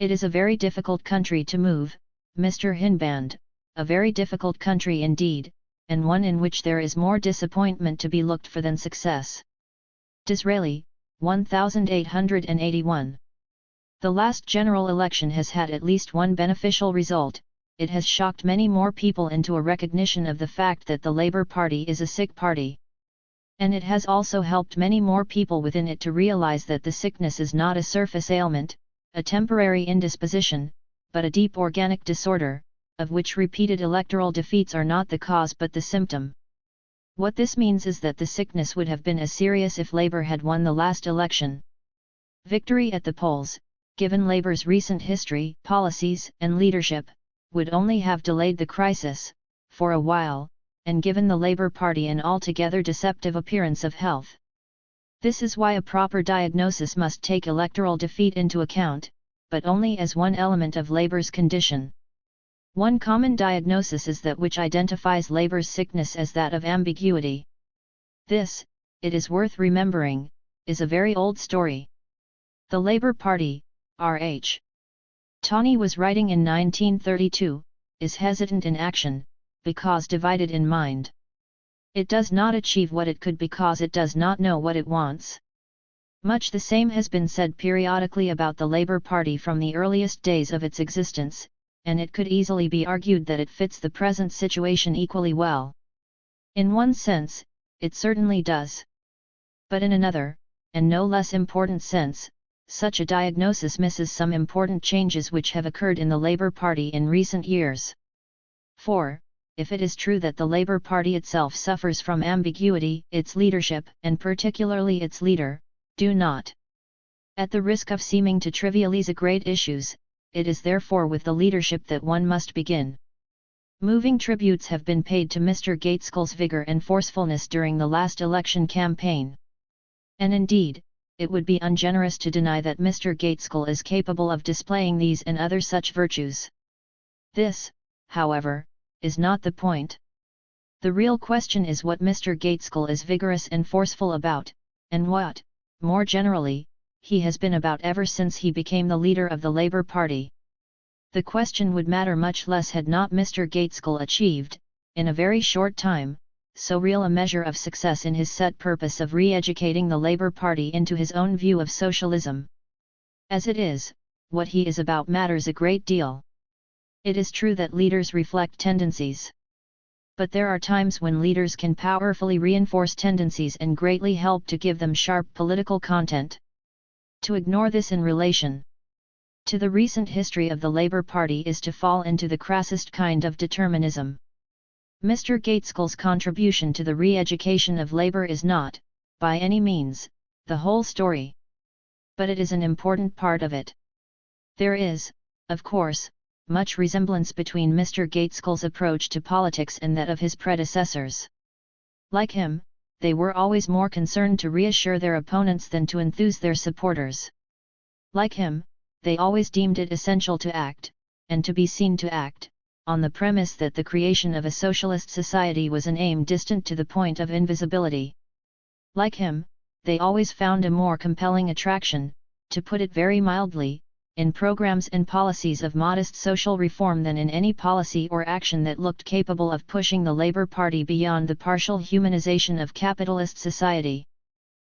It is a very difficult country to move, Mr. Miliband, a very difficult country indeed, and one in which there is more disappointment to be looked for than success. Disraeli, 1881. The last general election has had at least one beneficial result. It has shocked many more people into a recognition of the fact that the Labour Party is a sick party. And it has also helped many more people within it to realise that the sickness is not a surface ailment, a temporary indisposition, but a deep organic disorder, of which repeated electoral defeats are not the cause but the symptom. What this means is that the sickness would have been as serious if Labour had won the last election. Victory at the polls, given Labour's recent history, policies, and leadership, would only have delayed the crisis, for a while, and given the Labour Party an altogether deceptive appearance of health. This is why a proper diagnosis must take electoral defeat into account, but only as one element of Labour's condition. One common diagnosis is that which identifies Labour's sickness as that of ambiguity. This, it is worth remembering, is a very old story. The Labour Party, R.H. Tawney was writing in 1932, is hesitant in action, because divided in mind. It does not achieve what it could because it does not know what it wants. Much the same has been said periodically about the Labour Party from the earliest days of its existence, and it could easily be argued that it fits the present situation equally well. In one sense, it certainly does. But in another, and no less important sense, such a diagnosis misses some important changes which have occurred in the Labour Party in recent years. For, if it is true that the Labour Party itself suffers from ambiguity, its leadership, and particularly its leader, do not. At the risk of seeming to trivialize great issues, it is therefore with the leadership that one must begin. Moving tributes have been paid to Mr. Gaitskell's vigour and forcefulness during the last election campaign. And indeed, it would be ungenerous to deny that Mr. Gaitskell is capable of displaying these and other such virtues. This, however, is not the point. The real question is what Mr. Gaitskell is vigorous and forceful about, and what, more generally, he has been about ever since he became the leader of the Labour Party. The question would matter much less had not Mr. Gaitskell achieved, in a very short time, so real a measure of success in his set purpose of re-educating the Labour Party into his own view of socialism. As it is, what he is about matters a great deal. It is true that leaders reflect tendencies. But there are times when leaders can powerfully reinforce tendencies and greatly help to give them sharp political content. To ignore this in relation to the recent history of the Labour Party is to fall into the crassest kind of determinism. Mr. Gaitskell's contribution to the re-education of Labour is not, by any means, the whole story. But it is an important part of it. There is, of course, much resemblance between Mr. Gaitskell's approach to politics and that of his predecessors. Like him, they were always more concerned to reassure their opponents than to enthuse their supporters. Like him, they always deemed it essential to act, and to be seen to act, on the premise that the creation of a socialist society was an aim distant to the point of invisibility. Like him, they always found a more compelling attraction, to put it very mildly, in programs and policies of modest social reform than in any policy or action that looked capable of pushing the Labour Party beyond the partial humanization of capitalist society.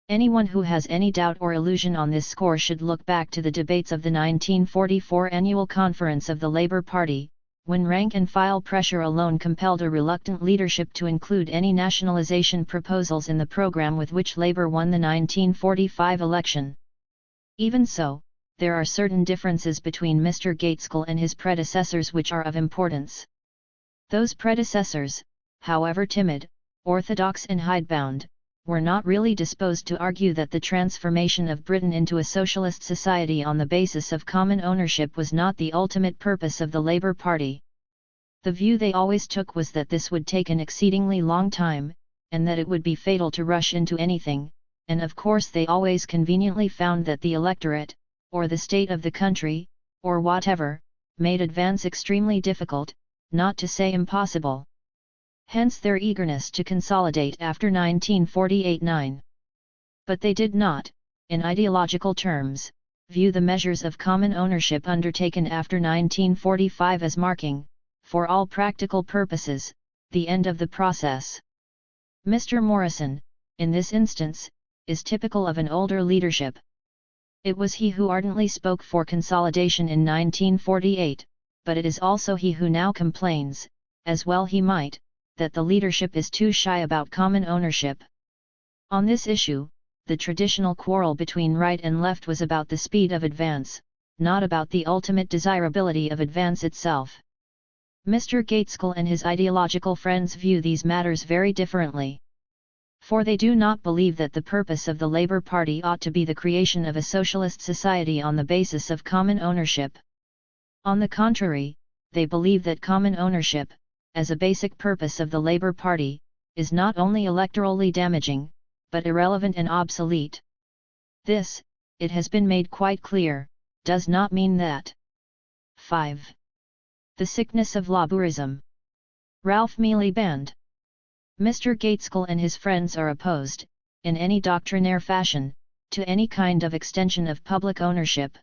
Anyone who has any doubt or illusion on this score should look back to the debates of the 1944 annual conference of the Labour Party, when rank-and-file pressure alone compelled a reluctant leadership to include any nationalisation proposals in the programme with which Labour won the 1945 election. Even so, there are certain differences between Mr. Gaitskell and his predecessors which are of importance. Those predecessors, however timid, orthodox and hidebound, were not really disposed to argue that the transformation of Britain into a socialist society on the basis of common ownership was not the ultimate purpose of the Labour Party. The view they always took was that this would take an exceedingly long time, and that it would be fatal to rush into anything, and of course they always conveniently found that the electorate, or the state of the country, or whatever, made advance extremely difficult, not to say impossible. Hence their eagerness to consolidate after 1948-9. But they did not, in ideological terms, view the measures of common ownership undertaken after 1945 as marking, for all practical purposes, the end of the process. Mr. Morrison, in this instance, is typical of an older leadership. It was he who ardently spoke for consolidation in 1948, but it is also he who now complains, as well he might, that the leadership is too shy about common ownership. On this issue, the traditional quarrel between right and left was about the speed of advance, not about the ultimate desirability of advance itself. Mr. Gaitskell and his ideological friends view these matters very differently. For they do not believe that the purpose of the Labour Party ought to be the creation of a socialist society on the basis of common ownership. On the contrary, they believe that common ownership, as a basic purpose of the Labour Party, is not only electorally damaging, but irrelevant and obsolete. This, it has been made quite clear, does not mean that. 5. The sickness of Labourism. Ralph MILIBAND. Mr. Gaitskell and his friends are opposed, in any doctrinaire fashion, to any kind of extension of public ownership.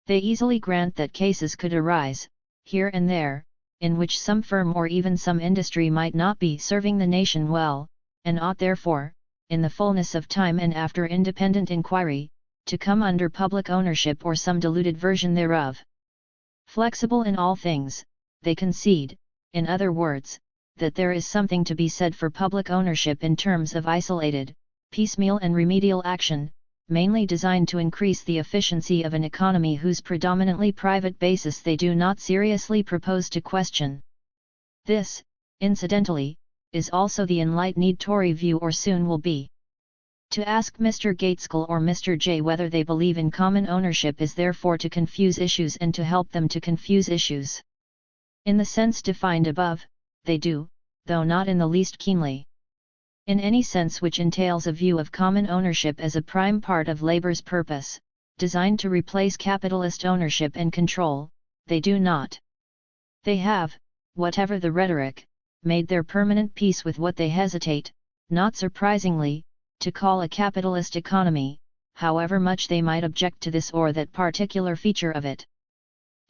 They easily grant that cases could arise, here and there, in which some firm or even some industry might not be serving the nation well, and ought therefore, in the fullness of time and after independent inquiry, to come under public ownership or some diluted version thereof. Flexible in all things, they concede, in other words, that there is something to be said for public ownership in terms of isolated, piecemeal and remedial action, mainly designed to increase the efficiency of an economy whose predominantly private basis they do not seriously propose to question. This, incidentally, is also the enlightened Tory view or soon will be. To ask Mr. Gaitskell or Mr. J whether they believe in common ownership is therefore to confuse issues and to help them to confuse issues. In the sense defined above, they do, though not in the least keenly. In any sense which entails a view of common ownership as a prime part of labor's purpose, designed to replace capitalist ownership and control, they do not. They have, whatever the rhetoric, made their permanent peace with what they hesitate, not surprisingly, to call a capitalist economy, however much they might object to this or that particular feature of it.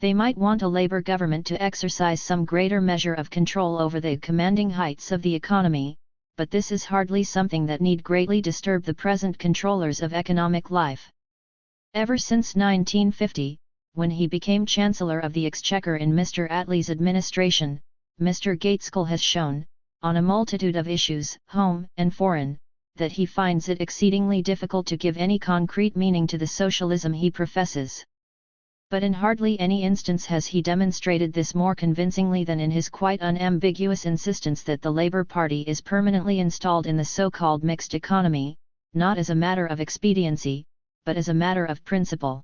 They might want a labor government to exercise some greater measure of control over the commanding heights of the economy, but this is hardly something that need greatly disturb the present controllers of economic life. Ever since 1950, when he became Chancellor of the Exchequer in Mr. Attlee's administration, Mr. Gaitskell has shown, on a multitude of issues, home and foreign, that he finds it exceedingly difficult to give any concrete meaning to the socialism he professes. But in hardly any instance has he demonstrated this more convincingly than in his quite unambiguous insistence that the Labour Party is permanently installed in the so-called mixed economy, not as a matter of expediency, but as a matter of principle.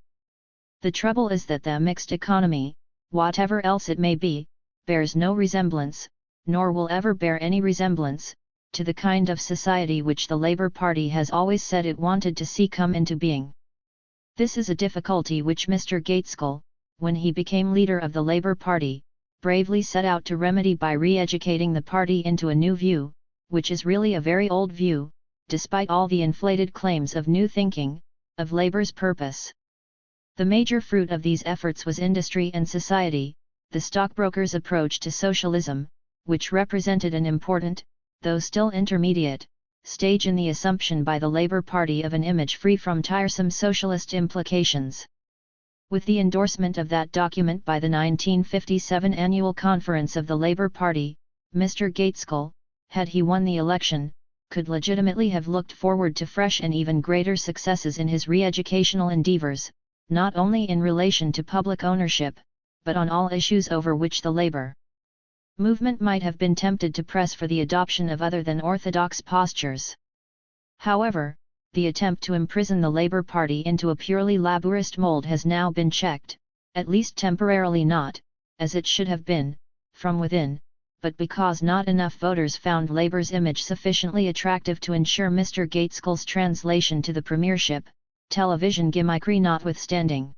The trouble is that the mixed economy, whatever else it may be, bears no resemblance, nor will ever bear any resemblance, to the kind of society which the Labour Party has always said it wanted to see come into being. This is a difficulty which Mr. Gaitskell, when he became leader of the Labour Party, bravely set out to remedy by re-educating the party into a new view, which is really a very old view, despite all the inflated claims of new thinking, of Labour's purpose. The major fruit of these efforts was industry and society, the stockbrokers' approach to socialism, which represented an important, though still intermediate, stage in the assumption by the Labour Party of an image free from tiresome socialist implications. With the endorsement of that document by the 1957 annual conference of the Labour Party, Mr. Gaitskell, had he won the election, could legitimately have looked forward to fresh and even greater successes in his re-educational endeavours, not only in relation to public ownership, but on all issues over which the Labour movement might have been tempted to press for the adoption of other than orthodox postures. However, the attempt to imprison the Labour Party into a purely Labourist mould has now been checked, at least temporarily not, as it should have been, from within, but because not enough voters found Labour's image sufficiently attractive to ensure Mr. Gaitskell's translation to the premiership, television gimmickry notwithstanding.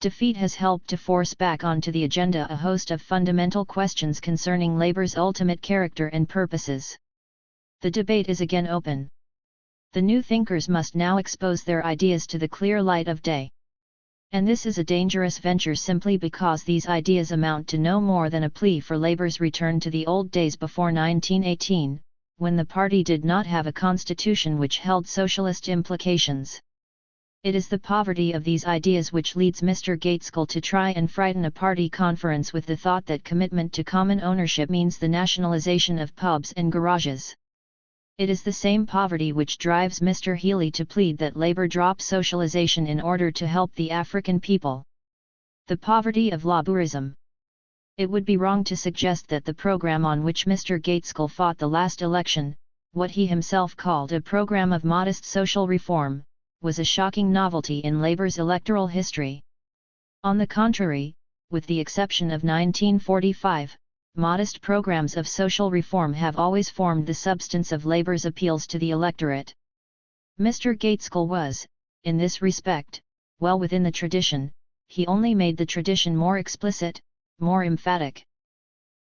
Defeat has helped to force back onto the agenda a host of fundamental questions concerning Labour's ultimate character and purposes. The debate is again open. The new thinkers must now expose their ideas to the clear light of day. And this is a dangerous venture simply because these ideas amount to no more than a plea for Labour's return to the old days before 1918, when the party did not have a constitution which held socialist implications. It is the poverty of these ideas which leads Mr. Gaitskell to try and frighten a party conference with the thought that commitment to common ownership means the nationalisation of pubs and garages. It is the same poverty which drives Mr. Healy to plead that Labour drop socialisation in order to help the African people. The poverty of Labourism. It would be wrong to suggest that the programme on which Mr. Gaitskell fought the last election, what he himself called a programme of modest social reform, was a shocking novelty in Labour's electoral history. On the contrary, with the exception of 1945, modest programs of social reform have always formed the substance of Labour's appeals to the electorate. Mr. Gaitskell was, in this respect, well within the tradition. He only made the tradition more explicit, more emphatic.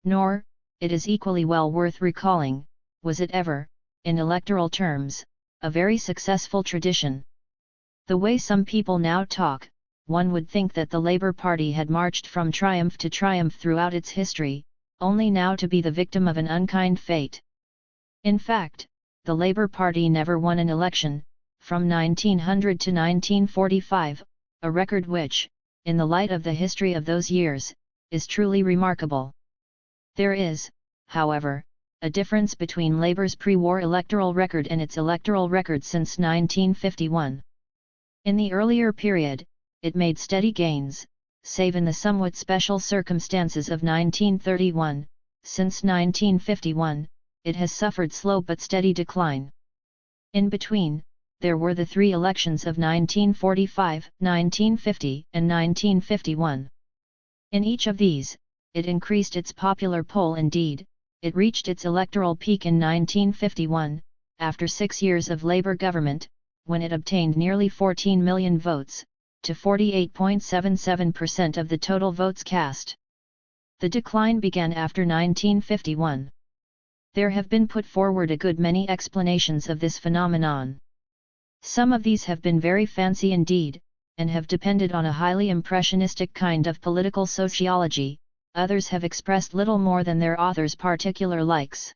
Nor, it is equally well worth recalling, was it ever, in electoral terms, a very successful tradition. The way some people now talk, one would think that the Labour Party had marched from triumph to triumph throughout its history, only now to be the victim of an unkind fate. In fact, the Labour Party never won an election, from 1900 to 1945, a record which, in the light of the history of those years, is truly remarkable. There is, however, a difference between Labour's pre-war electoral record and its electoral record since 1951. In the earlier period, it made steady gains, save in the somewhat special circumstances of 1931, since 1951, it has suffered slow but steady decline. In between, there were the three elections of 1945, 1950 and 1951. In each of these, it increased its popular poll. Indeed, it reached its electoral peak in 1951, after 6 years of Labour government, when it obtained nearly 14 million votes, to 48.77% of the total votes cast. The decline began after 1951. There have been put forward a good many explanations of this phenomenon. Some of these have been very fancy indeed, and have depended on a highly impressionistic kind of political sociology, others have expressed little more than their authors' particular likes,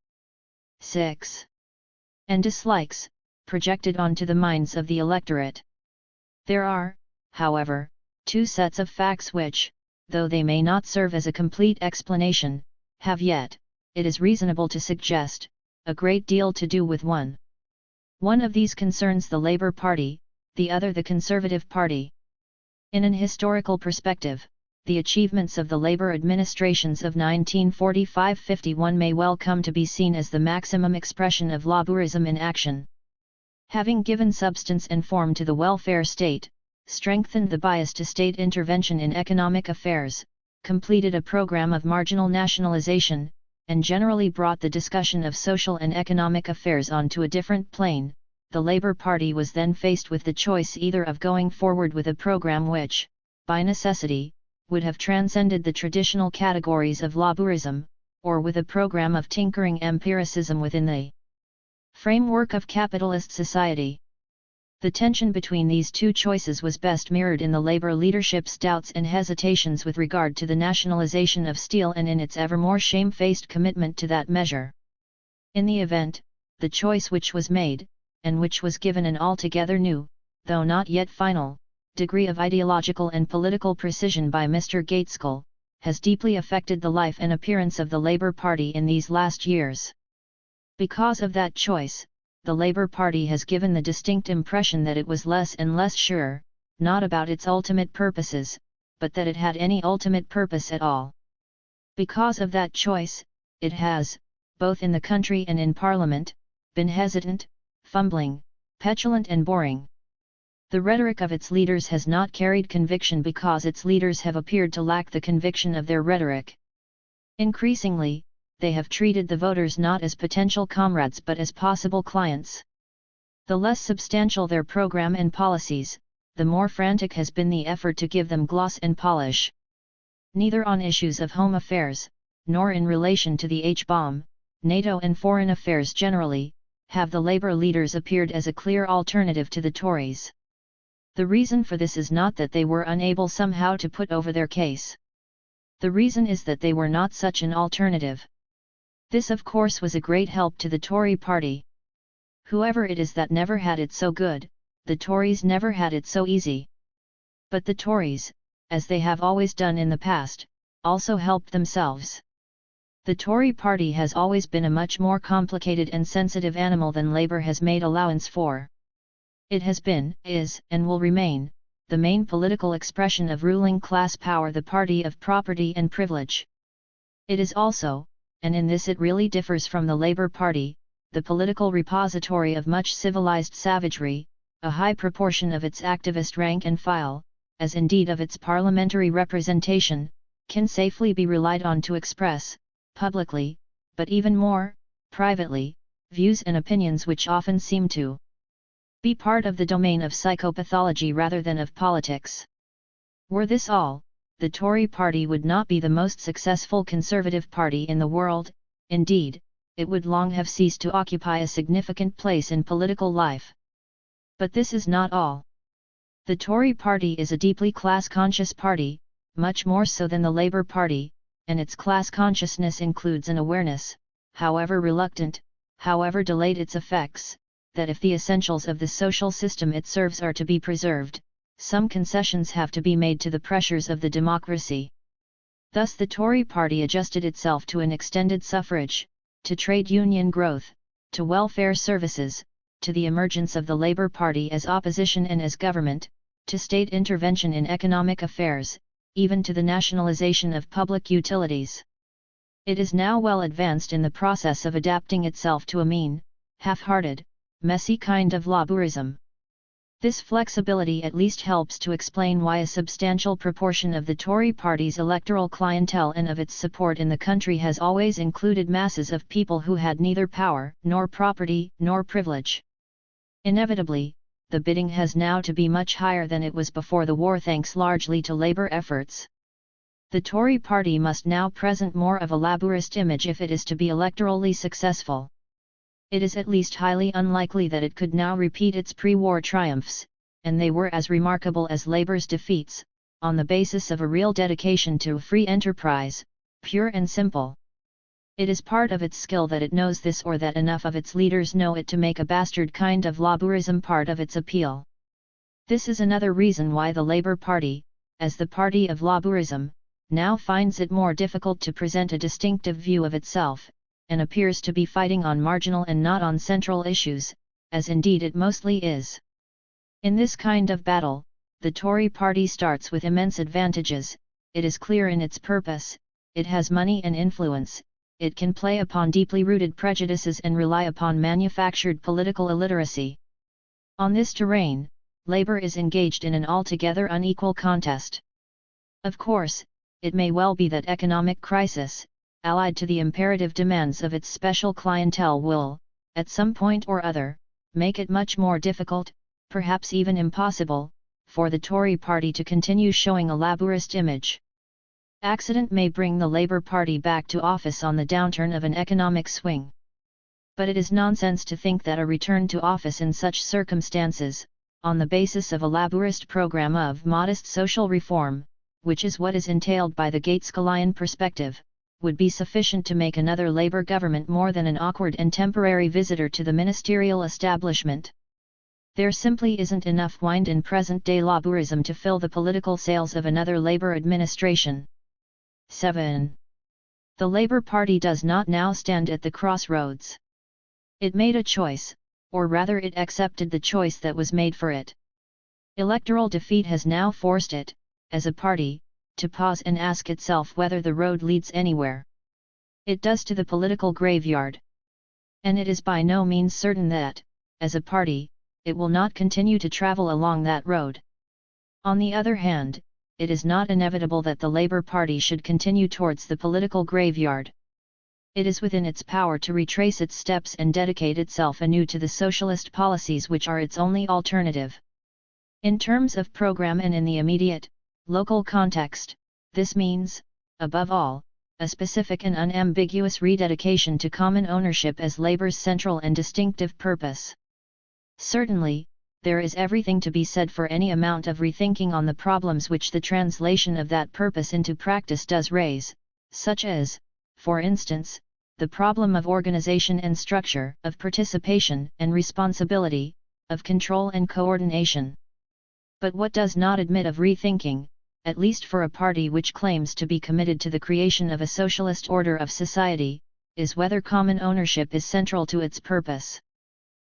and dislikes, projected onto the minds of the electorate. There are, however, two sets of facts which, though they may not serve as a complete explanation, have yet, it is reasonable to suggest, a great deal to do with one. One of these concerns the Labour Party, the other the Conservative Party. In an historical perspective, the achievements of the Labour administrations of 1945-51 may well come to be seen as the maximum expression of Labourism in action. Having given substance and form to the welfare state, strengthened the bias to state intervention in economic affairs, completed a program of marginal nationalization, and generally brought the discussion of social and economic affairs onto a different plane, the Labour Party was then faced with the choice either of going forward with a program which, by necessity, would have transcended the traditional categories of Labourism, or with a program of tinkering empiricism within the framework of capitalist society. The tension between these two choices was best mirrored in the Labour leadership's doubts and hesitations with regard to the nationalisation of steel and in its ever more shamefaced commitment to that measure. In the event, the choice which was made, and which was given an altogether new, though not yet final, degree of ideological and political precision by Mr. Gaitskell, has deeply affected the life and appearance of the Labour Party in these last years. Because of that choice, the Labour Party has given the distinct impression that it was less and less sure, not about its ultimate purposes, but that it had any ultimate purpose at all. Because of that choice, it has, both in the country and in Parliament, been hesitant, fumbling, petulant and boring. The rhetoric of its leaders has not carried conviction because its leaders have appeared to lack the conviction of their rhetoric. Increasingly, they have treated the voters not as potential comrades but as possible clients. The less substantial their program and policies, the more frantic has been the effort to give them gloss and polish. Neither on issues of home affairs, nor in relation to the H-bomb, NATO and foreign affairs generally, have the Labour leaders appeared as a clear alternative to the Tories. The reason for this is not that they were unable somehow to put over their case. The reason is that they were not such an alternative. This of course was a great help to the Tory party. Whoever it is that never had it so good, the Tories never had it so easy. But the Tories, as they have always done in the past, also helped themselves. The Tory party has always been a much more complicated and sensitive animal than Labour has made allowance for. It has been, is, and will remain, the main political expression of ruling class power, the party of property and privilege. It is also, and in this it really differs from the Labour Party, the political repository of much civilized savagery, a high proportion of its activist rank and file, as indeed of its parliamentary representation, can safely be relied on to express, publicly, but even more, privately, views and opinions which often seem to be part of the domain of psychopathology rather than of politics. Were this all, the Tory party would not be the most successful Conservative party in the world, indeed, it would long have ceased to occupy a significant place in political life. But this is not all. The Tory party is a deeply class-conscious party, much more so than the Labour Party, and its class consciousness includes an awareness, however reluctant, however delayed its effects, that if the essentials of the social system it serves are to be preserved, some concessions have to be made to the pressures of the democracy. Thus the Tory party adjusted itself to an extended suffrage, to trade union growth, to welfare services, to the emergence of the Labour Party as opposition and as government, to state intervention in economic affairs, even to the nationalisation of public utilities. It is now well advanced in the process of adapting itself to a mean, half-hearted, messy kind of Labourism. This flexibility at least helps to explain why a substantial proportion of the Tory party's electoral clientele and of its support in the country has always included masses of people who had neither power, nor property, nor privilege. Inevitably, the bidding has now to be much higher than it was before the war thanks largely to Labour efforts. The Tory party must now present more of a Labourist image if it is to be electorally successful. It is at least highly unlikely that it could now repeat its pre-war triumphs, and they were as remarkable as Labour's defeats, on the basis of a real dedication to free enterprise, pure and simple. It is part of its skill that it knows this or that enough of its leaders know it to make a bastard kind of Labourism part of its appeal. This is another reason why the Labour Party, as the party of Labourism, now finds it more difficult to present a distinctive view of itself, and appears to be fighting on marginal and not on central issues, as indeed it mostly is. In this kind of battle, the Tory party starts with immense advantages, it is clear in its purpose, it has money and influence, it can play upon deeply rooted prejudices and rely upon manufactured political illiteracy. On this terrain, Labour is engaged in an altogether unequal contest. Of course, it may well be that economic crisis, allied to the imperative demands of its special clientele will, at some point or other, make it much more difficult, perhaps even impossible, for the Tory party to continue showing a Labourist image. Accident may bring the Labour Party back to office on the downturn of an economic swing. But it is nonsense to think that a return to office in such circumstances, on the basis of a Labourist programme of modest social reform, which is what is entailed by the Gaitskelian perspective, would be sufficient to make another Labour government more than an awkward and temporary visitor to the ministerial establishment. There simply isn't enough wind in present-day Labourism to fill the political sails of another Labour administration. 7. The Labour Party does not now stand at the crossroads. It made a choice, or rather it accepted the choice that was made for it. Electoral defeat has now forced it, as a party, to pause and ask itself whether the road leads anywhere. It does to the political graveyard. And it is by no means certain that, as a party, it will not continue to travel along that road. On the other hand, it is not inevitable that the Labour Party should continue towards the political graveyard. It is within its power to retrace its steps and dedicate itself anew to the socialist policies which are its only alternative. In terms of programme and in the immediate, local context, this means, above all, a specific and unambiguous rededication to common ownership as Labour's central and distinctive purpose. Certainly, there is everything to be said for any amount of rethinking on the problems which the translation of that purpose into practice does raise, such as, for instance, the problem of organization and structure, of participation and responsibility, of control and coordination. But what does not admit of rethinking, at least for a party which claims to be committed to the creation of a socialist order of society, is whether common ownership is central to its purpose.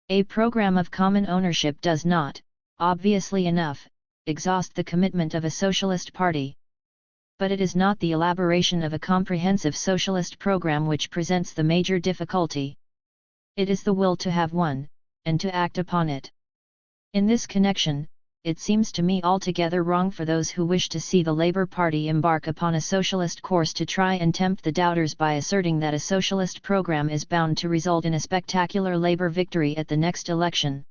A program of common ownership does not, obviously enough, exhaust the commitment of a socialist party. But it is not the elaboration of a comprehensive socialist program which presents the major difficulty. It is the will to have one, and to act upon it. In this connection, it seems to me altogether wrong for those who wish to see the Labour Party embark upon a socialist course to try and tempt the doubters by asserting that a socialist program is bound to result in a spectacular Labour victory at the next election.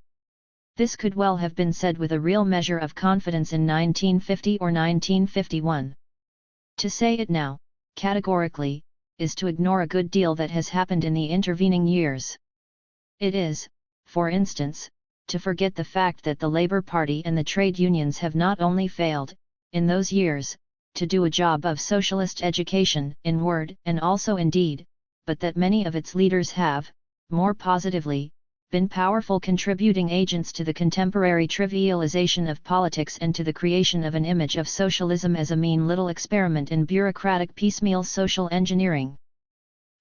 This could well have been said with a real measure of confidence in 1950 or 1951. To say it now, categorically, is to ignore a good deal that has happened in the intervening years. It is, for instance, to forget the fact that the Labour Party and the trade unions have not only failed, in those years, to do a job of socialist education, in word and also in deed, but that many of its leaders have, more positively, been powerful contributing agents to the contemporary trivialization of politics and to the creation of an image of socialism as a mean little experiment in bureaucratic piecemeal social engineering.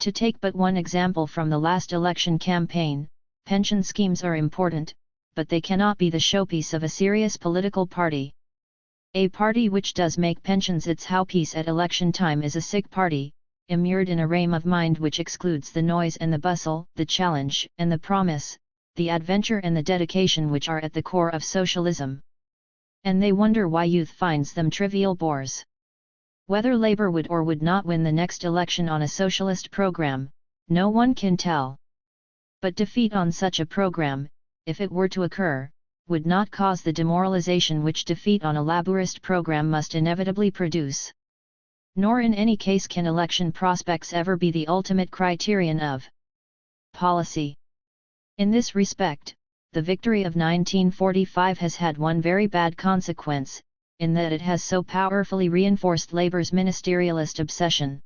To take but one example from the last election campaign, pension schemes are important, but they cannot be the showpiece of a serious political party. A party which does make pensions its showpiece at election time is a sick party, immured in a frame of mind which excludes the noise and the bustle, the challenge and the promise, the adventure and the dedication which are at the core of socialism. And they wonder why youth finds them trivial bores. Whether Labour would or would not win the next election on a socialist program, no one can tell. But defeat on such a program, if it were to occur, would not cause the demoralization which defeat on a Labourist program must inevitably produce. Nor in any case can election prospects ever be the ultimate criterion of policy. In this respect, the victory of 1945 has had one very bad consequence, in that it has so powerfully reinforced Labour's ministerialist obsession.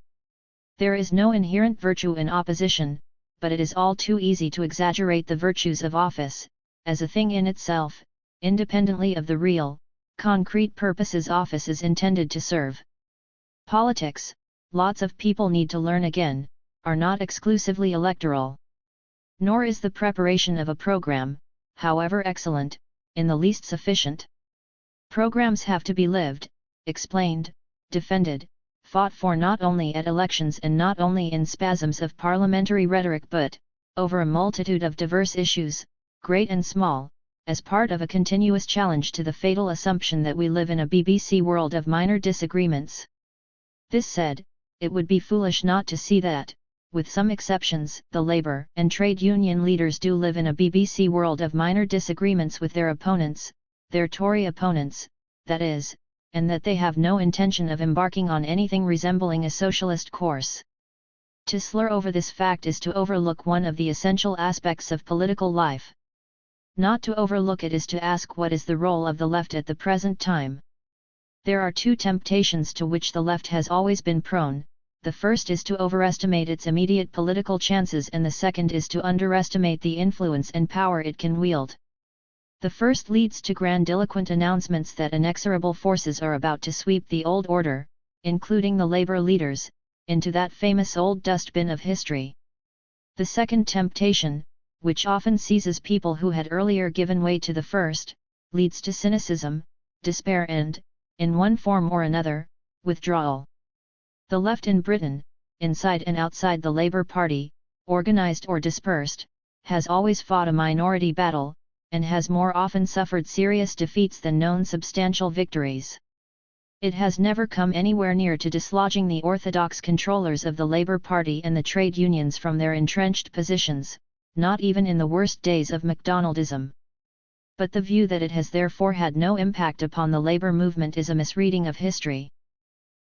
There is no inherent virtue in opposition, but it is all too easy to exaggerate the virtues of office, as a thing in itself, independently of the real, concrete purposes office is intended to serve. Politics, lots of people need to learn again, are not exclusively electoral. Nor is the preparation of a program, however excellent, in the least sufficient. Programs have to be lived, explained, defended, fought for not only at elections and not only in spasms of parliamentary rhetoric but, over a multitude of diverse issues, great and small, as part of a continuous challenge to the fatal assumption that we live in a BBC world of minor disagreements. This said, it would be foolish not to see that, with some exceptions, the Labour and trade union leaders do live in a BBC world of minor disagreements with their opponents, their Tory opponents, that is, and that they have no intention of embarking on anything resembling a socialist course. To slur over this fact is to overlook one of the essential aspects of political life. Not to overlook it is to ask what is the role of the left at the present time. There are two temptations to which the left has always been prone. The first is to overestimate its immediate political chances and the second is to underestimate the influence and power it can wield. The first leads to grandiloquent announcements that inexorable forces are about to sweep the old order, including the Labour leaders, into that famous old dustbin of history. The second temptation, which often seizes people who had earlier given way to the first, leads to cynicism, despair and, in one form or another, withdrawal. The left in Britain, inside and outside the Labour Party, organised or dispersed, has always fought a minority battle, and has more often suffered serious defeats than known substantial victories. It has never come anywhere near to dislodging the orthodox controllers of the Labour Party and the trade unions from their entrenched positions, not even in the worst days of McDonaldism. But the view that it has therefore had no impact upon the Labour movement is a misreading of history.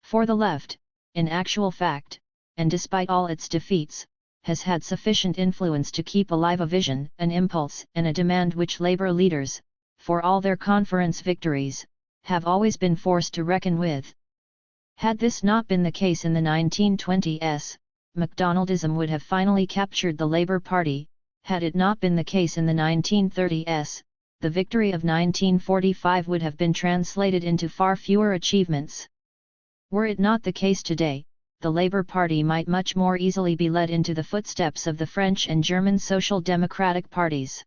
For the left, in actual fact, and despite all its defeats, has had sufficient influence to keep alive a vision, an impulse and a demand which Labour leaders, for all their conference victories, have always been forced to reckon with. Had this not been the case in the 1920s, McDonaldism would have finally captured the Labour Party. Had it not been the case in the 1930s, the victory of 1945 would have been translated into far fewer achievements. Were it not the case today, the Labour Party might much more easily be led into the footsteps of the French and German Social Democratic parties.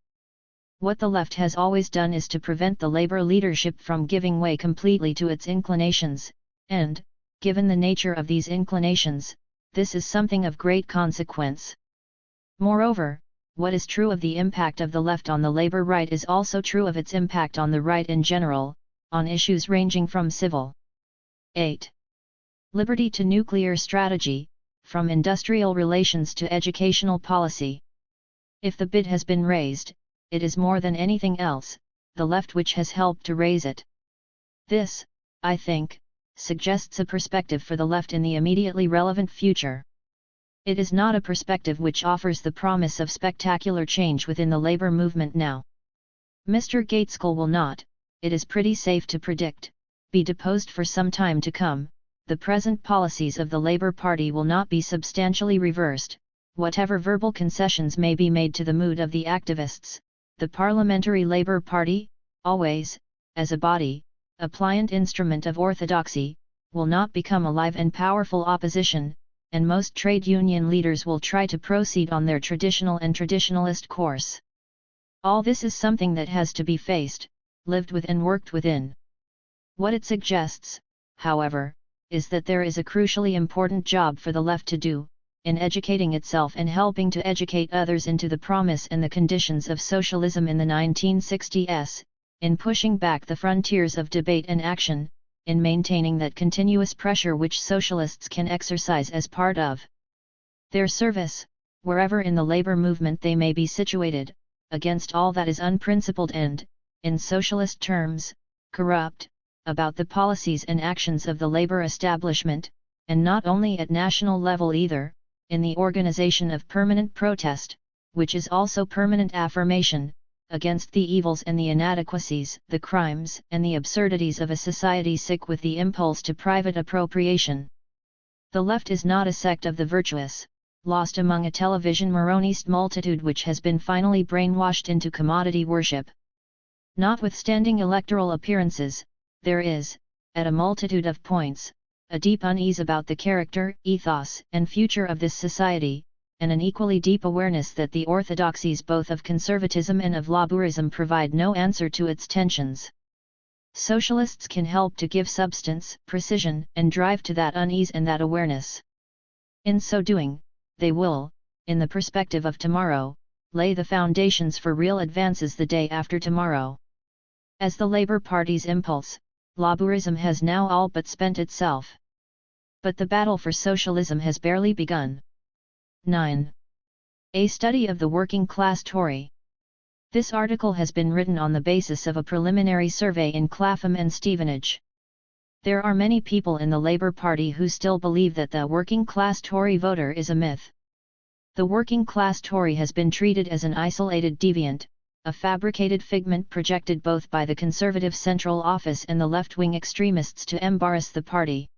What the left has always done is to prevent the Labour leadership from giving way completely to its inclinations, and, given the nature of these inclinations, this is something of great consequence. Moreover, what is true of the impact of the left on the Labour right is also true of its impact on the right in general, on issues ranging from civil 8. Liberty to nuclear strategy, from industrial relations to educational policy. If the bid has been raised, it is more than anything else, the left which has helped to raise it. This, I think, suggests a perspective for the left in the immediately relevant future. It is not a perspective which offers the promise of spectacular change within the Labour movement now. Mr. Gaitskell will not, it is pretty safe to predict, be deposed for some time to come. The present policies of the Labour Party will not be substantially reversed, whatever verbal concessions may be made to the mood of the activists. The Parliamentary Labour Party, always, as a body, a pliant instrument of orthodoxy, will not become a live and powerful opposition, and most trade union leaders will try to proceed on their traditional and traditionalist course. All this is something that has to be faced, lived with and worked within. What it suggests, however, is that there is a crucially important job for the left to do, in educating itself and helping to educate others into the promise and the conditions of socialism in the 1960s, in pushing back the frontiers of debate and action, in maintaining that continuous pressure which socialists can exercise as part of their service, wherever in the labor movement they may be situated, against all that is unprincipled and, in socialist terms, corrupt, about the policies and actions of the labor establishment, and not only at national level either, in the organization of permanent protest, which is also permanent affirmation, against the evils and the inadequacies, the crimes and the absurdities of a society sick with the impulse to private appropriation. The left is not a sect of the virtuous, lost among a television Moronist multitude which has been finally brainwashed into commodity worship. Notwithstanding electoral appearances, there is, at a multitude of points, a deep unease about the character, ethos, and future of this society, and an equally deep awareness that the orthodoxies both of conservatism and of Labourism provide no answer to its tensions. Socialists can help to give substance, precision, and drive to that unease and that awareness. In so doing, they will, in the perspective of tomorrow, lay the foundations for real advances the day after tomorrow. As the Labour Party's impulse, Labourism has now all but spent itself. But the battle for socialism has barely begun. 9. A study of the working class Tory. This article has been written on the basis of a preliminary survey in Clapham and Stevenage. There are many people in the Labour Party who still believe that the working class Tory voter is a myth. The working class Tory has been treated as an isolated deviant, a fabricated figment projected both by the Conservative Central Office and the left-wing extremists to embarrass the party.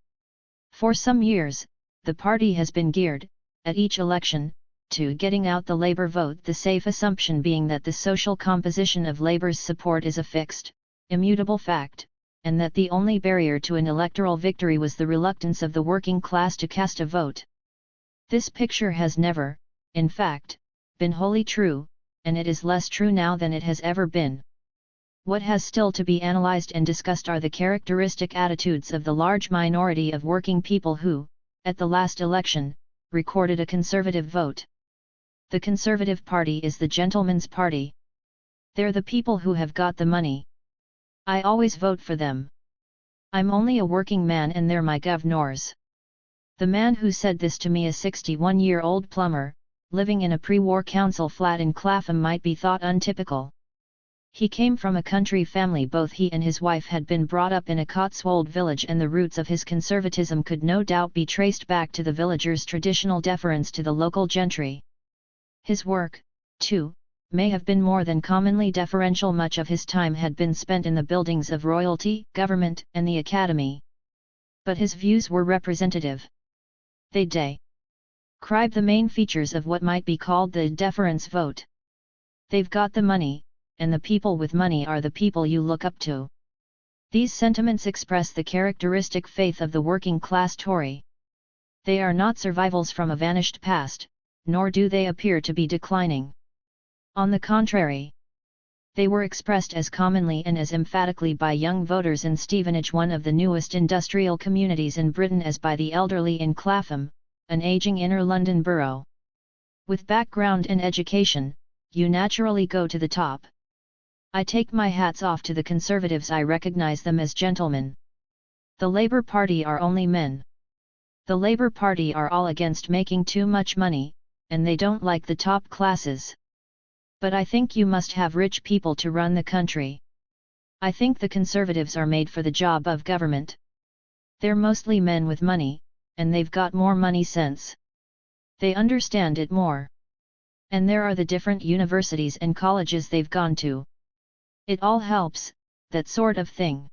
For some years, the party has been geared, at each election, to getting out the Labour vote, the safe assumption being that the social composition of Labour's support is a fixed, immutable fact, and that the only barrier to an electoral victory was the reluctance of the working class to cast a vote. This picture has never, in fact, been wholly true, and it is less true now than it has ever been. What has still to be analyzed and discussed are the characteristic attitudes of the large minority of working people who, at the last election, recorded a Conservative vote. The Conservative Party is the gentleman's party. They're the people who have got the money. I always vote for them. I'm only a working man and they're my governors. The man who said this to me, a 61-year-old plumber, living in a pre-war council flat in Clapham, might be thought untypical. He came from a country family. Both he and his wife had been brought up in a Cotswold village, and the roots of his conservatism could no doubt be traced back to the villagers' traditional deference to the local gentry. His work, too, may have been more than commonly deferential. Much of his time had been spent in the buildings of royalty, government, and the academy. But his views were representative. They describe the main features of what might be called the deference vote. They've got the money, and the people with money are the people you look up to. These sentiments express the characteristic faith of the working class Tory. They are not survivals from a vanished past, nor do they appear to be declining. On the contrary, they were expressed as commonly and as emphatically by young voters in Stevenage, one of the newest industrial communities in Britain, as by the elderly in Clapham, an aging inner London borough. With background and education, you naturally go to the top. I take my hats off to the Conservatives. I recognise them as gentlemen. The Labour Party are only men. The Labour Party are all against making too much money, and they don't like the top classes. But I think you must have rich people to run the country. I think the Conservatives are made for the job of government. They're mostly men with money, and they've got more money sense. They understand it more. And there are the different universities and colleges they've gone to. It all helps, that sort of thing.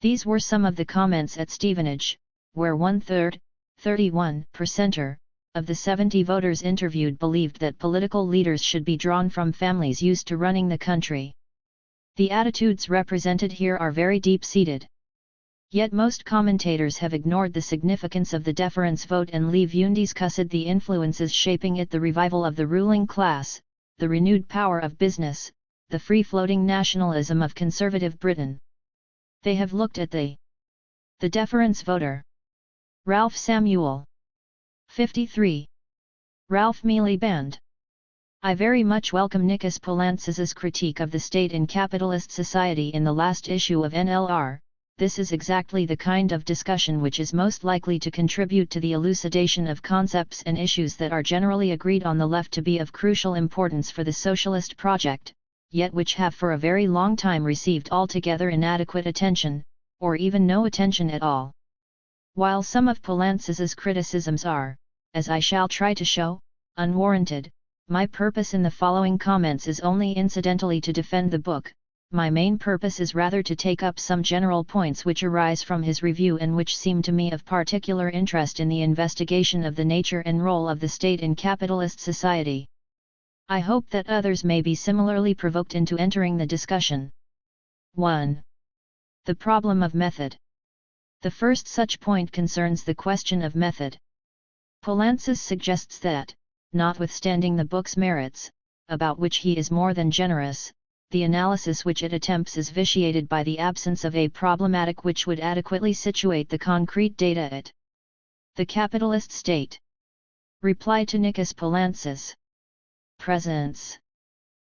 These were some of the comments at Stevenage, where 1/3, 31%, of the 70 voters interviewed believed that political leaders should be drawn from families used to running the country. The attitudes represented here are very deep-seated. Yet most commentators have ignored the significance of the deference vote and leave undiscussed the influences shaping it: the revival of the ruling class, the renewed power of business, the free-floating nationalism of conservative Britain. They have looked at the deference voter. Ralph Samuel. 53. Ralph MILIBAND. I very much welcome Nikos Poulantzas's critique of the state in capitalist society in the last issue of NLR. This is exactly the kind of discussion which is most likely to contribute to the elucidation of concepts and issues that are generally agreed on the left to be of crucial importance for the socialist project, yet which have for a very long time received altogether inadequate attention, or even no attention at all. While some of Poulantzas's criticisms are, as I shall try to show, unwarranted, my purpose in the following comments is only incidentally to defend the book. My main purpose is rather to take up some general points which arise from his review and which seem to me of particular interest in the investigation of the nature and role of the state in capitalist society. I hope that others may be similarly provoked into entering the discussion. 1. The problem of method. The first such point concerns the question of method. Poulantzas suggests that, notwithstanding the book's merits, about which he is more than generous, the analysis which it attempts is vitiated by the absence of a problematic which would adequately situate the concrete data at the capitalist state. Reply to Nikos Poulantzas. Presence.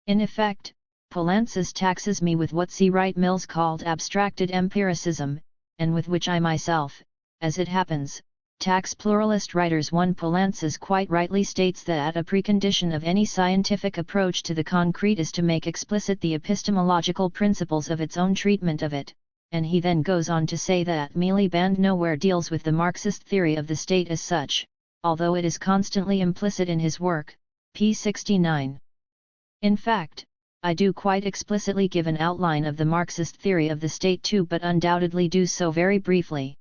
In effect, Poulantzas taxes me with what C. Wright Mills called abstracted empiricism, and with which I myself, as it happens, tax pluralist writers. 1. Poulantzas quite rightly states that a precondition of any scientific approach to the concrete is to make explicit the epistemological principles of its own treatment of it, and he then goes on to say that Miliband nowhere deals with the Marxist theory of the state as such, although it is constantly implicit in his work, p. 69. In fact, I do quite explicitly give an outline of the Marxist theory of the state too, but undoubtedly do so very briefly.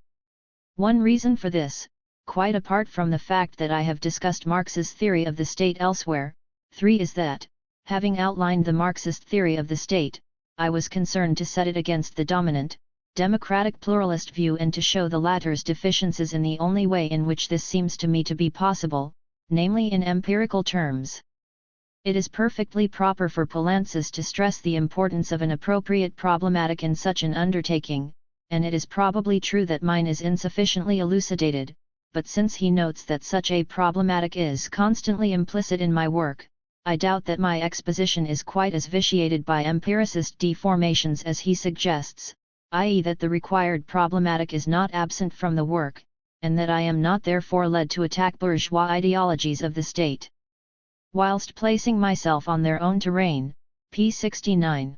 One reason for this, quite apart from the fact that I have discussed Marx's theory of the state elsewhere, 3, is that, having outlined the Marxist theory of the state, I was concerned to set it against the dominant, democratic pluralist view and to show the latter's deficiencies in the only way in which this seems to me to be possible, namely in empirical terms. It is perfectly proper for Poulantzas to stress the importance of an appropriate problematic in such an undertaking, and it is probably true that mine is insufficiently elucidated, but since he notes that such a problematic is constantly implicit in my work, I doubt that my exposition is quite as vitiated by empiricist deformations as he suggests, i.e. that the required problematic is not absent from the work, and that I am not therefore led to attack bourgeois ideologies of the state. Whilst placing myself on their own terrain, p. 69.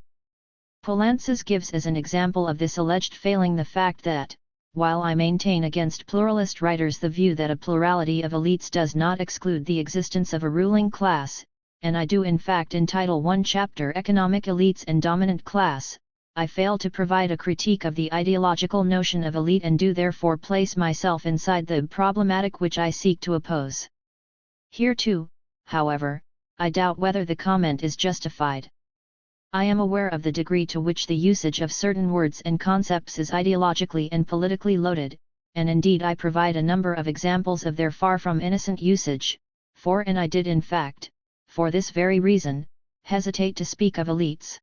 Poulantzas gives as an example of this alleged failing the fact that, while I maintain against pluralist writers the view that a plurality of elites does not exclude the existence of a ruling class, and I do in fact entitle one chapter Economic Elites and Dominant Class, I fail to provide a critique of the ideological notion of elite and do therefore place myself inside the problematic which I seek to oppose. Here too, however, I doubt whether the comment is justified. I am aware of the degree to which the usage of certain words and concepts is ideologically and politically loaded, and indeed I provide a number of examples of their far from innocent usage, and I did in fact, for this very reason, hesitate to speak of elites.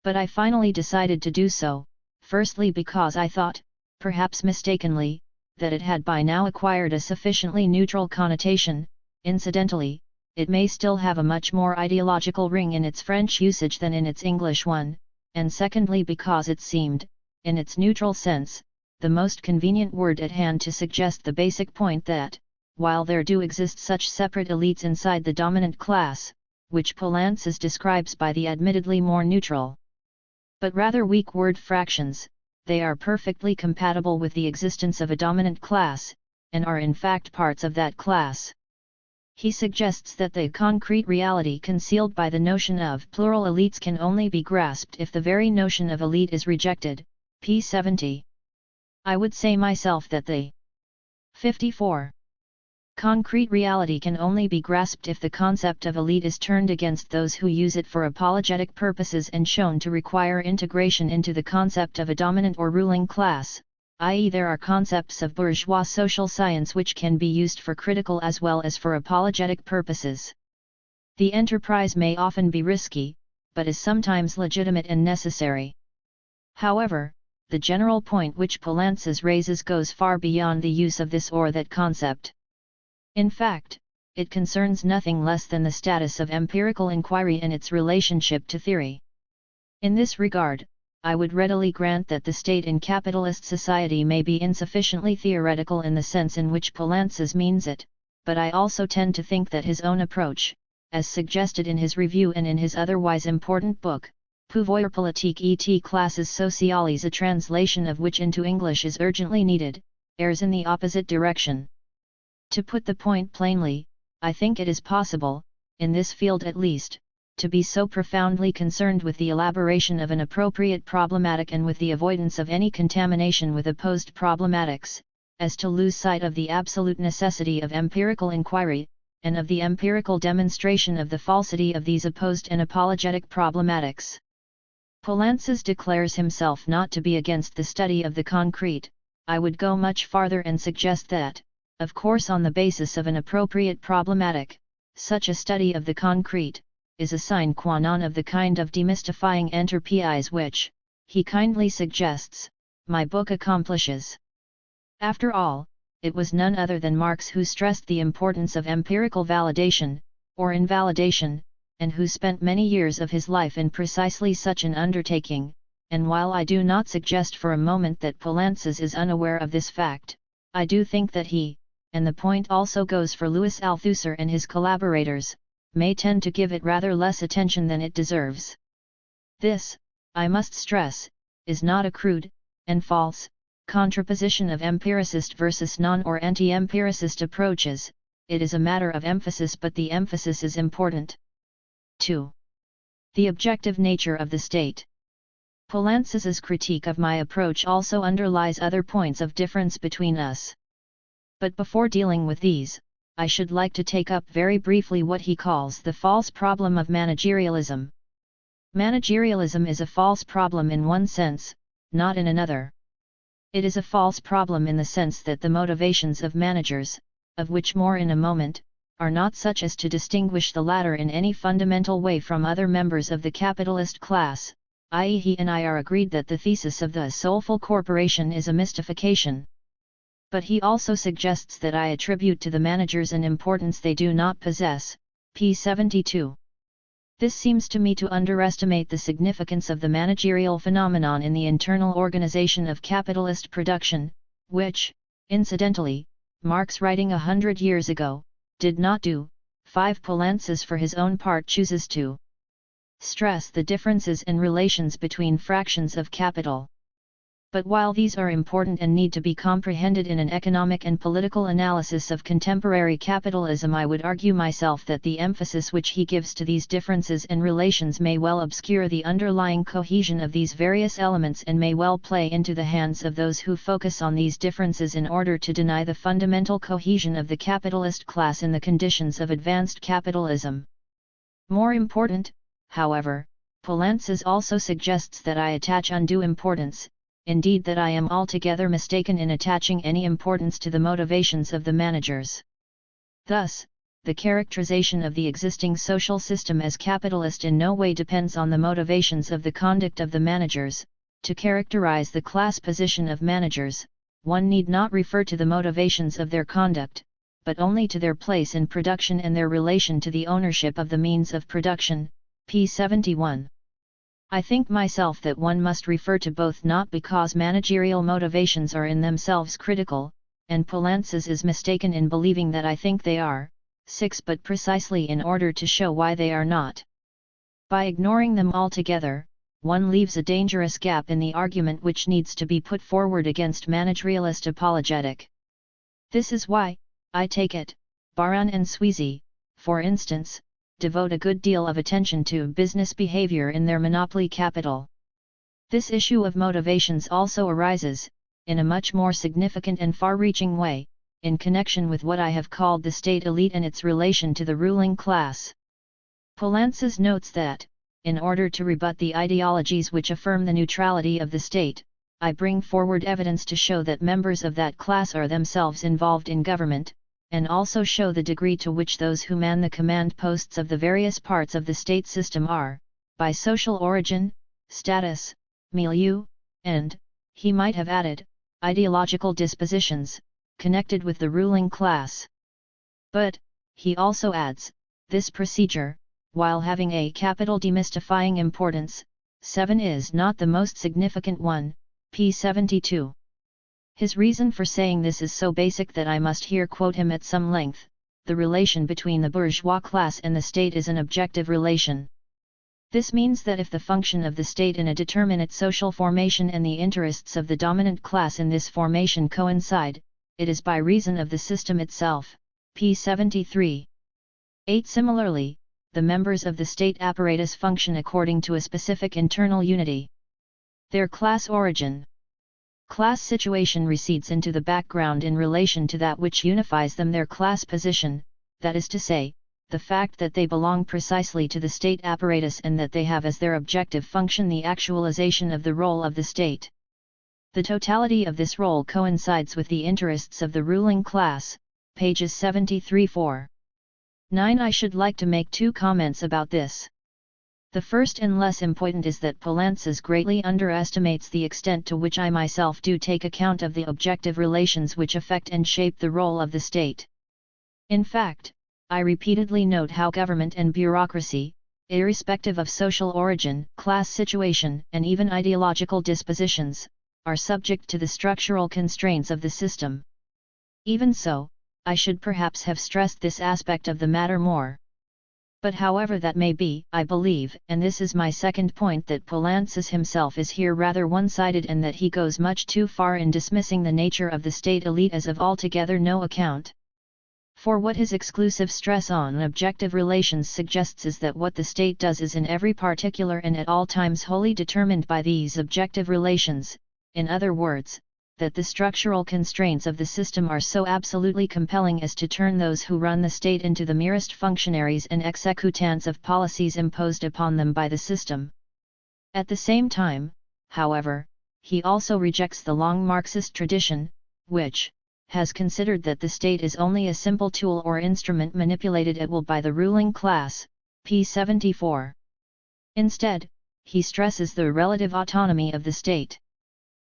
But I finally decided to do so, firstly because I thought, perhaps mistakenly, that it had by now acquired a sufficiently neutral connotation. Incidentally, it may still have a much more ideological ring in its French usage than in its English one, and secondly because it seemed, in its neutral sense, the most convenient word at hand to suggest the basic point that, while there do exist such separate elites inside the dominant class, which Poulantzas describes by the admittedly more neutral, but rather weak word fractions, they are perfectly compatible with the existence of a dominant class, and are in fact parts of that class. He suggests that the concrete reality concealed by the notion of plural elites can only be grasped if the very notion of elite is rejected, p. 70. I would say myself that the 54. Concrete reality can only be grasped if the concept of elite is turned against those who use it for apologetic purposes and shown to require integration into the concept of a dominant or ruling class, i.e. there are concepts of bourgeois social science which can be used for critical as well as for apologetic purposes. The enterprise may often be risky, but is sometimes legitimate and necessary. However, the general point which Poulantzas raises goes far beyond the use of this or that concept. In fact, it concerns nothing less than the status of empirical inquiry and its relationship to theory. In this regard, I would readily grant that the state in capitalist society may be insufficiently theoretical in the sense in which Poulantzas means it, but I also tend to think that his own approach, as suggested in his review and in his otherwise important book, Pouvoir politique et classes sociales, a translation of which into English is urgently needed, errs in the opposite direction. To put the point plainly, I think it is possible, in this field at least, to be so profoundly concerned with the elaboration of an appropriate problematic and with the avoidance of any contamination with opposed problematics, as to lose sight of the absolute necessity of empirical inquiry, and of the empirical demonstration of the falsity of these opposed and apologetic problematics. Poulantzas declares himself not to be against the study of the concrete. I would go much farther and suggest that, of course on the basis of an appropriate problematic, such a study of the concrete, is a sine qua non of the kind of demystifying enterprise which, he kindly suggests, my book accomplishes. After all, it was none other than Marx who stressed the importance of empirical validation, or invalidation, and who spent many years of his life in precisely such an undertaking, and while I do not suggest for a moment that Poulantzas is unaware of this fact, I do think that he, and the point also goes for Louis Althusser and his collaborators, may tend to give it rather less attention than it deserves. This, I must stress, is not a crude, and false, contraposition of empiricist versus non- or anti-empiricist approaches, it is a matter of emphasis, but the emphasis is important. 2. The objective nature of the state. Poulantzas's critique of my approach also underlies other points of difference between us. But before dealing with these, I should like to take up very briefly what he calls the false problem of managerialism. Managerialism is a false problem in one sense, not in another. It is a false problem in the sense that the motivations of managers, of which more in a moment, are not such as to distinguish the latter in any fundamental way from other members of the capitalist class, i.e. he and I are agreed that the thesis of the soulful corporation is a mystification. But he also suggests that I attribute to the managers an importance they do not possess, p. 72. This seems to me to underestimate the significance of the managerial phenomenon in the internal organization of capitalist production, which, incidentally, Marx writing 100 years ago, did not do. 5. Poulantzas for his own part chooses to stress the differences and relations between fractions of capital. But while these are important and need to be comprehended in an economic and political analysis of contemporary capitalism, I would argue myself that the emphasis which he gives to these differences and relations may well obscure the underlying cohesion of these various elements and may well play into the hands of those who focus on these differences in order to deny the fundamental cohesion of the capitalist class in the conditions of advanced capitalism. More important, however, Poulantzas also suggests that I attach undue importance, indeed that I am altogether mistaken in attaching any importance to the motivations of the managers. Thus, the characterization of the existing social system as capitalist in no way depends on the motivations of the conduct of the managers. To characterize the class position of managers, one need not refer to the motivations of their conduct, but only to their place in production and their relation to the ownership of the means of production, p. 71. I think myself that one must refer to both, not because managerial motivations are in themselves critical, and Poulantzas is mistaken in believing that I think they are, 6, but precisely in order to show why they are not. By ignoring them altogether, one leaves a dangerous gap in the argument which needs to be put forward against managerialist apologetic. This is why, I take it, Baran and Sweezy, for instance, devote a good deal of attention to business behavior in their monopoly capital. This issue of motivations also arises, in a much more significant and far-reaching way, in connection with what I have called the state elite and its relation to the ruling class. Poulantzas notes that, in order to rebut the ideologies which affirm the neutrality of the state, I bring forward evidence to show that members of that class are themselves involved in government, and also show the degree to which those who man the command posts of the various parts of the state system are, by social origin, status, milieu, and, he might have added, ideological dispositions, connected with the ruling class. But, he also adds, this procedure, while having a capital demystifying importance, 7 is not the most significant one, p. 72. His reason for saying this is so basic that I must here quote him at some length: the relation between the bourgeois class and the state is an objective relation. This means that if the function of the state in a determinate social formation and the interests of the dominant class in this formation coincide, it is by reason of the system itself, p. 73. 8. Similarly, the members of the state apparatus function according to a specific internal unity. Their class origin. Class situation recedes into the background in relation to that which unifies them, their class position, that is to say, the fact that they belong precisely to the state apparatus and that they have as their objective function the actualization of the role of the state. The totality of this role coincides with the interests of the ruling class, pages 73-4. 9. I should like to make 2 comments about this. The first and less important is that Poulantzas greatly underestimates the extent to which I myself do take account of the objective relations which affect and shape the role of the state. In fact, I repeatedly note how government and bureaucracy, irrespective of social origin, class situation, and even ideological dispositions, are subject to the structural constraints of the system. Even so, I should perhaps have stressed this aspect of the matter more. But however that may be, I believe, and this is my second point, that Poulantzas himself is here rather one-sided and that he goes much too far in dismissing the nature of the state elite as of altogether no account. For what his exclusive stress on objective relations suggests is that what the state does is in every particular and at all times wholly determined by these objective relations, in other words, that the structural constraints of the system are so absolutely compelling as to turn those who run the state into the merest functionaries and executants of policies imposed upon them by the system. At the same time, however, he also rejects the long Marxist tradition, which has considered that the state is only a simple tool or instrument manipulated at will by the ruling class, p. 74. Instead, he stresses the relative autonomy of the state.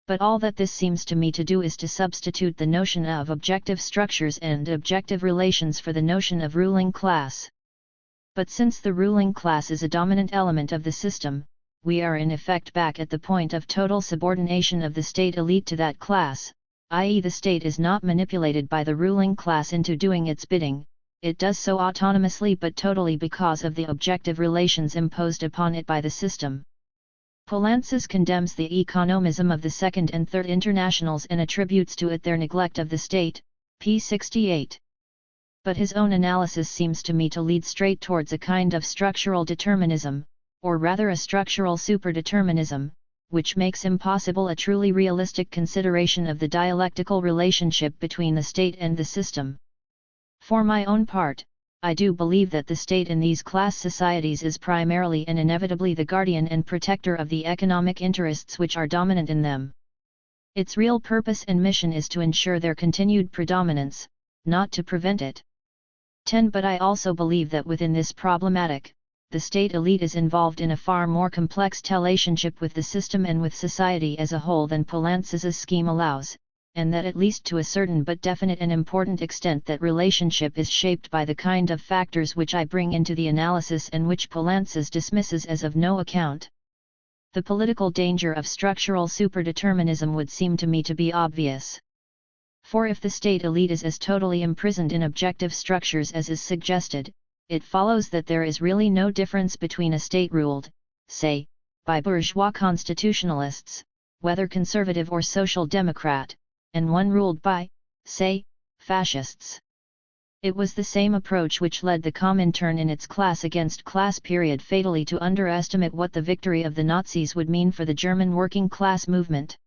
But all that this seems to me to do is to substitute the notion of objective structures and objective relations for the notion of ruling class. But since the ruling class is a dominant element of the system, we are in effect back at the point of total subordination of the state elite to that class, i.e. the state is not manipulated by the ruling class into doing its bidding, it does so autonomously but totally because of the objective relations imposed upon it by the system. Poulantzas condemns the economism of the Second and Third Internationals and attributes to it their neglect of the state, p. 68. But his own analysis seems to me to lead straight towards a kind of structural determinism, or rather a structural superdeterminism, which makes impossible a truly realistic consideration of the dialectical relationship between the state and the system. For my own part, I do believe that the state in these class societies is primarily and inevitably the guardian and protector of the economic interests which are dominant in them. Its real purpose and mission is to ensure their continued predominance, not to prevent it. 10. But I also believe that within this problematic, the state elite is involved in a far more complex relationship with the system and with society as a whole than Poulantzas's scheme allows, and that at least to a certain but definite and important extent that relationship is shaped by the kind of factors which I bring into the analysis and which Poulantzas dismisses as of no account. The political danger of structural superdeterminism would seem to me to be obvious. For if the state elite is as totally imprisoned in objective structures as is suggested, it follows that there is really no difference between a state ruled, say, by bourgeois constitutionalists, whether conservative or social democrat, and one ruled by, say, fascists. It was the same approach which led the Comintern in its class against class period fatally to underestimate what the victory of the Nazis would mean for the German working class movement.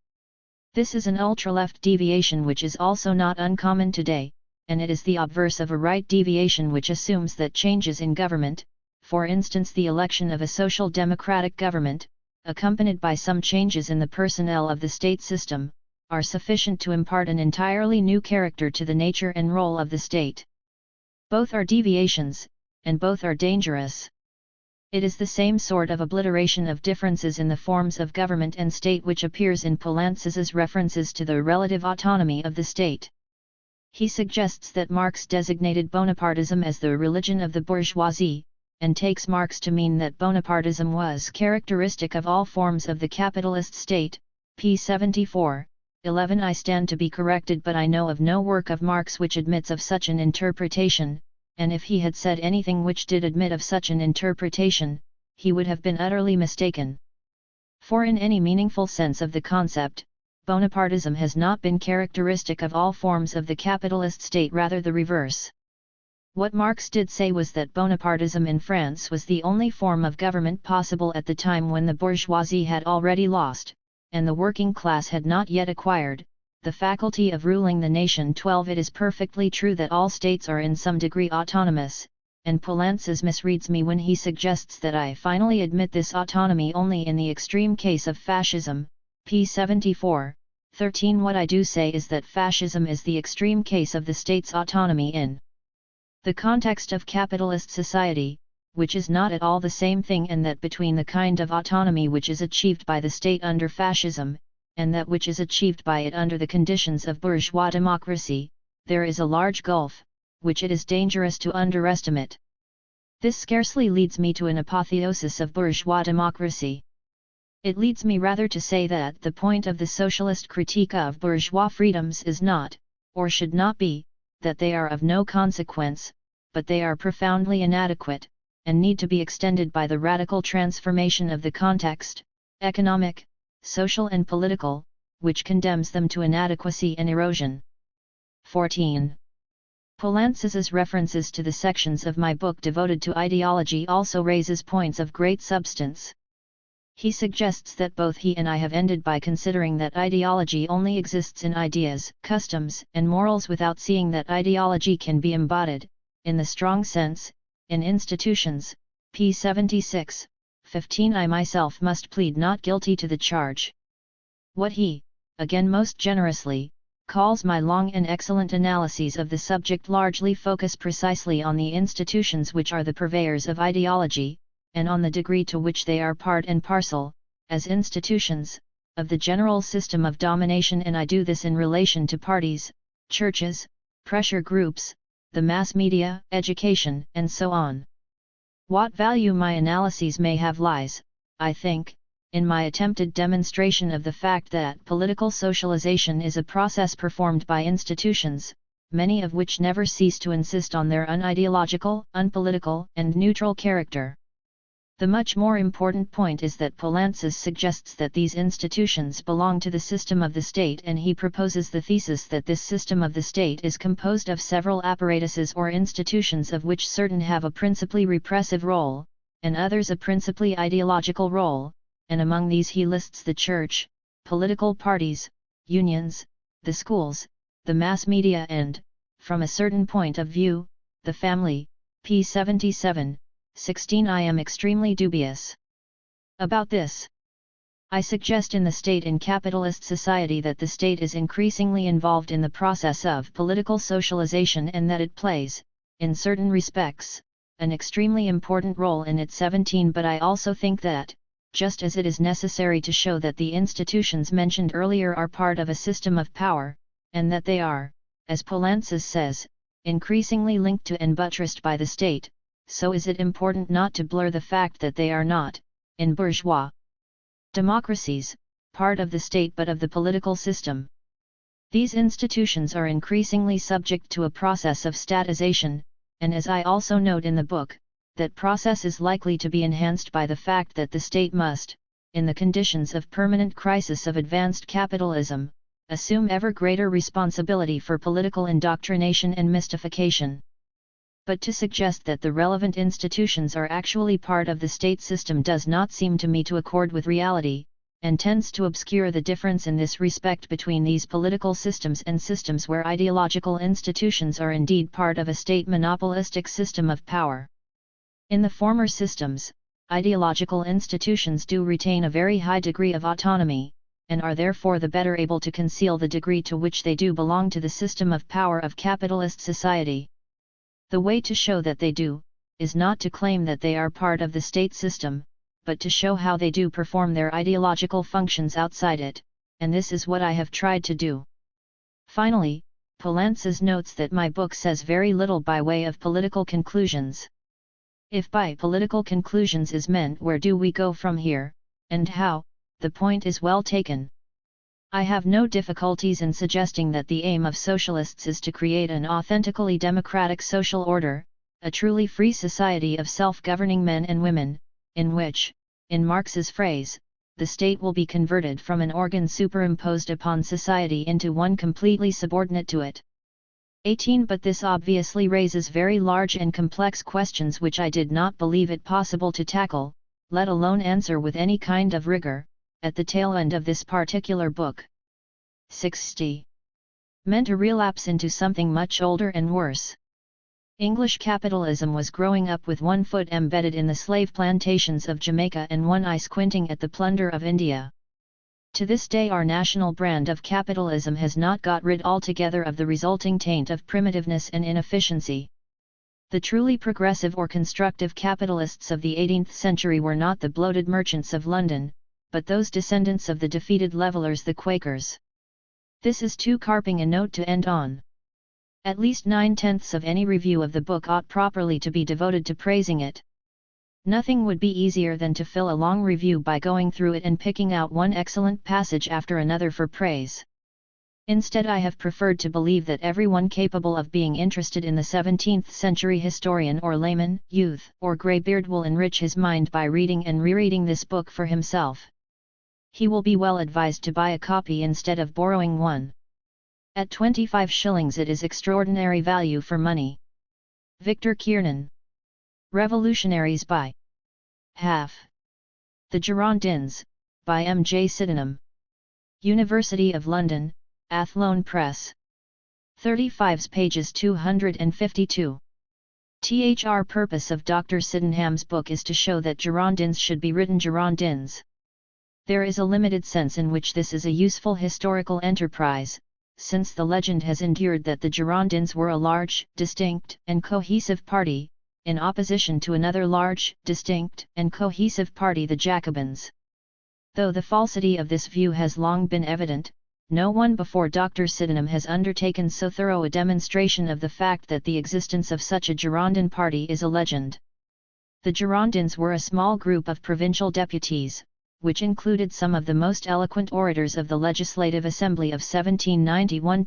This is an ultra-left deviation which is also not uncommon today, and it is the obverse of a right deviation which assumes that changes in government, for instance the election of a social democratic government, accompanied by some changes in the personnel of the state system, are sufficient to impart an entirely new character to the nature and role of the state. Both are deviations, and both are dangerous. It is the same sort of obliteration of differences in the forms of government and state which appears in Poulantzas's references to the relative autonomy of the state. He suggests that Marx designated Bonapartism as the religion of the bourgeoisie, and takes Marx to mean that Bonapartism was characteristic of all forms of the capitalist state, p. 74. 11. I stand to be corrected, but I know of no work of Marx which admits of such an interpretation, and if he had said anything which did admit of such an interpretation, he would have been utterly mistaken. For in any meaningful sense of the concept, Bonapartism has not been characteristic of all forms of the capitalist state, rather the reverse. What Marx did say was that Bonapartism in France was the only form of government possible at the time when the bourgeoisie had already lost, and the working class had not yet acquired, the faculty of ruling the nation. 12. It is perfectly true that all states are in some degree autonomous, and Poulantzas misreads me when he suggests that I finally admit this autonomy only in the extreme case of fascism, p. 74. 13. What I do say is that fascism is the extreme case of the state's autonomy in the context of capitalist society, which is not at all the same thing, and that between the kind of autonomy which is achieved by the state under fascism, and that which is achieved by it under the conditions of bourgeois democracy, there is a large gulf, which it is dangerous to underestimate. This scarcely leads me to an apotheosis of bourgeois democracy. It leads me rather to say that the point of the socialist critique of bourgeois freedoms is not, or should not be, that they are of no consequence, but they are profoundly inadequate, and need to be extended by the radical transformation of the context, economic, social and political, which condemns them to inadequacy and erosion. 14. Poulantzas's references to the sections of my book devoted to ideology also raises points of great substance. He suggests that both he and I have ended by considering that ideology only exists in ideas, customs, and morals, without seeing that ideology can be embodied, in the strong sense, in institutions, p. 76. 15. I myself must plead not guilty to the charge. What he, again most generously, calls my long and excellent analyses of the subject largely focus precisely on the institutions which are the purveyors of ideology, and on the degree to which they are part and parcel, as institutions, of the general system of domination, and I do this in relation to parties, churches, pressure groups, the mass media, education, and so on. What value my analyses may have lies, I think, in my attempted demonstration of the fact that political socialization is a process performed by institutions, many of which never cease to insist on their unideological, unpolitical, and neutral character. The much more important point is that Poulantzas suggests that these institutions belong to the system of the state, and he proposes the thesis that this system of the state is composed of several apparatuses or institutions, of which certain have a principally repressive role, and others a principally ideological role, and among these he lists the church, political parties, unions, the schools, the mass media and, from a certain point of view, the family. p. 77, 16. I am extremely dubious about this. I suggest in the state in capitalist society that the state is increasingly involved in the process of political socialization, and that it plays, in certain respects, an extremely important role in it. 17. But I also think that, just as it is necessary to show that the institutions mentioned earlier are part of a system of power, and that they are, as Poulantzas says, increasingly linked to and buttressed by the state, so is it important not to blur the fact that they are not, in bourgeois democracies, part of the state but of the political system. These institutions are increasingly subject to a process of statization, and as I also note in the book, that process is likely to be enhanced by the fact that the state must, in the conditions of permanent crisis of advanced capitalism, assume ever greater responsibility for political indoctrination and mystification. But to suggest that the relevant institutions are actually part of the state system does not seem to me to accord with reality, and tends to obscure the difference in this respect between these political systems and systems where ideological institutions are indeed part of a state monopolistic system of power. In the former systems, ideological institutions do retain a very high degree of autonomy, and are therefore the better able to conceal the degree to which they do belong to the system of power of capitalist society. The way to show that they do, is not to claim that they are part of the state system, but to show how they do perform their ideological functions outside it, and this is what I have tried to do. Finally, Poulantzas notes that my book says very little by way of political conclusions. If by political conclusions is meant where do we go from here, and how, the point is well taken. I have no difficulties in suggesting that the aim of socialists is to create an authentically democratic social order, a truly free society of self-governing men and women, in which, in Marx's phrase, the state will be converted from an organ superimposed upon society into one completely subordinate to it. 18. But this obviously raises very large and complex questions which I did not believe it possible to tackle, let alone answer with any kind of rigor, at the tail end of this particular book. 60. Meant to relapse into something much older and worse. English capitalism was growing up with one foot embedded in the slave plantations of Jamaica and one eye squinting at the plunder of India. To this day our national brand of capitalism has not got rid altogether of the resulting taint of primitiveness and inefficiency. The truly progressive or constructive capitalists of the 18th century were not the bloated merchants of London, but those descendants of the defeated levellers, the Quakers. This is too carping a note to end on. At least 9/10 of any review of the book ought properly to be devoted to praising it. Nothing would be easier than to fill a long review by going through it and picking out one excellent passage after another for praise. Instead, I have preferred to believe that everyone capable of being interested in the 17th century historian or layman, youth or greybeard will enrich his mind by reading and rereading this book for himself. He will be well advised to buy a copy instead of borrowing one. At 25 shillings it is extraordinary value for money. Victor Kiernan. Revolutionaries by Half. The Girondins, by M. J. Sydenham. University of London, Athlone Press. 35s pages 252. Thr purpose of Dr. Sydenham's book is to show that Girondins should be written Girondins. There is a limited sense in which this is a useful historical enterprise, since the legend has endured that the Girondins were a large, distinct, and cohesive party, in opposition to another large, distinct, and cohesive party, the Jacobins. Though the falsity of this view has long been evident, no one before Dr. Sydenham has undertaken so thorough a demonstration of the fact that the existence of such a Girondin party is a legend. The Girondins were a small group of provincial deputies, which included some of the most eloquent orators of the Legislative Assembly of 1791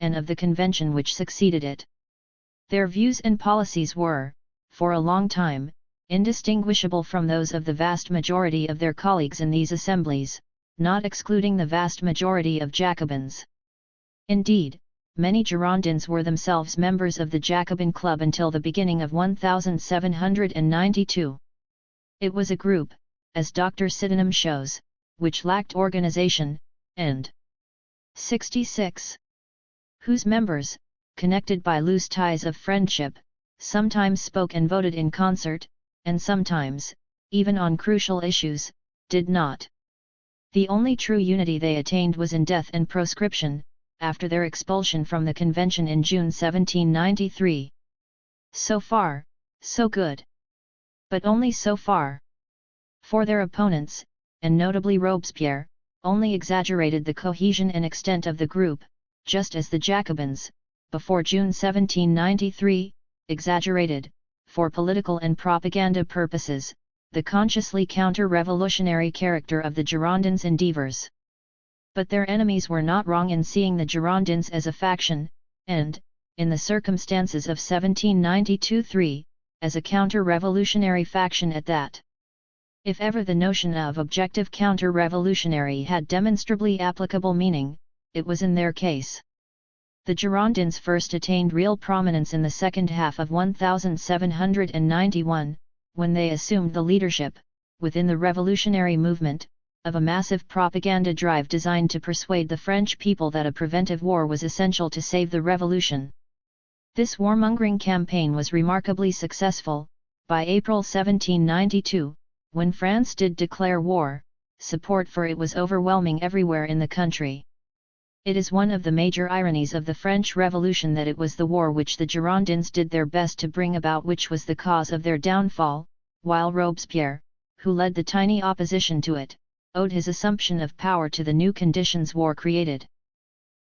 and of the Convention which succeeded it. Their views and policies were, for a long time, indistinguishable from those of the vast majority of their colleagues in these assemblies, not excluding the vast majority of Jacobins. Indeed, many Girondins were themselves members of the Jacobin Club until the beginning of 1792. It was a group, as Dr. Sydenham shows, which lacked organization, and 66. Whose members, connected by loose ties of friendship, sometimes spoke and voted in concert, and sometimes, even on crucial issues, did not. The only true unity they attained was in death and proscription, after their expulsion from the convention in June 1793. So far, so good. But only so far. For their opponents, and notably Robespierre, only exaggerated the cohesion and extent of the group, just as the Jacobins, before June 1793, exaggerated, for political and propaganda purposes, the consciously counter-revolutionary character of the Girondins' endeavours. But their enemies were not wrong in seeing the Girondins as a faction, and, in the circumstances of 1792-3, as a counter-revolutionary faction at that. If ever the notion of objective counter-revolutionary had demonstrably applicable meaning, it was in their case. The Girondins first attained real prominence in the second half of 1791, when they assumed the leadership, within the revolutionary movement, of a massive propaganda drive designed to persuade the French people that a preventive war was essential to save the revolution. This warmongering campaign was remarkably successful. By April 1792, when France did declare war, support for it was overwhelming everywhere in the country. It is one of the major ironies of the French Revolution that it was the war which the Girondins did their best to bring about which was the cause of their downfall, while Robespierre, who led the tiny opposition to it, owed his assumption of power to the new conditions war created.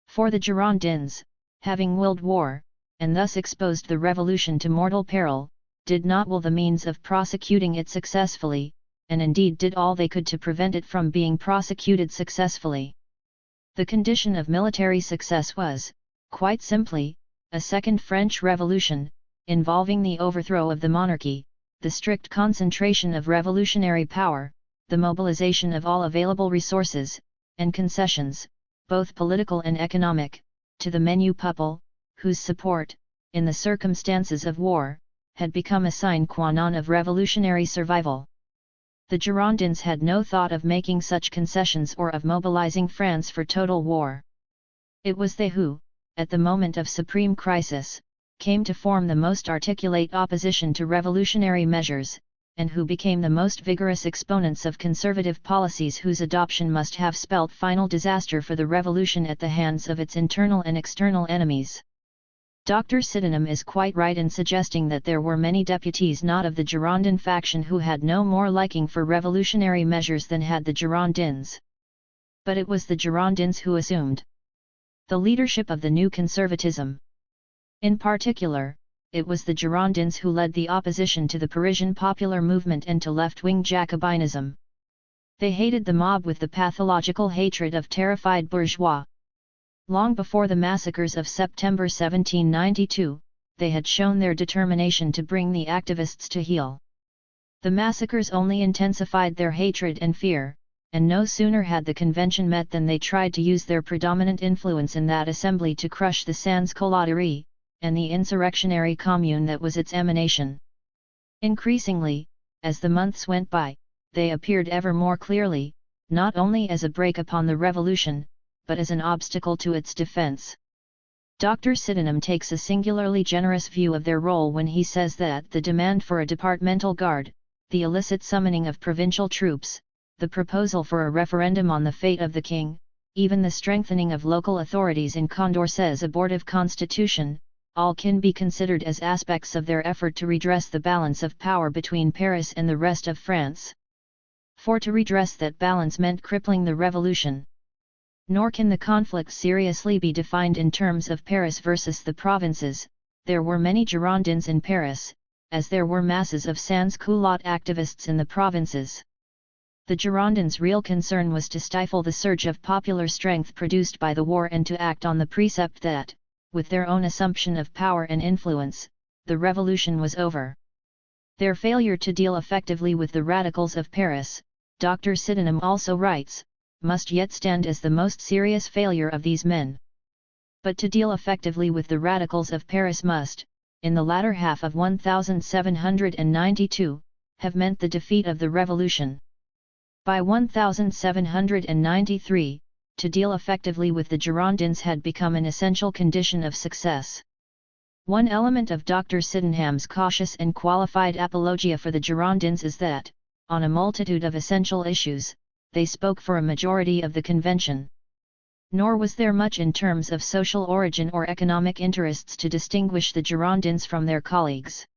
For the Girondins, having willed war, and thus exposed the revolution to mortal peril, did not will the means of prosecuting it successfully, and indeed did all they could to prevent it from being prosecuted successfully. The condition of military success was, quite simply, a second French Revolution, involving the overthrow of the monarchy, the strict concentration of revolutionary power, the mobilization of all available resources, and concessions, both political and economic, to the menu peuple, whose support, in the circumstances of war, had become a sine qua non of revolutionary survival. The Girondins had no thought of making such concessions or of mobilizing France for total war. It was they who, at the moment of supreme crisis, came to form the most articulate opposition to revolutionary measures, and who became the most vigorous exponents of conservative policies whose adoption must have spelt final disaster for the revolution at the hands of its internal and external enemies. Dr. Sydenham is quite right in suggesting that there were many deputies not of the Girondin faction who had no more liking for revolutionary measures than had the Girondins. But it was the Girondins who assumed the leadership of the new conservatism. In particular, it was the Girondins who led the opposition to the Parisian popular movement and to left-wing Jacobinism. They hated the mob with the pathological hatred of terrified bourgeois. Long before the massacres of September 1792, they had shown their determination to bring the activists to heel. The massacres only intensified their hatred and fear, and no sooner had the convention met than they tried to use their predominant influence in that assembly to crush the sans-culottes, and the insurrectionary commune that was its emanation. Increasingly, as the months went by, they appeared ever more clearly, not only as a brake upon the revolution, but as an obstacle to its defense. Dr. Sydenham takes a singularly generous view of their role when he says that the demand for a departmental guard, the illicit summoning of provincial troops, the proposal for a referendum on the fate of the king, even the strengthening of local authorities in Condorcet's abortive constitution, all can be considered as aspects of their effort to redress the balance of power between Paris and the rest of France. For to redress that balance meant crippling the revolution. Nor can the conflict seriously be defined in terms of Paris versus the provinces. There were many Girondins in Paris, as there were masses of sans-culotte activists in the provinces. The Girondins' real concern was to stifle the surge of popular strength produced by the war and to act on the precept that, with their own assumption of power and influence, the revolution was over. Their failure to deal effectively with the radicals of Paris, Dr. Sydenham also writes, must yet stand as the most serious failure of these men. But to deal effectively with the radicals of Paris must, in the latter half of 1792, have meant the defeat of the revolution. By 1793, to deal effectively with the Girondins had become an essential condition of success. One element of Dr. Sydenham's cautious and qualified apologia for the Girondins is that, on a multitude of essential issues, they spoke for a majority of the convention. Nor was there much in terms of social origin or economic interests to distinguish the Girondins from their colleagues.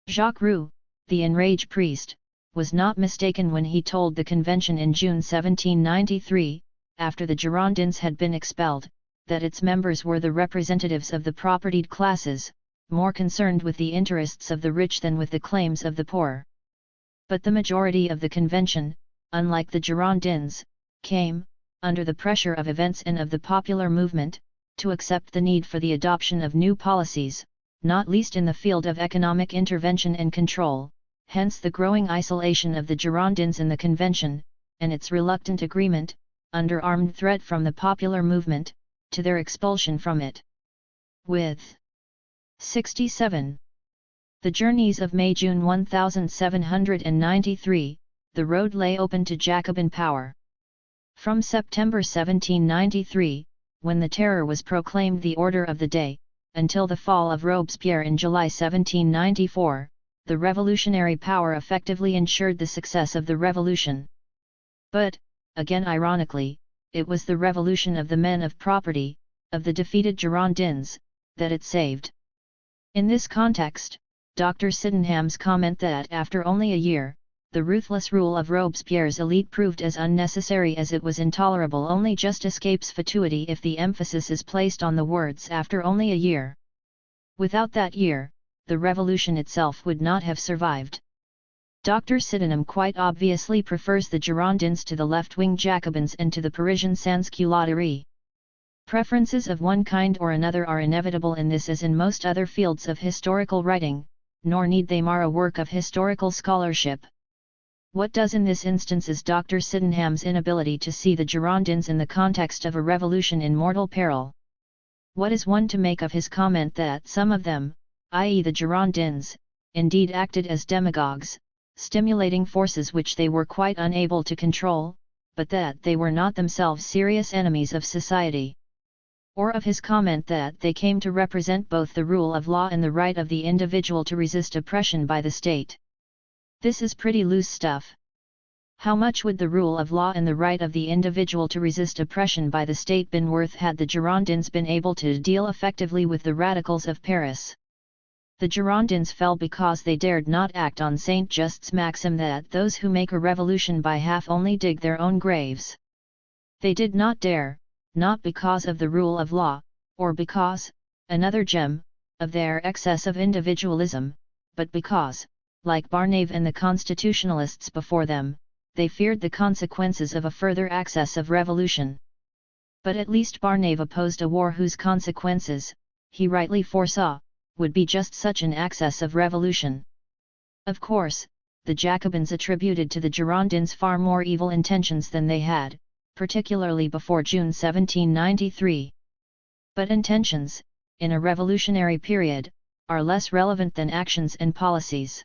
Jacques Roux, the enraged priest, was not mistaken when he told the convention in June 1793, after the Girondins had been expelled, that its members were the representatives of the propertied classes, more concerned with the interests of the rich than with the claims of the poor. But the majority of the convention, unlike the Girondins, came, under the pressure of events and of the popular movement, to accept the need for the adoption of new policies, not least in the field of economic intervention and control, hence the growing isolation of the Girondins in the convention, and its reluctant agreement, under armed threat from the popular movement, to their expulsion from it. With 67. The journeys of May-June 1793, the road lay open to Jacobin power. From September 1793, when the Terror was proclaimed the order of the day, until the fall of Robespierre in July 1794, the revolutionary power effectively ensured the success of the revolution. But, again ironically, it was the revolution of the men of property, of the defeated Girondins, that it saved. In this context, Dr. Sydenham's comment that after only a year, the ruthless rule of Robespierre's elite proved as unnecessary as it was intolerable only just escapes fatuity if the emphasis is placed on the words after only a year. Without that year, the revolution itself would not have survived. Dr. Sydenham quite obviously prefers the Girondins to the left-wing Jacobins and to the Parisian sans-culottes. Preferences of one kind or another are inevitable in this as in most other fields of historical writing, nor need they mar a work of historical scholarship. What does in this instance is Dr. Sydenham's inability to see the Girondins in the context of a revolution in mortal peril. What is one to make of his comment that some of them, i.e. the Girondins, indeed acted as demagogues, stimulating forces which they were quite unable to control, but that they were not themselves serious enemies of society? Or of his comment that they came to represent both the rule of law and the right of the individual to resist oppression by the state? This is pretty loose stuff. How much would the rule of law and the right of the individual to resist oppression by the state been worth had the Girondins been able to deal effectively with the radicals of Paris? The Girondins fell because they dared not act on Saint Just's maxim that those who make a revolution by half only dig their own graves. They did not dare, not because of the rule of law, or because, another gem, of their excess of individualism, but because, like Barnave and the constitutionalists before them, they feared the consequences of a further access of revolution. But at least Barnave opposed a war whose consequences, he rightly foresaw, would be just such an access of revolution. Of course, the Jacobins attributed to the Girondins far more evil intentions than they had, particularly before June 1793. But intentions, in a revolutionary period, are less relevant than actions and policies.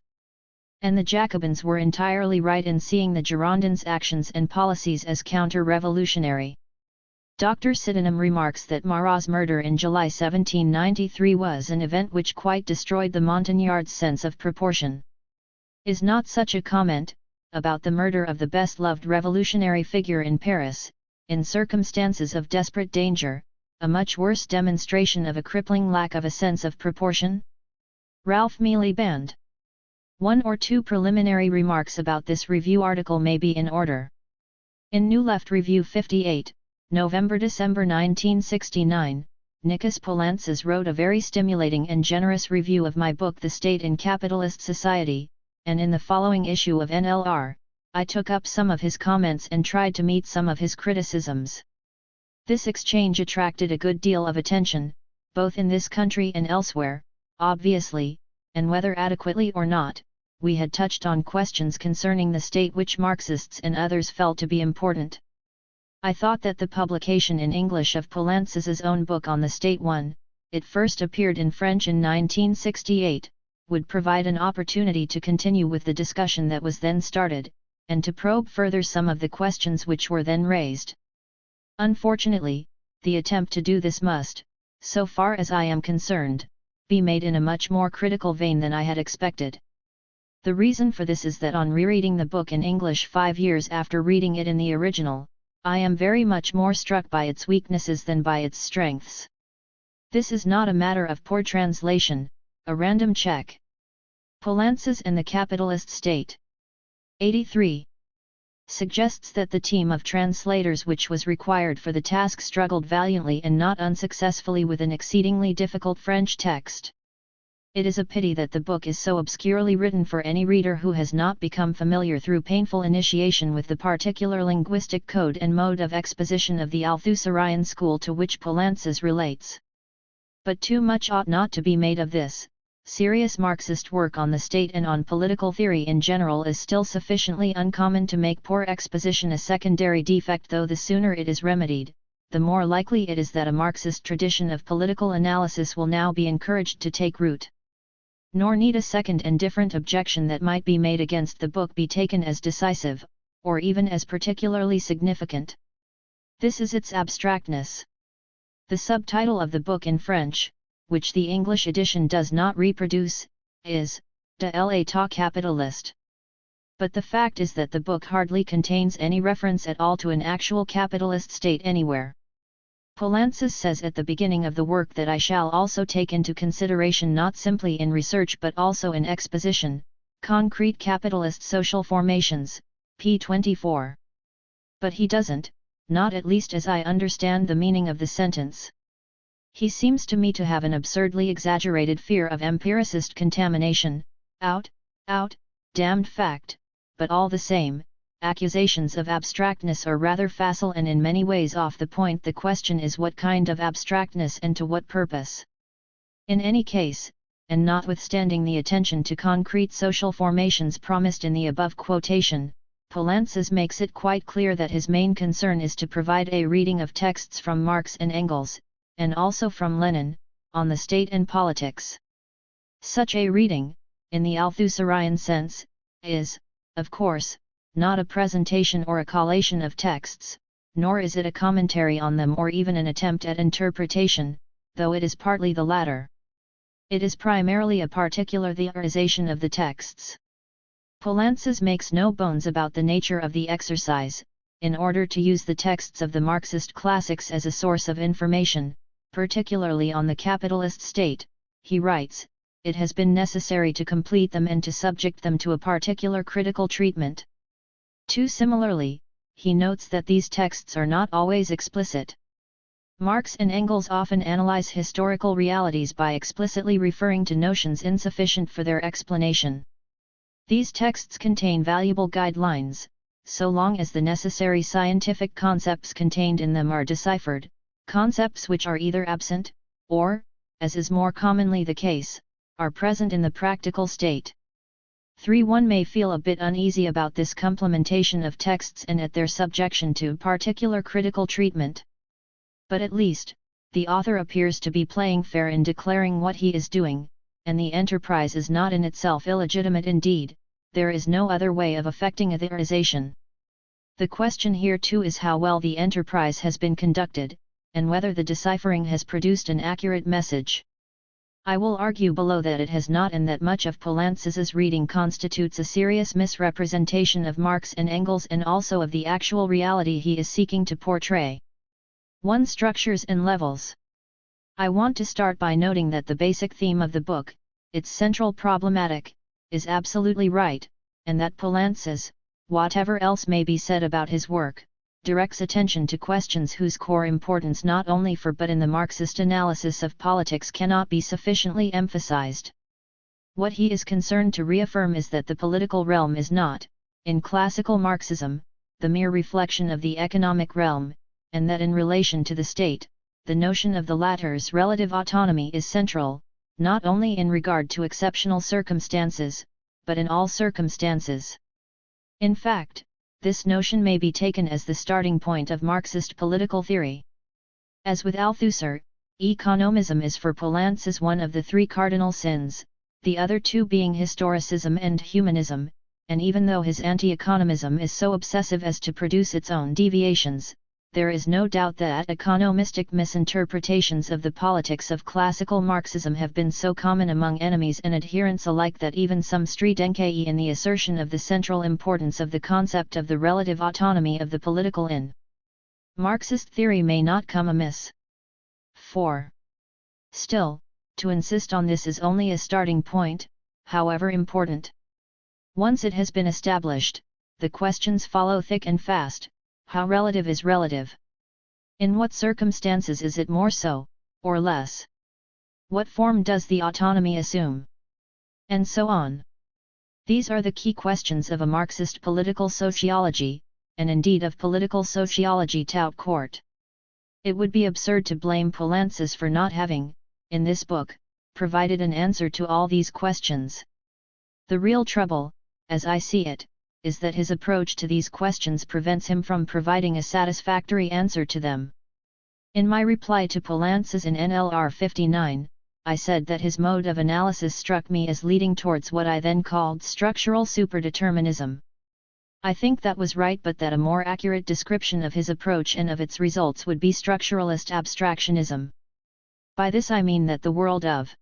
And the Jacobins were entirely right in seeing the Girondins' actions and policies as counter-revolutionary. Dr. Sydenham remarks that Marat's murder in July 1793 was an event which quite destroyed the Montagnard's sense of proportion. Is not such a comment, about the murder of the best-loved revolutionary figure in Paris, in circumstances of desperate danger, a much worse demonstration of a crippling lack of a sense of proportion? Ralph Miliband. One or two preliminary remarks about this review article may be in order. In New Left Review 58, November-December 1969, Nikos Poulantzas wrote a very stimulating and generous review of my book The State in Capitalist Society, and in the following issue of NLR, I took up some of his comments and tried to meet some of his criticisms. This exchange attracted a good deal of attention, both in this country and elsewhere, obviously, and whether adequately or not, we had touched on questions concerning the state which Marxists and others felt to be important. I thought that the publication in English of Poulantzas's own book on the state one, it first appeared in French in 1968, would provide an opportunity to continue with the discussion that was then started, and to probe further some of the questions which were then raised. Unfortunately, the attempt to do this must, so far as I am concerned, be made in a much more critical vein than I had expected. The reason for this is that on rereading the book in English 5 years after reading it in the original, I am very much more struck by its weaknesses than by its strengths. This is not a matter of poor translation, a random check. Poulantzas and the Capitalist State. 83. Suggests that the team of translators which was required for the task struggled valiantly and not unsuccessfully with an exceedingly difficult French text. It is a pity that the book is so obscurely written for any reader who has not become familiar through painful initiation with the particular linguistic code and mode of exposition of the Althusserian school to which Poulantzas relates. But too much ought not to be made of this. Serious Marxist work on the state and on political theory in general is still sufficiently uncommon to make poor exposition a secondary defect, though the sooner it is remedied, the more likely it is that a Marxist tradition of political analysis will now be encouraged to take root. Nor need a second and different objection that might be made against the book be taken as decisive, or even as particularly significant. This is its abstractness. The subtitle of the book in French, which the English edition does not reproduce, is De l'État capitaliste. But the fact is that the book hardly contains any reference at all to an actual capitalist state anywhere. Poulantzas says at the beginning of the work that I shall also take into consideration not simply in research but also in exposition, concrete capitalist social formations, p. 24. But he doesn't, not at least as I understand the meaning of the sentence. He seems to me to have an absurdly exaggerated fear of empiricist contamination, damned fact, but all the same, accusations of abstractness are rather facile and in many ways off the point. The question is what kind of abstractness and to what purpose. In any case, and notwithstanding the attention to concrete social formations promised in the above quotation, Poulantzas makes it quite clear that his main concern is to provide a reading of texts from Marx and Engels, and also from Lenin, on the state and politics. Such a reading, in the Althusserian sense, is, of course, not a presentation or a collation of texts, nor is it a commentary on them or even an attempt at interpretation, though it is partly the latter. It is primarily a particularization of the texts. Poulantzas makes no bones about the nature of the exercise. In order to use the texts of the Marxist classics as a source of information, particularly on the capitalist state, he writes, it has been necessary to complete them and to subject them to a particular critical treatment. Too similarly, he notes that these texts are not always explicit. Marx and Engels often analyze historical realities by explicitly referring to notions insufficient for their explanation. These texts contain valuable guidelines, so long as the necessary scientific concepts contained in them are deciphered, concepts which are either absent, or, as is more commonly the case, are present in the practical state. 3. One may feel a bit uneasy about this complementation of texts and at their subjection to particular critical treatment. But at least, the author appears to be playing fair in declaring what he is doing, and the enterprise is not in itself illegitimate. Indeed, there is no other way of effecting atherization. The question here too is how well the enterprise has been conducted, and whether the deciphering has produced an accurate message. I will argue below that it has not, and that much of Poulantzas's reading constitutes a serious misrepresentation of Marx and Engels and also of the actual reality he is seeking to portray. 1. Structures and levels. I want to start by noting that the basic theme of the book, its central problematic, is absolutely right, and that Poulantzas, whatever else may be said about his work, directs attention to questions whose core importance not only for but in the Marxist analysis of politics cannot be sufficiently emphasized. What he is concerned to reaffirm is that the political realm is not, in classical Marxism, the mere reflection of the economic realm, and that in relation to the state, the notion of the latter's relative autonomy is central, not only in regard to exceptional circumstances, but in all circumstances. In fact, this notion may be taken as the starting point of Marxist political theory. As with Althusser, economism is for Poulantzas one of the three cardinal sins, the other two being historicism and humanism, and even though his anti-economism is so obsessive as to produce its own deviations, there is no doubt that economistic misinterpretations of the politics of classical Marxism have been so common among enemies and adherents alike that even some street NKE in the assertion of the central importance of the concept of the relative autonomy of the political in Marxist theory may not come amiss. 4. Still, to insist on this is only a starting point, however important. Once it has been established, the questions follow thick and fast. How relative is relative? In what circumstances is it more so, or less? What form does the autonomy assume? And so on. These are the key questions of a Marxist political sociology, and indeed of political sociology tout court. It would be absurd to blame Poulantzas for not having, in this book, provided an answer to all these questions. The real trouble, as I see it, is that his approach to these questions prevents him from providing a satisfactory answer to them. In my reply to Poulantzas in NLR 59, I said that his mode of analysis struck me as leading towards what I then called structural superdeterminism. I think that was right, but that a more accurate description of his approach and of its results would be structuralist abstractionism. By this I mean that the world of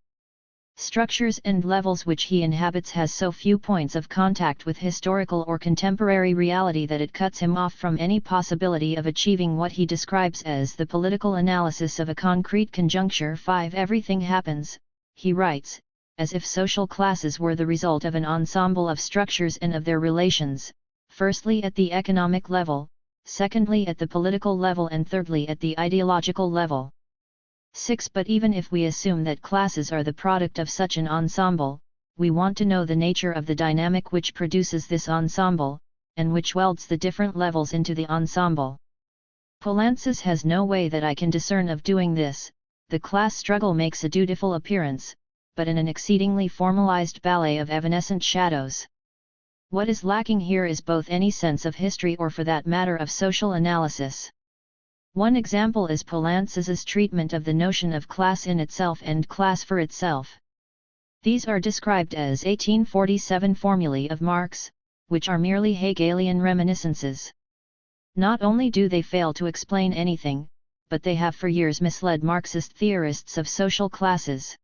structures and levels which he inhabits has so few points of contact with historical or contemporary reality that it cuts him off from any possibility of achieving what he describes as the political analysis of a concrete conjuncture. 5. Everything happens, he writes, as if social classes were the result of an ensemble of structures and of their relations, firstly at the economic level, secondly at the political level, and thirdly at the ideological level. 6. But even if we assume that classes are the product of such an ensemble, we want to know the nature of the dynamic which produces this ensemble, and which welds the different levels into the ensemble. Poulantzas has no way that I can discern of doing this. The class struggle makes a dutiful appearance, but in an exceedingly formalized ballet of evanescent shadows. What is lacking here is both any sense of history or, for that matter, of social analysis. One example is Poulantzas's treatment of the notion of class in itself and class for itself. These are described as 1847 formulae of Marx, which are merely Hegelian reminiscences. Not only do they fail to explain anything, but they have for years misled Marxist theorists of social classes.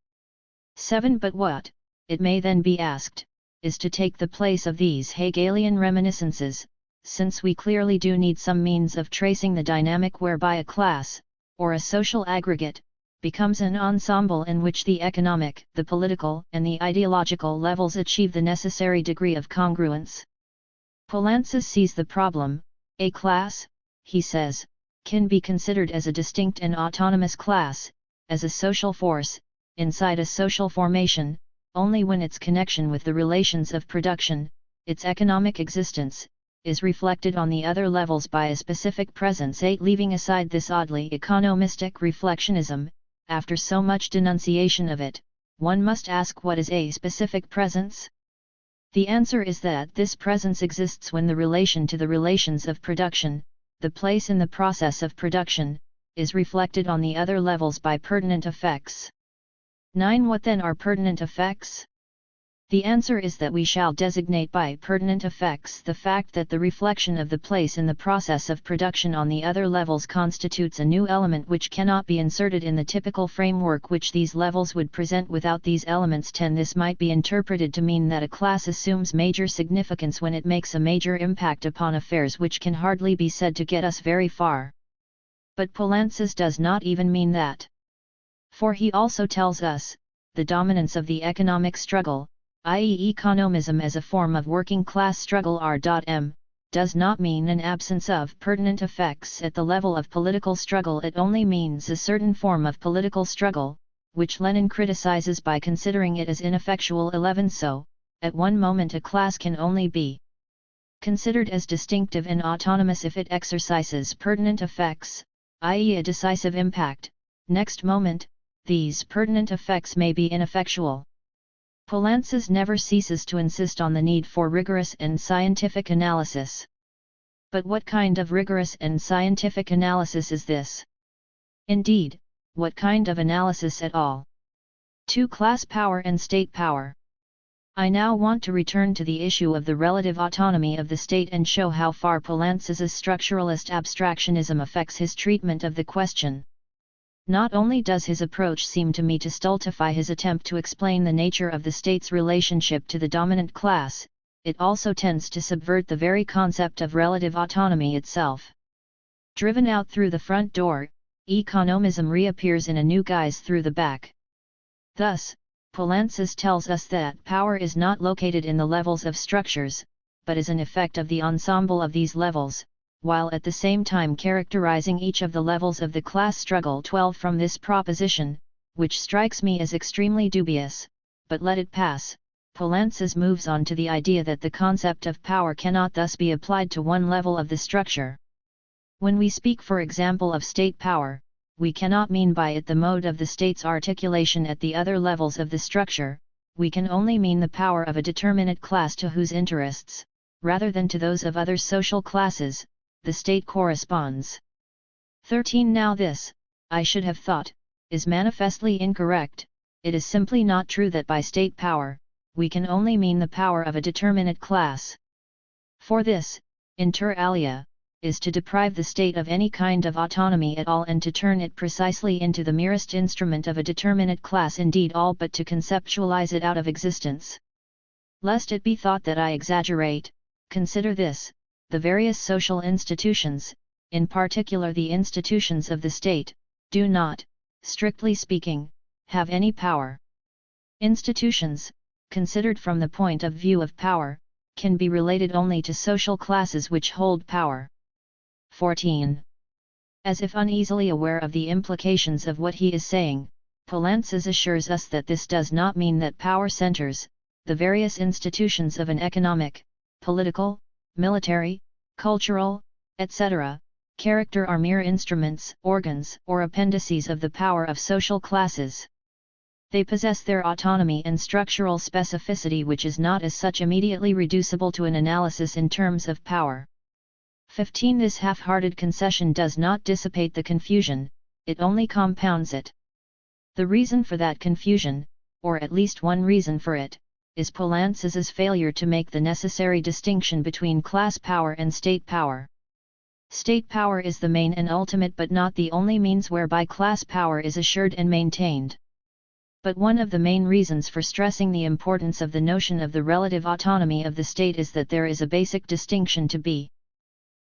7. But what, it may then be asked, is to take the place of these Hegelian reminiscences, since we clearly do need some means of tracing the dynamic whereby a class, or a social aggregate, becomes an ensemble in which the economic, the political, and the ideological levels achieve the necessary degree of congruence. Poulantzas sees the problem. A class, he says, can be considered as a distinct and autonomous class, as a social force, inside a social formation, only when its connection with the relations of production, its economic existence, is reflected on the other levels by a specific presence. 8. Leaving aside this oddly economistic reflectionism, after so much denunciation of it, one must ask, what is a specific presence? The answer is that this presence exists when the relation to the relations of production, the place in the process of production, is reflected on the other levels by pertinent effects. 9. What then are pertinent effects? The answer is that we shall designate by pertinent effects the fact that the reflection of the place in the process of production on the other levels constitutes a new element which cannot be inserted in the typical framework which these levels would present without these elements. 10. This might be interpreted to mean that a class assumes major significance when it makes a major impact upon affairs, which can hardly be said to get us very far. But Poulantzas does not even mean that. For he also tells us, the dominance of the economic struggle, i.e. economism as a form of working class struggle R.M., does not mean an absence of pertinent effects at the level of political struggle. It only means a certain form of political struggle, which Lenin criticizes by considering it as ineffectual. 11. So, at one moment a class can only be considered as distinctive and autonomous if it exercises pertinent effects, i.e. a decisive impact. Next moment, these pertinent effects may be ineffectual. Poulantzas never ceases to insist on the need for rigorous and scientific analysis. But what kind of rigorous and scientific analysis is this? Indeed, what kind of analysis at all? 2. Class power and state power. I now want to return to the issue of the relative autonomy of the state and show how far Poulantzas's structuralist abstractionism affects his treatment of the question. Not only does his approach seem to me to stultify his attempt to explain the nature of the state's relationship to the dominant class, it also tends to subvert the very concept of relative autonomy itself. Driven out through the front door, economism reappears in a new guise through the back. Thus, Poulantzas tells us that power is not located in the levels of structures, but is an effect of the ensemble of these levels, while at the same time characterizing each of the levels of the class struggle. 12. From this proposition, which strikes me as extremely dubious, but let it pass, Poulantzas moves on to the idea that the concept of power cannot thus be applied to one level of the structure. When we speak, for example, of state power, we cannot mean by it the mode of the state's articulation at the other levels of the structure, we can only mean the power of a determinate class to whose interests, rather than to those of other social classes, the state corresponds. 13. Now this, I should have thought, is manifestly incorrect. It is simply not true that by state power, we can only mean the power of a determinate class. For this, inter alia, is to deprive the state of any kind of autonomy at all and to turn it precisely into the merest instrument of a determinate class, indeed all but to conceptualize it out of existence. Lest it be thought that I exaggerate, consider this: the various social institutions, in particular the institutions of the state, do not, strictly speaking, have any power. Institutions, considered from the point of view of power, can be related only to social classes which hold power. 14. As if uneasily aware of the implications of what he is saying, Poulantzas assures us that this does not mean that power centers, the various institutions of an economic, political, military, cultural, etc., character are mere instruments, organs, or appendices of the power of social classes. They possess their autonomy and structural specificity, which is not as such immediately reducible to an analysis in terms of power. 15. This half-hearted concession does not dissipate the confusion, it only compounds it. The reason for that confusion, or at least one reason for it, is Poulantzas's failure to make the necessary distinction between class power and state power. State power is the main and ultimate but not the only means whereby class power is assured and maintained. But one of the main reasons for stressing the importance of the notion of the relative autonomy of the state is that there is a basic distinction to be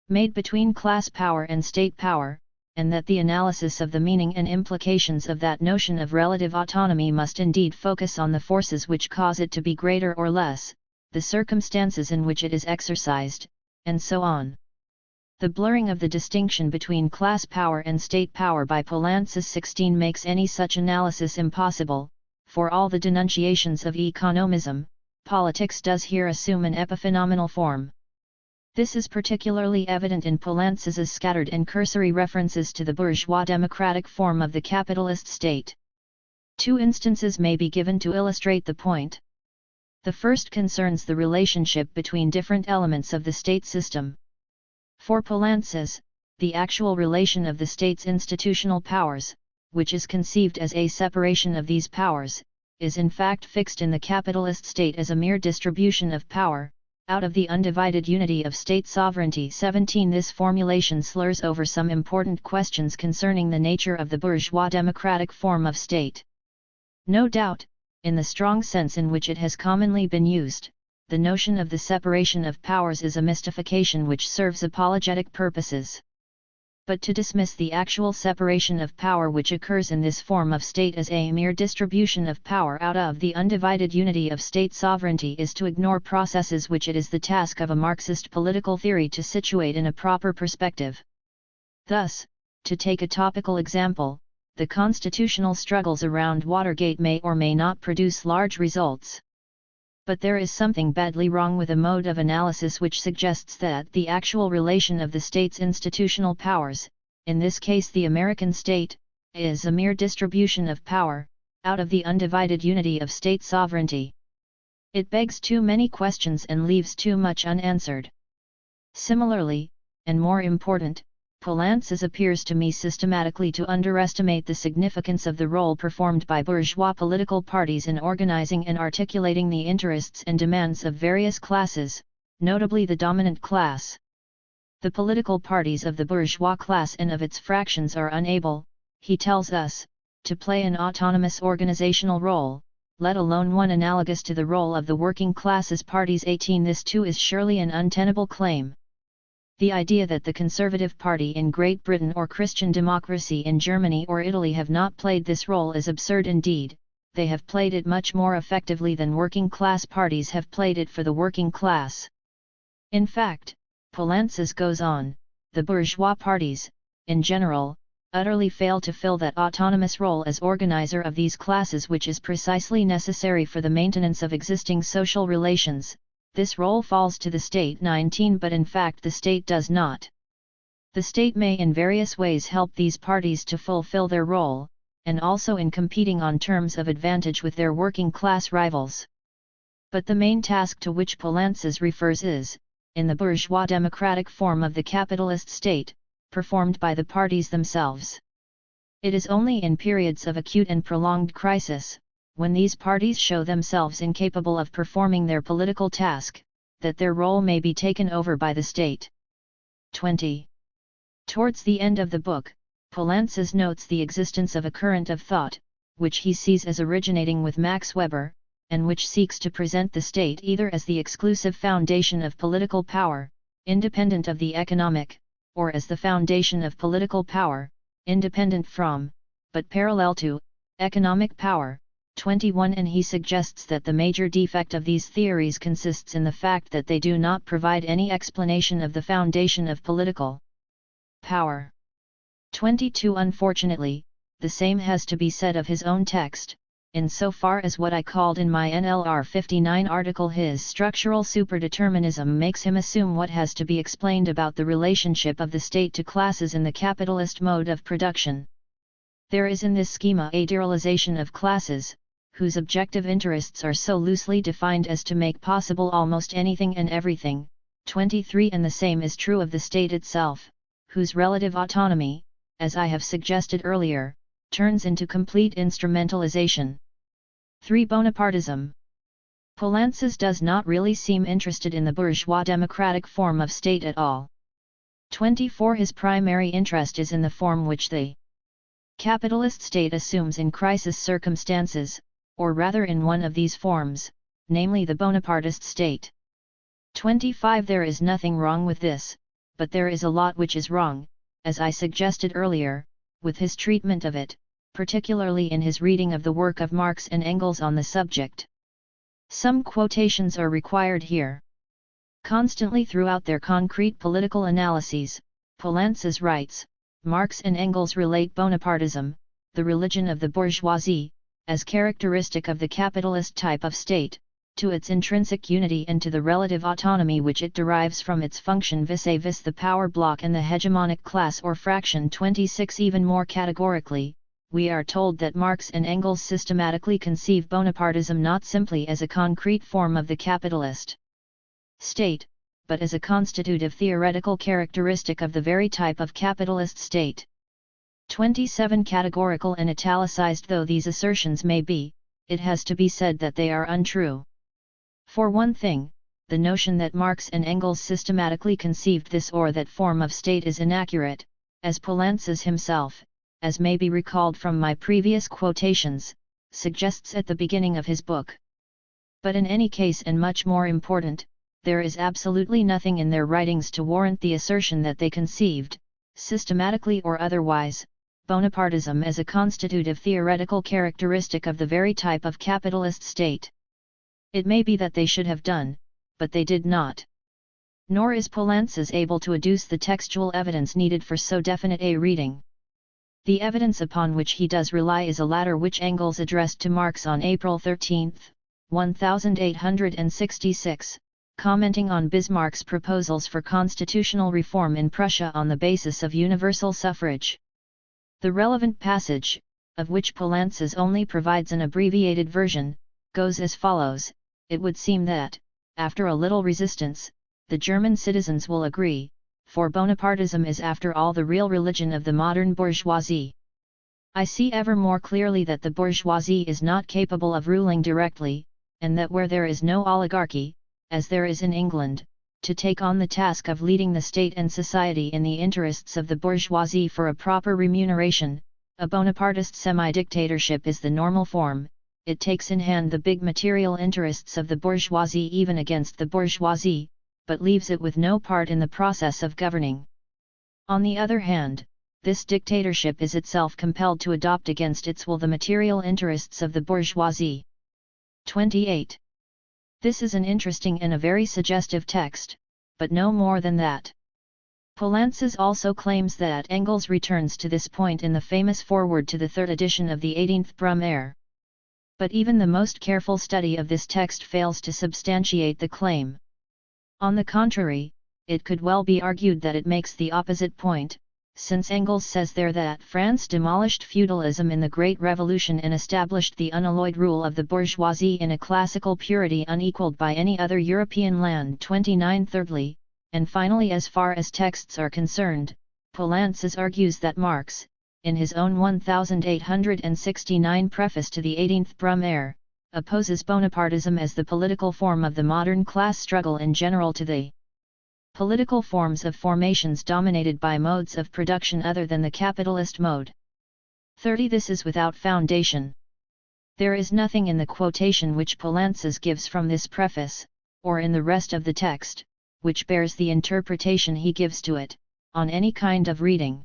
made between class power and state power, and that the analysis of the meaning and implications of that notion of relative autonomy must indeed focus on the forces which cause it to be greater or less, the circumstances in which it is exercised, and so on. The blurring of the distinction between class power and state power by Poulantzas 16 makes any such analysis impossible. For all the denunciations of economism, politics does here assume an epiphenomenal form. This is particularly evident in Poulantzas's scattered and cursory references to the bourgeois democratic form of the capitalist state. 2 instances may be given to illustrate the point. The first concerns the relationship between different elements of the state system. For Poulantzas, the actual relation of the state's institutional powers, which is conceived as a separation of these powers, is in fact fixed in the capitalist state as a mere distribution of power, out of the undivided unity of state sovereignty. 17. This formulation slurs over some important questions concerning the nature of the bourgeois democratic form of state. No doubt, in the strong sense in which it has commonly been used, the notion of the separation of powers is a mystification which serves apologetic purposes. But to dismiss the actual separation of power which occurs in this form of state as a mere distribution of power out of the undivided unity of state sovereignty is to ignore processes which it is the task of a Marxist political theory to situate in a proper perspective. Thus, to take a topical example, the constitutional struggles around Watergate may or may not produce large results. But there is something badly wrong with a mode of analysis which suggests that the actual relation of the state's institutional powers, in this case the American state, is a mere distribution of power, out of the undivided unity of state sovereignty. It begs too many questions and leaves too much unanswered. Similarly, and more important, Poulantzas appears to me systematically to underestimate the significance of the role performed by bourgeois political parties in organizing and articulating the interests and demands of various classes, notably the dominant class. The political parties of the bourgeois class and of its fractions are unable, he tells us, to play an autonomous organizational role, let alone one analogous to the role of the working classes parties. 18 This too is surely an untenable claim. The idea that the Conservative Party in Great Britain or Christian democracy in Germany or Italy have not played this role is absurd indeed. They have played it much more effectively than working class parties have played it for the working class. In fact, Poulantzas goes on, the bourgeois parties, in general, utterly fail to fill that autonomous role as organizer of these classes which is precisely necessary for the maintenance of existing social relations. This role falls to the state. 19 But in fact the state does not. The state may in various ways help these parties to fulfill their role, and also in competing on terms of advantage with their working class rivals. But the main task to which Poulantzas refers is, in the bourgeois democratic form of the capitalist state, performed by the parties themselves. It is only in periods of acute and prolonged crisis, when these parties show themselves incapable of performing their political task, that their role may be taken over by the state. 20. Towards the end of the book, Poulantzas notes the existence of a current of thought, which he sees as originating with Max Weber, and which seeks to present the state either as the exclusive foundation of political power, independent of the economic, or as the foundation of political power, independent from, but parallel to, economic power. 21 And he suggests that the major defect of these theories consists in the fact that they do not provide any explanation of the foundation of political power. 22 Unfortunately, the same has to be said of his own text, in so far as what I called in my NLR 59 article his structural superdeterminism makes him assume what has to be explained about the relationship of the state to classes in the capitalist mode of production. There is in this schema a derealization of classes, whose objective interests are so loosely defined as to make possible almost anything and everything. 23 And the same is true of the state itself, whose relative autonomy, as I have suggested earlier, turns into complete instrumentalization. 3 Bonapartism. Poulantzas does not really seem interested in the bourgeois democratic form of state at all. 24 His primary interest is in the form which the capitalist state assumes in crisis circumstances, or rather in one of these forms, namely the Bonapartist state. 25 There is nothing wrong with this, but there is a lot which is wrong, as I suggested earlier, with his treatment of it, particularly in his reading of the work of Marx and Engels on the subject. Some quotations are required here. Constantly throughout their concrete political analyses, Poulantzas writes, Marx and Engels relate Bonapartism, the religion of the bourgeoisie, as characteristic of the capitalist type of state, to its intrinsic unity and to the relative autonomy which it derives from its function vis-à-vis the power block and the hegemonic class or fraction. 26 Even more categorically, we are told that Marx and Engels systematically conceive Bonapartism not simply as a concrete form of the capitalist state, but as a constitutive theoretical characteristic of the very type of capitalist state. 27 Categorical and italicized though these assertions may be, it has to be said that they are untrue. For one thing, the notion that Marx and Engels systematically conceived this or that form of state is inaccurate, as Poulantzas himself, as may be recalled from my previous quotations, suggests at the beginning of his book. But in any case, and much more important, there is absolutely nothing in their writings to warrant the assertion that they conceived, systematically or otherwise, Bonapartism as a constitutive theoretical characteristic of the very type of capitalist state. It may be that they should have done, but they did not. Nor is Poulantzas able to adduce the textual evidence needed for so definite a reading. The evidence upon which he does rely is a letter which Engels addressed to Marx on April 13, 1866, commenting on Bismarck's proposals for constitutional reform in Prussia on the basis of universal suffrage. The relevant passage, of which Poulantzas only provides an abbreviated version, goes as follows: it would seem that, after a little resistance, the German citizens will agree, for Bonapartism is after all the real religion of the modern bourgeoisie. I see ever more clearly that the bourgeoisie is not capable of ruling directly, and that where there is no oligarchy, as there is in England, to take on the task of leading the state and society in the interests of the bourgeoisie for a proper remuneration, a Bonapartist semi-dictatorship is the normal form. It takes in hand the big material interests of the bourgeoisie even against the bourgeoisie, but leaves it with no part in the process of governing. On the other hand, this dictatorship is itself compelled to adopt against its will the material interests of the bourgeoisie. 28. This is an interesting and a very suggestive text, but no more than that. Poulantzas also claims that Engels returns to this point in the famous foreword to the third edition of the 18th Brumaire. But even the most careful study of this text fails to substantiate the claim. On the contrary, it could well be argued that it makes the opposite point, since Engels says there that France demolished feudalism in the Great Revolution and established the unalloyed rule of the bourgeoisie in a classical purity unequalled by any other European land. 29. Thirdly, and finally, as far as texts are concerned, Poulantzas argues that Marx, in his own 1869 preface to the 18th Brumaire, opposes Bonapartism as the political form of the modern class struggle in general to the political forms of formations dominated by modes of production other than the capitalist mode. 30. This is without foundation. There is nothing in the quotation which Poulantzas gives from this preface, or in the rest of the text, which bears the interpretation he gives to it, on any kind of reading.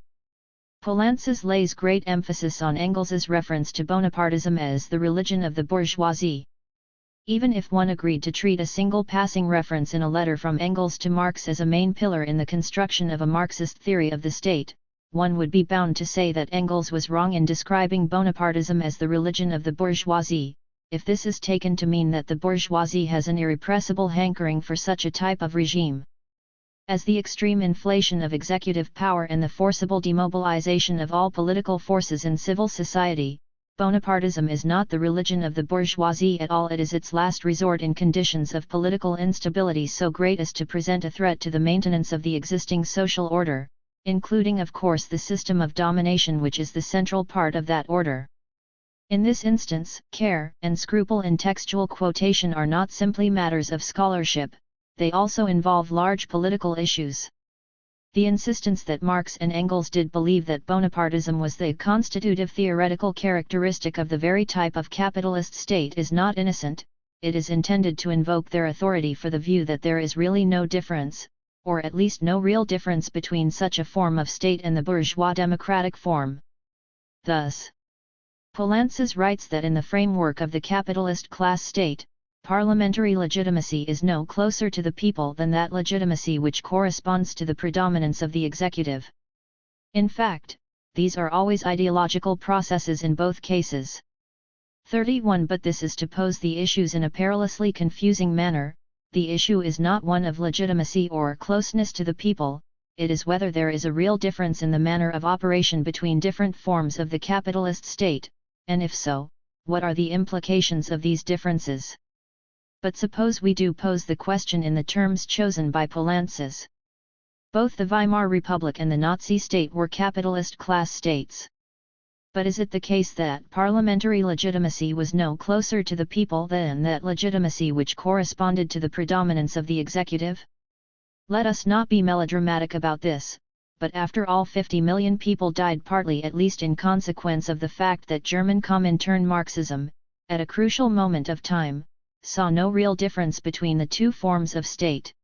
Poulantzas lays great emphasis on Engels's reference to Bonapartism as the religion of the bourgeoisie. Even if one agreed to treat a single passing reference in a letter from Engels to Marx as a main pillar in the construction of a Marxist theory of the state, one would be bound to say that Engels was wrong in describing Bonapartism as the religion of the bourgeoisie, if this is taken to mean that the bourgeoisie has an irrepressible hankering for such a type of regime. As the extreme inflation of executive power and the forcible demobilization of all political forces in civil society, Bonapartism is not the religion of the bourgeoisie at all. It is its last resort in conditions of political instability so great as to present a threat to the maintenance of the existing social order, including of course the system of domination which is the central part of that order. In this instance, care and scruple in textual quotation are not simply matters of scholarship, they also involve large political issues. The insistence that Marx and Engels did believe that Bonapartism was the constitutive theoretical characteristic of the very type of capitalist state is not innocent, it is intended to invoke their authority for the view that there is really no difference, or at least no real difference between such a form of state and the bourgeois democratic form. Thus, Poulantzas writes that in the framework of the capitalist class state, parliamentary legitimacy is no closer to the people than that legitimacy which corresponds to the predominance of the executive. In fact, these are always ideological processes in both cases. 31. But this is to pose the issues in a perilously confusing manner. The issue is not one of legitimacy or closeness to the people, it is whether there is a real difference in the manner of operation between different forms of the capitalist state, and if so, what are the implications of these differences? But suppose we do pose the question in the terms chosen by Poulantzas. Both the Weimar Republic and the Nazi state were capitalist class states. But is it the case that parliamentary legitimacy was no closer to the people than that legitimacy which corresponded to the predominance of the executive? Let us not be melodramatic about this, but after all 50 million people died partly at least in consequence of the fact that German Comintern Marxism, at a crucial moment of time, saw no real difference between the two forms of state.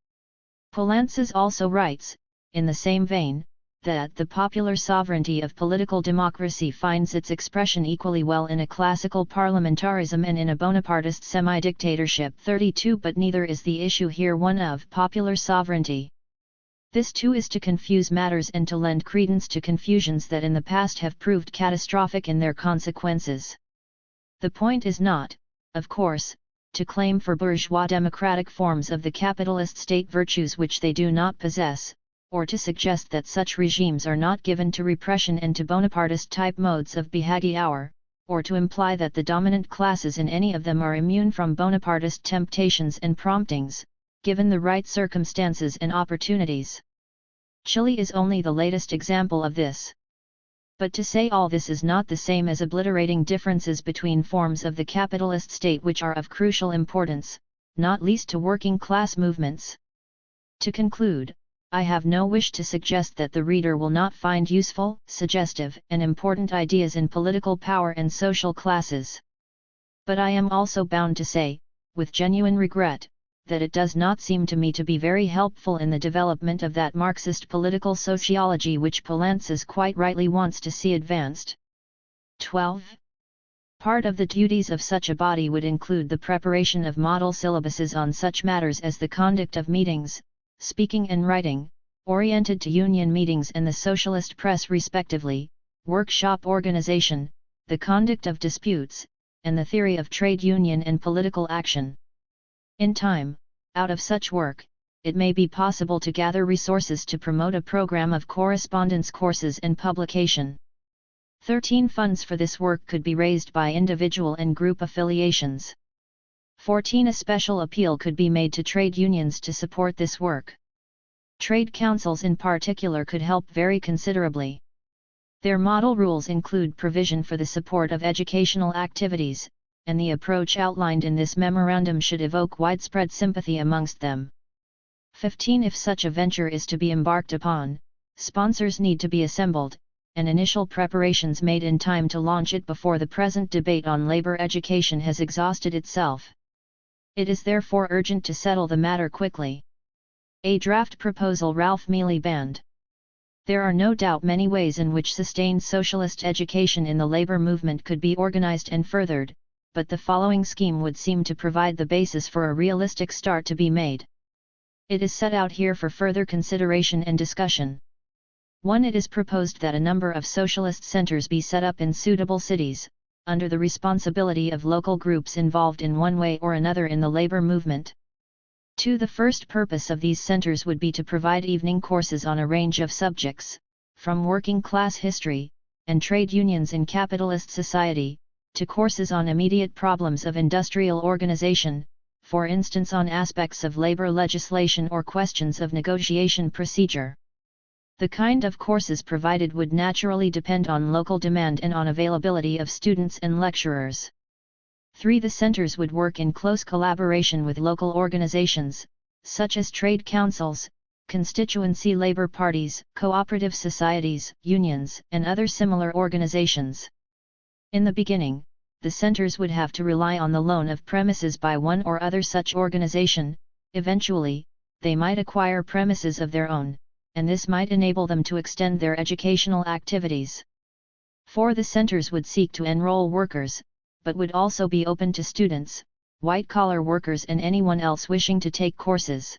Poulantzas also writes, in the same vein, that the popular sovereignty of political democracy finds its expression equally well in a classical parliamentarism and in a Bonapartist semi-dictatorship. 32. But neither is the issue here one of popular sovereignty. This too is to confuse matters and to lend credence to confusions that in the past have proved catastrophic in their consequences. The point is not, of course, to claim for bourgeois democratic forms of the capitalist state virtues which they do not possess, or to suggest that such regimes are not given to repression and to Bonapartist type modes of behavior, or to imply that the dominant classes in any of them are immune from Bonapartist temptations and promptings, given the right circumstances and opportunities. Chile is only the latest example of this. But to say all this is not the same as obliterating differences between forms of the capitalist state which are of crucial importance, not least to working class movements. To conclude, I have no wish to suggest that the reader will not find useful, suggestive, and important ideas in political power and social classes. But I am also bound to say, with genuine regret, that it does not seem to me to be very helpful in the development of that Marxist political sociology which Poulantzas quite rightly wants to see advanced. 12. Part of the duties of such a body would include the preparation of model syllabuses on such matters as the conduct of meetings, speaking and writing, oriented to union meetings and the socialist press respectively, workshop organization, the conduct of disputes, and the theory of trade union and political action. In time, out of such work, it may be possible to gather resources to promote a program of correspondence courses and publication. 13 Funds for this work could be raised by individual and group affiliations. 14 A special appeal could be made to trade unions to support this work. Trade councils in particular could help very considerably. Their model rules include provision for the support of educational activities, and the approach outlined in this memorandum should evoke widespread sympathy amongst them. 15 If such a venture is to be embarked upon, sponsors need to be assembled, and initial preparations made in time to launch it before the present debate on labor education has exhausted itself. It is therefore urgent to settle the matter quickly. A draft proposal Ralph MILIBAND. There are no doubt many ways in which sustained socialist education in the labor movement could be organized and furthered, but the following scheme would seem to provide the basis for a realistic start to be made. It is set out here for further consideration and discussion. 1. It is proposed that a number of socialist centers be set up in suitable cities, under the responsibility of local groups involved in one way or another in the labor movement. 2. The first purpose of these centers would be to provide evening courses on a range of subjects, from working class history, and trade unions in capitalist society, to courses on immediate problems of industrial organization, for instance on aspects of labor legislation or questions of negotiation procedure. The kind of courses provided would naturally depend on local demand and on availability of students and lecturers. 3. The centers would work in close collaboration with local organizations, such as trade councils, constituency labor parties, cooperative societies, unions, and other similar organizations. In the beginning, the centers would have to rely on the loan of premises by one or other such organization. Eventually, they might acquire premises of their own, and this might enable them to extend their educational activities. 4. The centers would seek to enroll workers, but would also be open to students, white-collar workers and anyone else wishing to take courses.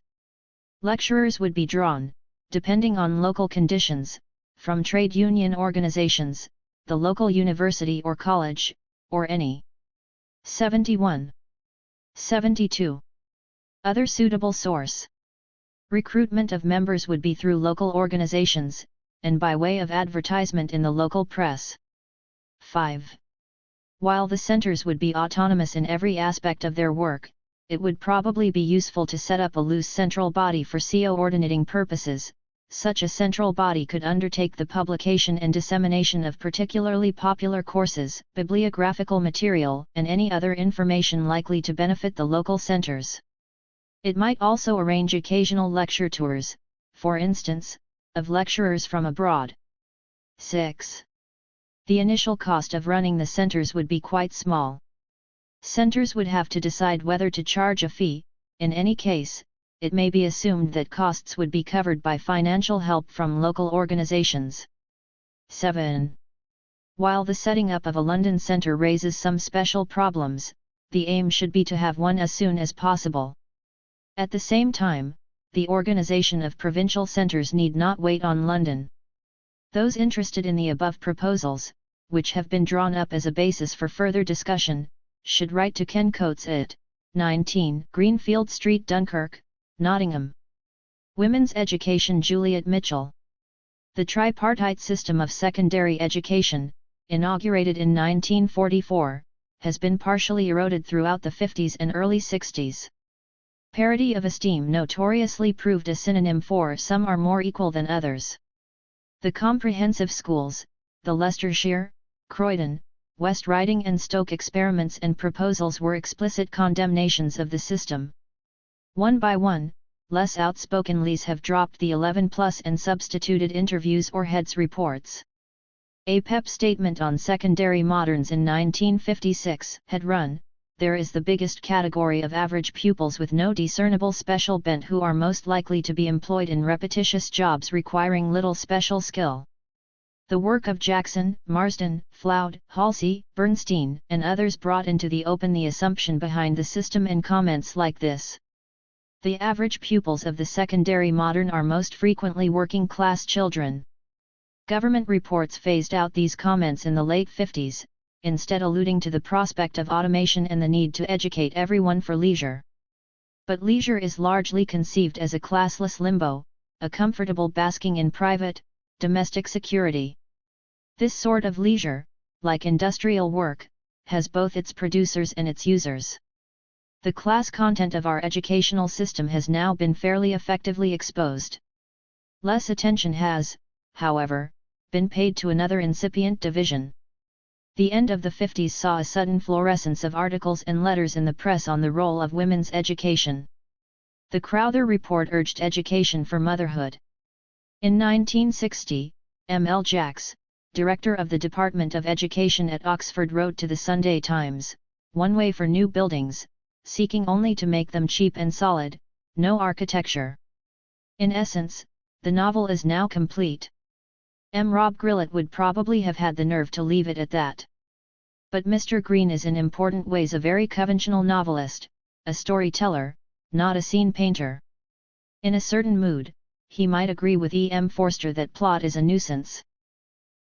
Lecturers would be drawn, depending on local conditions, from trade union organizations, the local university or college, or any. 71. 72. Other suitable source. Recruitment of members would be through local organizations, and by way of advertisement in the local press. 5. While the centers would be autonomous in every aspect of their work, it would probably be useful to set up a loose central body for coordinating purposes. Such a central body could undertake the publication and dissemination of particularly popular courses, bibliographical material, and any other information likely to benefit the local centers. It might also arrange occasional lecture tours, for instance, of lecturers from abroad. 6. The initial cost of running the centers would be quite small. Centers would have to decide whether to charge a fee. In any case, it may be assumed that costs would be covered by financial help from local organizations. 7. While the setting up of a London centre raises some special problems, the aim should be to have one as soon as possible. At the same time, the organization of provincial centres need not wait on London. Those interested in the above proposals, which have been drawn up as a basis for further discussion, should write to Ken Coates at 19 Greenfield Street, Dunkirk, Nottingham. Women's Education, Juliet Mitchell. The Tripartite System of Secondary Education, inaugurated in 1944, has been partially eroded throughout the 50s and early 60s. Parity of esteem notoriously proved a synonym for some are more equal than others. The comprehensive schools, the Leicestershire, Croydon, West Riding and Stoke experiments and proposals were explicit condemnations of the system. One by one, less outspoken Lees have dropped the 11+ and substituted interviews or heads reports. A PEP statement on secondary moderns in 1956 had run, "There is the biggest category of average pupils with no discernible special bent who are most likely to be employed in repetitious jobs requiring little special skill." The work of Jackson, Marsden, Floud, Halsey, Bernstein, and others brought into the open the assumption behind the system in comments like this. The average pupils of the secondary modern are most frequently working-class children. Government reports phased out these comments in the late 50s, instead alluding to the prospect of automation and the need to educate everyone for leisure. But leisure is largely conceived as a classless limbo, a comfortable basking in private, domestic security. This sort of leisure, like industrial work, has both its producers and its users. The class content of our educational system has now been fairly effectively exposed. Less attention has, however, been paid to another incipient division. The end of the 50s saw a sudden fluorescence of articles and letters in the press on the role of women's education. The Crowther Report urged education for motherhood. In 1960, M.L. Jacks, director of the Department of Education at Oxford, wrote to the Sunday Times, "One way for new buildings, seeking only to make them cheap and solid, no architecture." In essence, the novel is now complete. Rob Grillett would probably have had the nerve to leave it at that. But Mr. Green is in important ways a very conventional novelist, a storyteller, not a scene painter. In a certain mood, he might agree with E.M. Forster that plot is a nuisance.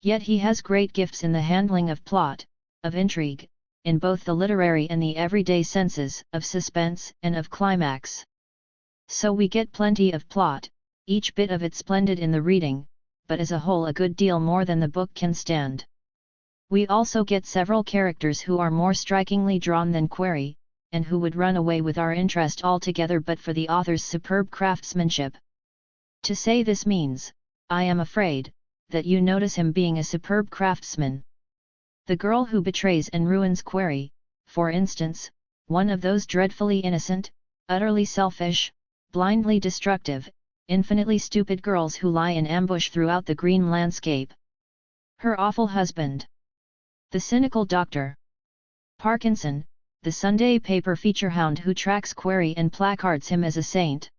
Yet he has great gifts in the handling of plot, of intrigue, in both the literary and the everyday senses, of suspense and of climax. So we get plenty of plot, each bit of it splendid in the reading, but as a whole a good deal more than the book can stand. We also get several characters who are more strikingly drawn than Query, and who would run away with our interest altogether but for the author's superb craftsmanship. To say this means, I am afraid, that you notice him being a superb craftsman. The girl who betrays and ruins Query, for instance, one of those dreadfully innocent, utterly selfish, blindly destructive, infinitely stupid girls who lie in ambush throughout the green landscape. Her awful husband. The cynical doctor. Parkinson, the Sunday paper feature hound who tracks Query and placards him as a saint.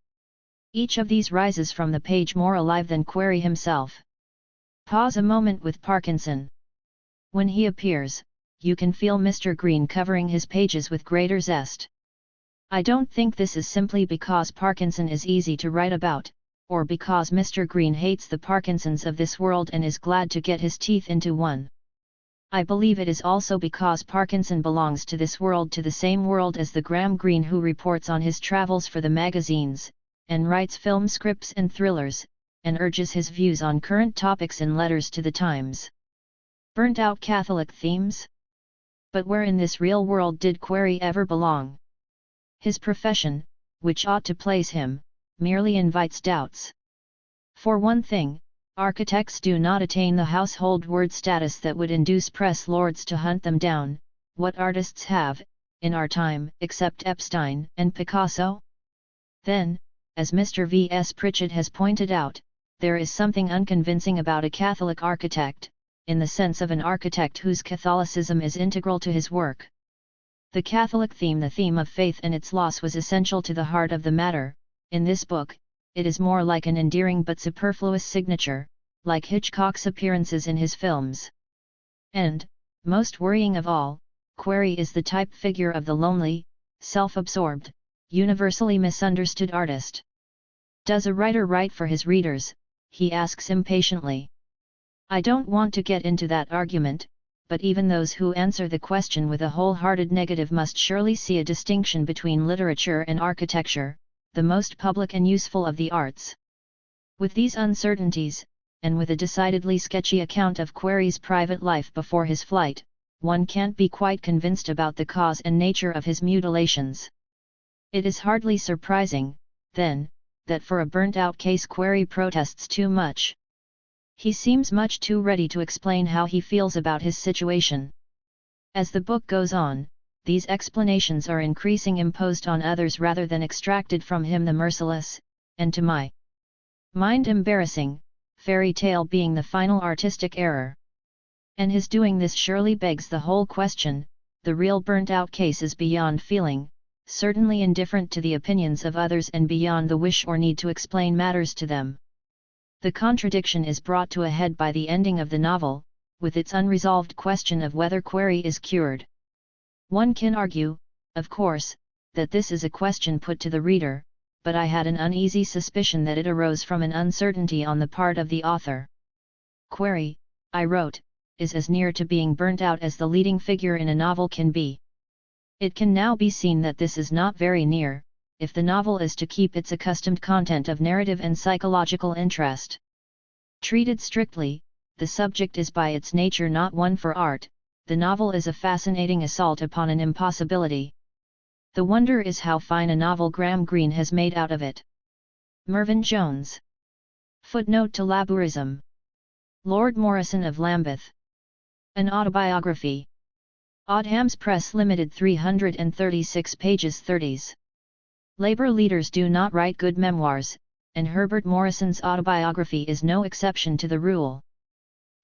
Each of these rises from the page more alive than Query himself. Pause a moment with Parkinson. When he appears, you can feel Mr. Green covering his pages with greater zest. I don't think this is simply because Parkinson is easy to write about, or because Mr. Green hates the Parkinsons of this world and is glad to get his teeth into one. I believe it is also because Parkinson belongs to this world, to the same world as the Graham Greene who reports on his travels for the magazines, and writes film scripts and thrillers, and urges his views on current topics in letters to the Times. Burnt-out Catholic themes? But where in this real world did Query ever belong? His profession, which ought to place him, merely invites doubts. For one thing, architects do not attain the household word status that would induce press lords to hunt them down. What artists have, in our time, except Epstein and Picasso? Then, as Mr. V.S. Pritchett has pointed out, there is something unconvincing about a Catholic architect, in the sense of an architect whose Catholicism is integral to his work. The Catholic theme, the theme of faith and its loss, was essential to the heart of the matter. In this book, it is more like an endearing but superfluous signature, like Hitchcock's appearances in his films. And, most worrying of all, Query is the type figure of the lonely, self-absorbed, universally misunderstood artist. Does a writer write for his readers? He asks impatiently. I don't want to get into that argument, but even those who answer the question with a wholehearted negative must surely see a distinction between literature and architecture, the most public and useful of the arts. With these uncertainties, and with a decidedly sketchy account of Quarry's private life before his flight, one can't be quite convinced about the cause and nature of his mutilations. It is hardly surprising, then, that for a burnt-out case Quarry protests too much. He seems much too ready to explain how he feels about his situation. As the book goes on, these explanations are increasing imposed on others rather than extracted from him, the merciless, and to my mind embarrassing, fairy tale being the final artistic error. And his doing this surely begs the whole question. The real burnt-out case is beyond feeling, certainly indifferent to the opinions of others and beyond the wish or need to explain matters to them. The contradiction is brought to a head by the ending of the novel, with its unresolved question of whether Quarry is cured. One can argue, of course, that this is a question put to the reader, but I had an uneasy suspicion that it arose from an uncertainty on the part of the author. Quarry, I wrote, is as near to being burnt out as the leading figure in a novel can be. It can now be seen that this is not very near, if the novel is to keep its accustomed content of narrative and psychological interest. Treated strictly, the subject is by its nature not one for art. The novel is a fascinating assault upon an impossibility. The wonder is how fine a novel Graham Greene has made out of it. Mervyn Jones. Footnote to Labourism. Lord Morrison of Lambeth. An autobiography. Odham's Press Limited, 336 pages 30s. Labour leaders do not write good memoirs, and Herbert Morrison's autobiography is no exception to the rule.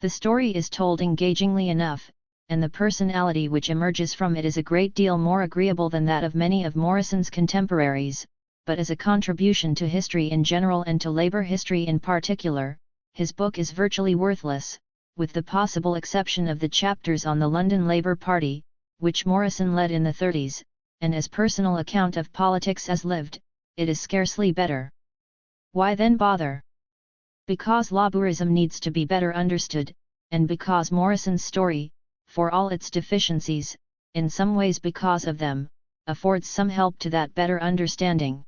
The story is told engagingly enough, and the personality which emerges from it is a great deal more agreeable than that of many of Morrison's contemporaries, but as a contribution to history in general and to labour history in particular, his book is virtually worthless, with the possible exception of the chapters on the London Labour Party, which Morrison led in the 30s, and as personal account of politics as lived, it is scarcely better. Why then bother? Because Labourism needs to be better understood, and because Morrison's story, for all its deficiencies, in some ways because of them, affords some help to that better understanding.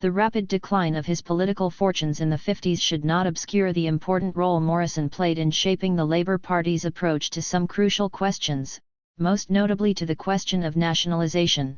The rapid decline of his political fortunes in the 50s should not obscure the important role Morrison played in shaping the Labour Party's approach to some crucial questions, most notably to the question of nationalisation.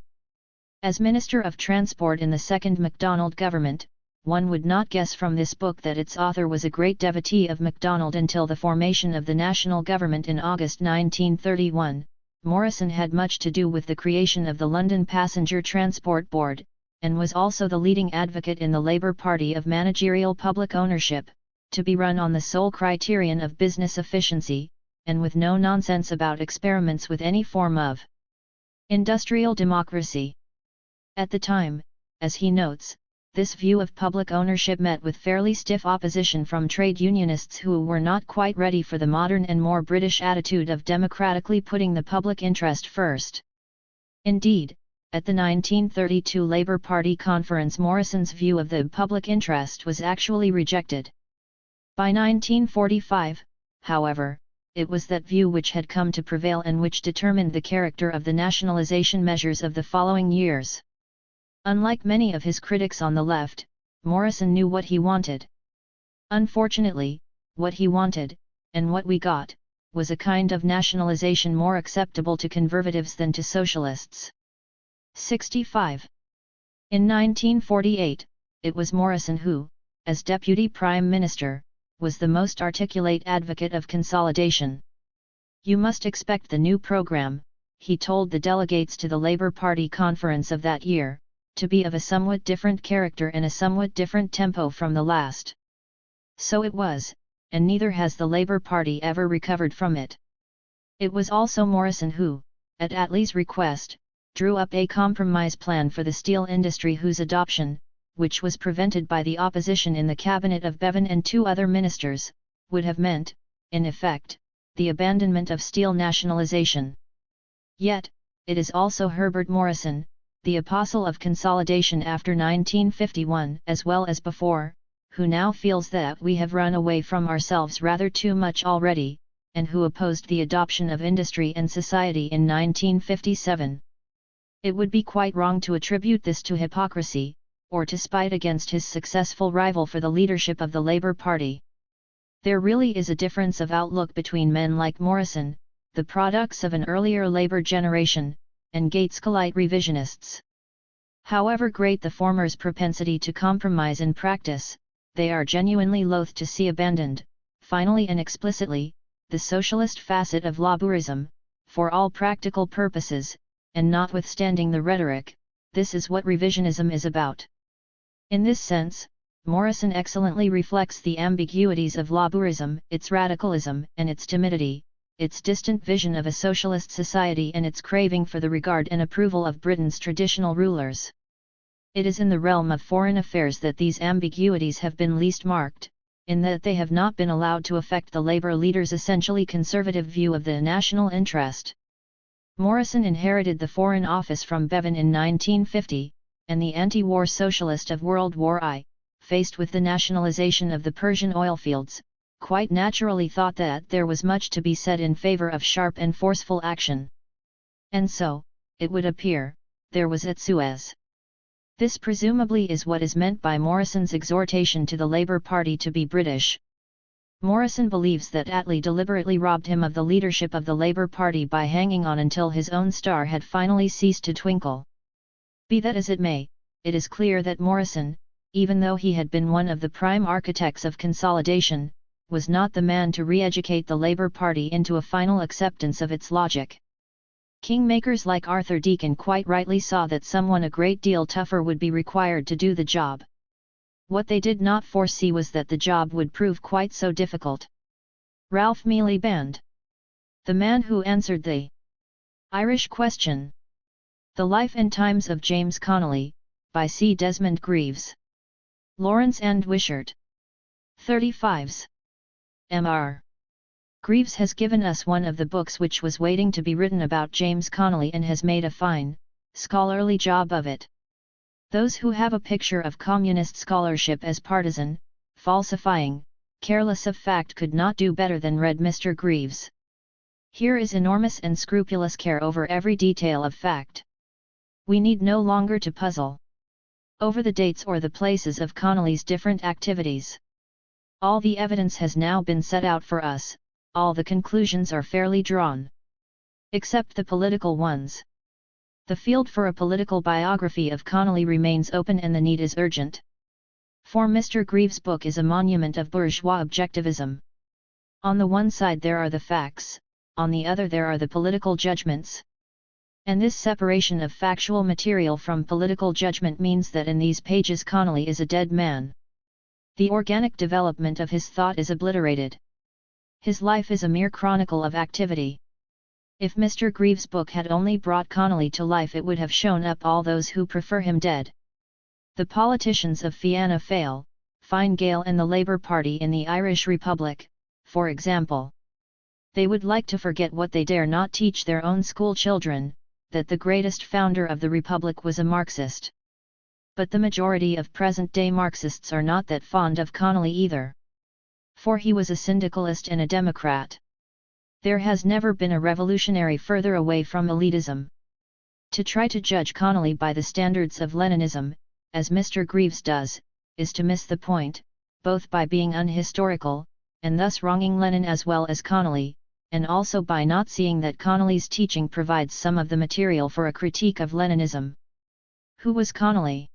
As Minister of Transport in the second MacDonald government, one would not guess from this book that its author was a great devotee of MacDonald until the formation of the national government in August 1931. Morrison had much to do with the creation of the London Passenger Transport Board, and was also the leading advocate in the Labour Party of managerial public ownership, to be run on the sole criterion of business efficiency, and with no nonsense about experiments with any form of industrial democracy. At the time, as he notes, this view of public ownership met with fairly stiff opposition from trade unionists who were not quite ready for the modern and more British attitude of democratically putting the public interest first. Indeed, at the 1932 Labour Party conference Morrison's view of the public interest was actually rejected. By 1945, however, it was that view which had come to prevail and which determined the character of the nationalisation measures of the following years. Unlike many of his critics on the left, Morrison knew what he wanted. Unfortunately, what he wanted, and what we got, was a kind of nationalisation more acceptable to conservatives than to socialists. 65. In 1948, it was Morrison who, as Deputy Prime Minister, was the most articulate advocate of consolidation. "You must expect the new programme," he told the delegates to the Labour Party conference of that year, "to be of a somewhat different character and a somewhat different tempo from the last." So it was, and neither has the Labour Party ever recovered from it. It was also Morrison who, at Attlee's request, drew up a compromise plan for the steel industry whose adoption, which was prevented by the opposition in the cabinet of Bevan and two other ministers, would have meant, in effect, the abandonment of steel nationalisation. Yet, it is also Herbert Morrison, the apostle of consolidation after 1951 as well as before, who now feels that we have run away from ourselves rather too much already, and who opposed the adoption of industry and society in 1957. It would be quite wrong to attribute this to hypocrisy, or to spite against his successful rival for the leadership of the Labour Party. There really is a difference of outlook between men like Morrison, the products of an earlier Labour generation, and Gaitskellite revisionists. However great the former's propensity to compromise in practice, they are genuinely loath to see abandoned, finally and explicitly, the socialist facet of Labourism, for all practical purposes, and notwithstanding the rhetoric, this is what revisionism is about. In this sense, Morrison excellently reflects the ambiguities of Labourism, its radicalism and its timidity, its distant vision of a socialist society and its craving for the regard and approval of Britain's traditional rulers. It is in the realm of foreign affairs that these ambiguities have been least marked, in that they have not been allowed to affect the Labour leader's essentially conservative view of the national interest. Morrison inherited the Foreign Office from Bevan in 1950, and the anti-war socialist of World War I, faced with the nationalisation of the Persian oilfields, quite naturally thought that there was much to be said in favour of sharp and forceful action. And so, it would appear, there was at Suez. This presumably is what is meant by Morrison's exhortation to the Labour Party to be British. Morrison believes that Attlee deliberately robbed him of the leadership of the Labour Party by hanging on until his own star had finally ceased to twinkle. Be that as it may, it is clear that Morrison, even though he had been one of the prime architects of consolidation, was not the man to re-educate the Labour Party into a final acceptance of its logic. Kingmakers like Arthur Deakin quite rightly saw that someone a great deal tougher would be required to do the job. What they did not foresee was that the job would prove quite so difficult. Ralph Miliband, the man who answered the Irish question. The Life and Times of James Connolly, by C. Desmond Greaves. Lawrence and Wishart. 35s. Mr. Greaves has given us one of the books which was waiting to be written about James Connolly and has made a fine, scholarly job of it. Those who have a picture of communist scholarship as partisan, falsifying, careless of fact could not do better than read Mr. Greaves. Here is enormous and scrupulous care over every detail of fact. We need no longer to puzzle over the dates or the places of Connolly's different activities. All the evidence has now been set out for us, all the conclusions are fairly drawn. Except the political ones. The field for a political biography of Connolly remains open and the need is urgent. For Mr. Greaves' book is a monument of bourgeois objectivism. On the one side there are the facts, on the other there are the political judgments. And this separation of factual material from political judgment means that in these pages Connolly is a dead man. The organic development of his thought is obliterated. His life is a mere chronicle of activity. If Mr. Greaves' book had only brought Connolly to life, it would have shown up all those who prefer him dead. The politicians of Fianna Fáil, Fine Gael and the Labour Party in the Irish Republic, for example. They would like to forget what they dare not teach their own school children, that the greatest founder of the Republic was a Marxist. But the majority of present-day Marxists are not that fond of Connolly either. For he was a syndicalist and a Democrat. There has never been a revolutionary further away from elitism. To try to judge Connolly by the standards of Leninism, as Mr. Greaves does, is to miss the point, both by being unhistorical, and thus wronging Lenin as well as Connolly, and also by not seeing that Connolly's teaching provides some of the material for a critique of Leninism. Who was Connolly?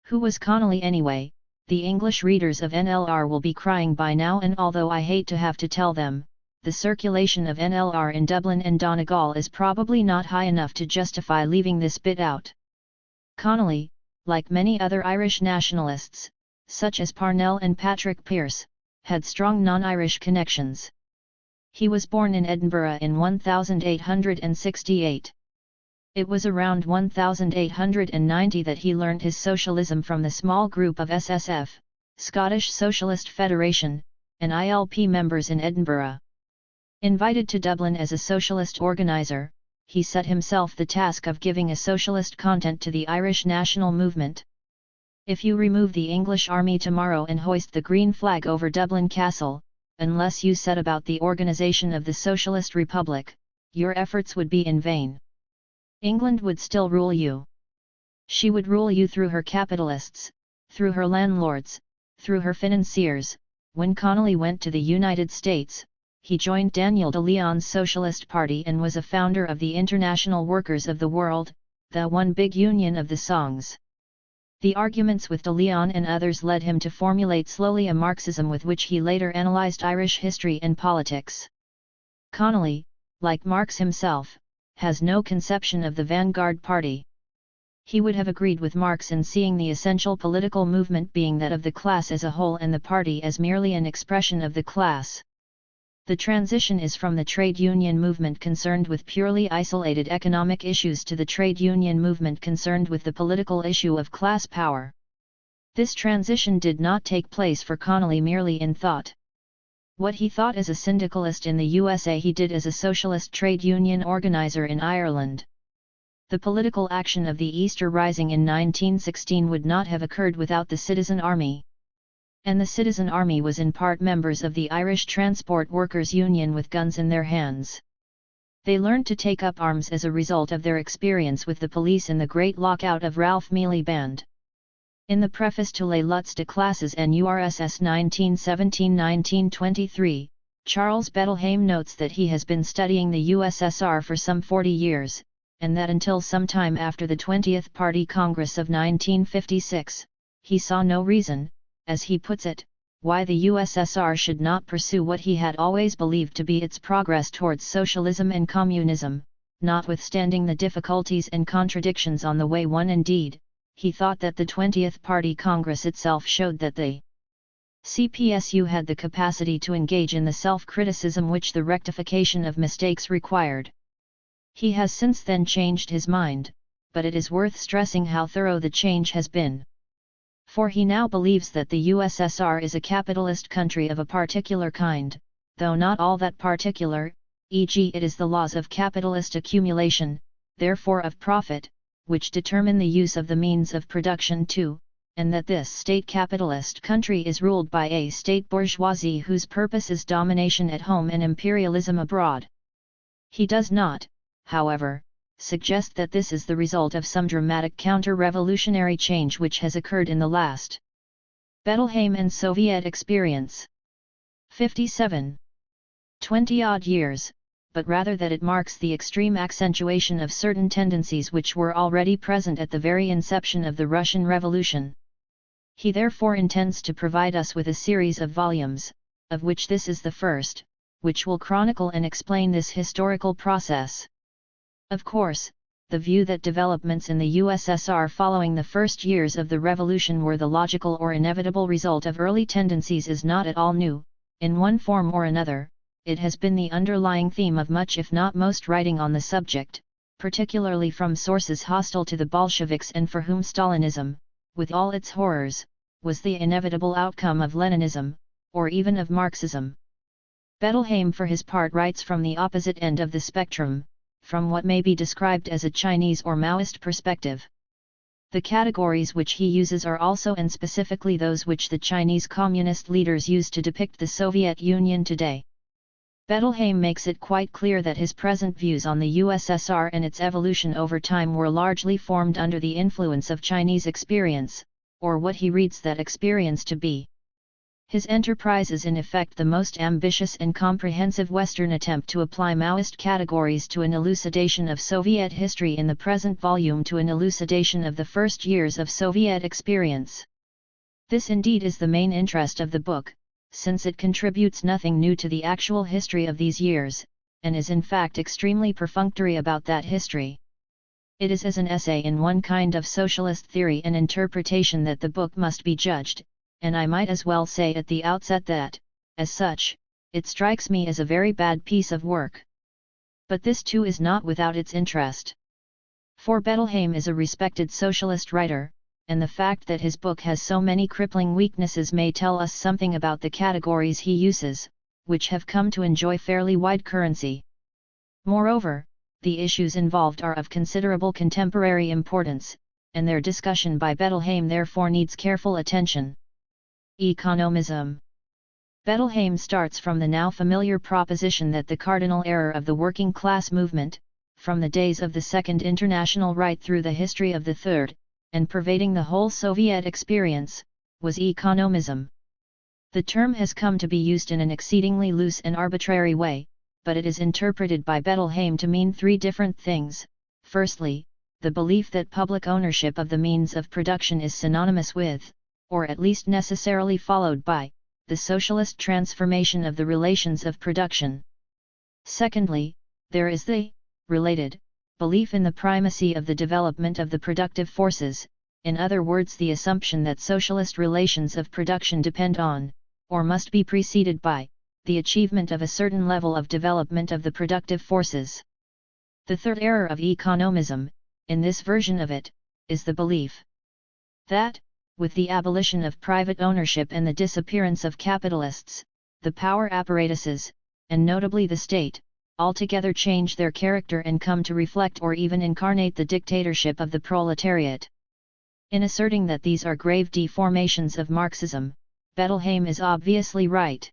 Who was Connolly anyway? The English readers of NLR will be crying by now, and although I hate to have to tell them, the circulation of NLR in Dublin and Donegal is probably not high enough to justify leaving this bit out. Connolly, like many other Irish nationalists, such as Parnell and Patrick Pearse, had strong non-Irish connections. He was born in Edinburgh in 1868. It was around 1890 that he learned his socialism from the small group of SSF, Scottish Socialist Federation, and ILP members in Edinburgh. Invited to Dublin as a socialist organiser, he set himself the task of giving a socialist content to the Irish national movement. If you remove the English army tomorrow and hoist the green flag over Dublin Castle, unless you set about the organisation of the Socialist Republic, your efforts would be in vain. England would still rule you. She would rule you through her capitalists, through her landlords, through her financiers, When Connolly went to the United States, he joined Daniel de Leon's Socialist Party and was a founder of the International Workers of the World, the One Big Union of the Songs. The arguments with de Leon and others led him to formulate slowly a Marxism with which he later analyzed Irish history and politics. Connolly, like Marx himself, has no conception of the vanguard party. He would have agreed with Marx in seeing the essential political movement being that of the class as a whole and the party as merely an expression of the class. The transition is from the trade union movement concerned with purely isolated economic issues to the trade union movement concerned with the political issue of class power. This transition did not take place for Connolly merely in thought. What he thought as a syndicalist in the USA he did as a socialist trade union organizer in Ireland. The political action of the Easter Rising in 1916 would not have occurred without the Citizen Army. And the Citizen Army was in part members of the Irish Transport Workers' Union with guns in their hands. They learned to take up arms as a result of their experience with the police in the Great Lockout of Ralph Miliband. In the preface to Les Luttes de Classes en URSS 1917-1923, Charles Bettelheim notes that he has been studying the USSR for some 40 years, and that until some time after the 20th Party Congress of 1956, he saw no reason, as he puts it, why the USSR should not pursue what he had always believed to be its progress towards socialism and communism, notwithstanding the difficulties and contradictions on the way. Indeed, he thought that the 20th Party Congress itself showed that the CPSU had the capacity to engage in the self-criticism which the rectification of mistakes required. He has since then changed his mind, but it is worth stressing how thorough the change has been. For he now believes that the USSR is a capitalist country of a particular kind, though not all that particular, e.g. it is the laws of capitalist accumulation, therefore of profit, which determine the use of the means of production too, and that this state capitalist country is ruled by a state bourgeoisie whose purpose is domination at home and imperialism abroad. He does not, however, suggest that this is the result of some dramatic counter-revolutionary change which has occurred in the last Bettelheim and Soviet experience 20-odd years, but rather that it marks the extreme accentuation of certain tendencies which were already present at the very inception of the Russian Revolution. He therefore intends to provide us with a series of volumes, of which this is the first, which will chronicle and explain this historical process. Of course, the view that developments in the USSR following the first years of the revolution were the logical or inevitable result of early tendencies is not at all new. In one form or another, it has been the underlying theme of much if not most writing on the subject, particularly from sources hostile to the Bolsheviks and for whom Stalinism, with all its horrors, was the inevitable outcome of Leninism, or even of Marxism. Bettelheim for his part writes from the opposite end of the spectrum, from what may be described as a Chinese or Maoist perspective. The categories which he uses are also and specifically those which the Chinese communist leaders use to depict the Soviet Union today. Bettelheim makes it quite clear that his present views on the USSR and its evolution over time were largely formed under the influence of Chinese experience, or what he reads that experience to be. His enterprise is in effect the most ambitious and comprehensive Western attempt to apply Maoist categories to an elucidation of Soviet history in the present volume to an elucidation of the first years of Soviet experience. This indeed is the main interest of the book, since it contributes nothing new to the actual history of these years, and is in fact extremely perfunctory about that history. It is as an essay in one kind of socialist theory and interpretation that the book must be judged, and I might as well say at the outset that, as such, it strikes me as a very bad piece of work. But this too is not without its interest. For Bettelheim is a respected socialist writer, and the fact that his book has so many crippling weaknesses may tell us something about the categories he uses, which have come to enjoy fairly wide currency. Moreover, the issues involved are of considerable contemporary importance, and their discussion by Bettelheim therefore needs careful attention. Economism. Bettelheim starts from the now familiar proposition that the cardinal error of the working class movement, from the days of the Second International right through the history of the Third, and pervading the whole Soviet experience, was economism. The term has come to be used in an exceedingly loose and arbitrary way, but it is interpreted by Bettelheim to mean three different things. Firstly, the belief that public ownership of the means of production is synonymous with, or at least necessarily followed by, the socialist transformation of the relations of production. Secondly, there is the related belief in the primacy of the development of the productive forces, in other words the assumption that socialist relations of production depend on, or must be preceded by, the achievement of a certain level of development of the productive forces. The third error of economism, in this version of it, is the belief that, with the abolition of private ownership and the disappearance of capitalists, the power apparatuses, and notably the state, altogether change their character and come to reflect or even incarnate the dictatorship of the proletariat. In asserting that these are grave deformations of Marxism, Bettelheim is obviously right.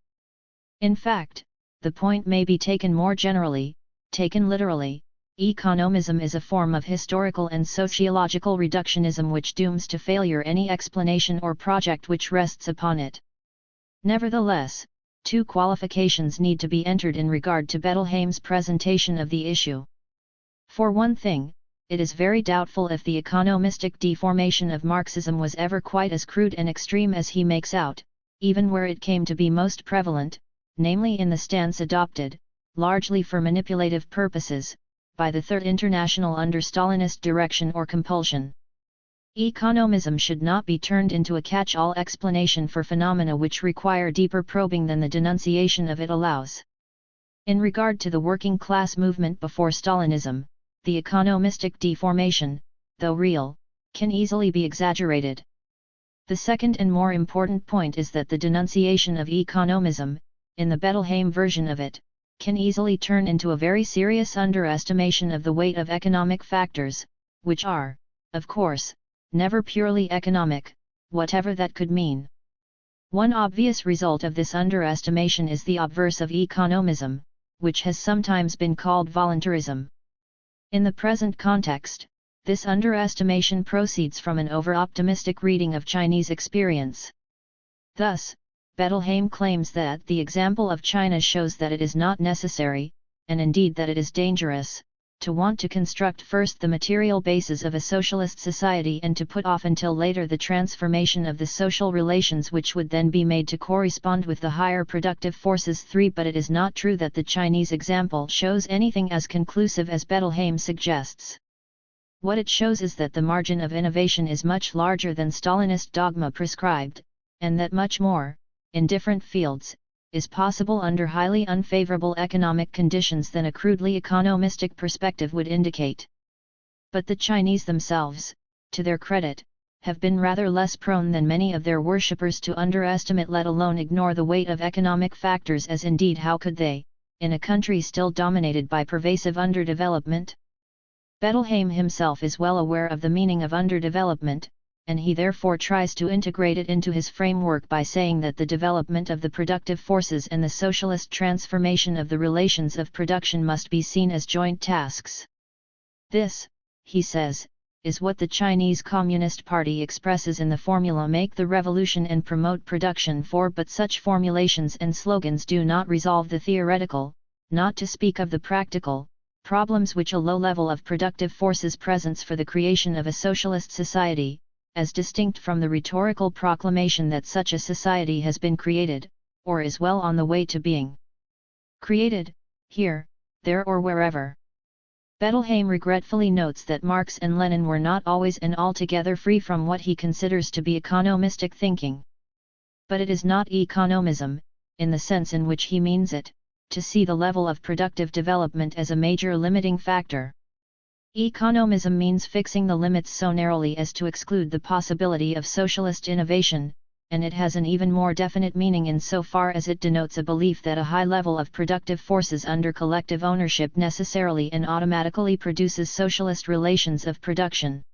In fact, the point may be taken more generally. Taken literally, economism is a form of historical and sociological reductionism which dooms to failure any explanation or project which rests upon it. Nevertheless, two qualifications need to be entered in regard to Bettelheim's presentation of the issue. For one thing, it is very doubtful if the economistic deformation of Marxism was ever quite as crude and extreme as he makes out, even where it came to be most prevalent, namely in the stance adopted, largely for manipulative purposes, by the Third International under Stalinist direction or compulsion. Economism should not be turned into a catch-all explanation for phenomena which require deeper probing than the denunciation of it allows. In regard to the working class movement before Stalinism, the economistic deformation, though real, can easily be exaggerated. The second and more important point is that the denunciation of economism, in the Bettelheim version of it, can easily turn into a very serious underestimation of the weight of economic factors, which are, of course, never purely economic, whatever that could mean. One obvious result of this underestimation is the obverse of economism, which has sometimes been called voluntarism. In the present context, this underestimation proceeds from an over-optimistic reading of Chinese experience. Thus, Bettelheim claims that the example of China shows that it is not necessary, and indeed that it is dangerous, to want to construct first the material basis of a socialist society and to put off until later the transformation of the social relations which would then be made to correspond with the higher productive forces. 3. But it is not true that the Chinese example shows anything as conclusive as Bettelheim suggests. What it shows is that the margin of innovation is much larger than Stalinist dogma prescribed, and that much more, in different fields, is possible under highly unfavorable economic conditions than a crudely economistic perspective would indicate. But the Chinese themselves, to their credit, have been rather less prone than many of their worshippers to underestimate, let alone ignore, the weight of economic factors, as indeed how could they, in a country still dominated by pervasive underdevelopment? Bettelheim himself is well aware of the meaning of underdevelopment, and he therefore tries to integrate it into his framework by saying that the development of the productive forces and the socialist transformation of the relations of production must be seen as joint tasks. This, he says, is what the Chinese Communist Party expresses in the formula "make the revolution and promote production." But such formulations and slogans do not resolve the theoretical, not to speak of the practical, problems which a low level of productive forces presents for the creation of a socialist society, as distinct from the rhetorical proclamation that such a society has been created, or is well on the way to being created, here, there or wherever. Bettelheim regretfully notes that Marx and Lenin were not always and altogether free from what he considers to be economistic thinking. But it is not economism, in the sense in which he means it, to see the level of productive development as a major limiting factor. Economism means fixing the limits so narrowly as to exclude the possibility of socialist innovation, and it has an even more definite meaning in so far as it denotes a belief that a high level of productive forces under collective ownership necessarily and automatically produces socialist relations of production.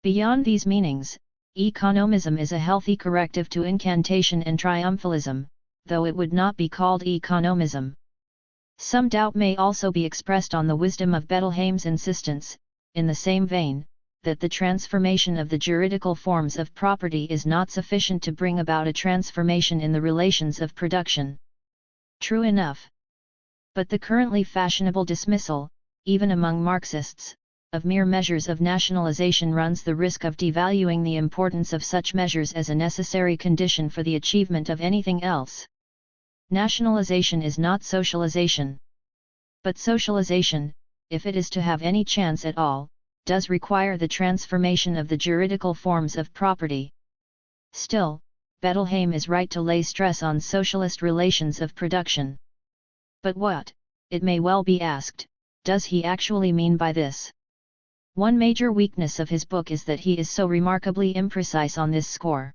Beyond these meanings, economism is a healthy corrective to incantation and triumphalism, though it would not be called economism. Some doubt may also be expressed on the wisdom of Bettelheim's insistence, in the same vein, that the transformation of the juridical forms of property is not sufficient to bring about a transformation in the relations of production. True enough. But the currently fashionable dismissal, even among Marxists, of mere measures of nationalization runs the risk of devaluing the importance of such measures as a necessary condition for the achievement of anything else. Nationalization is not socialization. But socialization, if it is to have any chance at all, does require the transformation of the juridical forms of property. Still, Bettelheim is right to lay stress on socialist relations of production. But what, it may well be asked, does he actually mean by this? One major weakness of his book is that he is so remarkably imprecise on this score.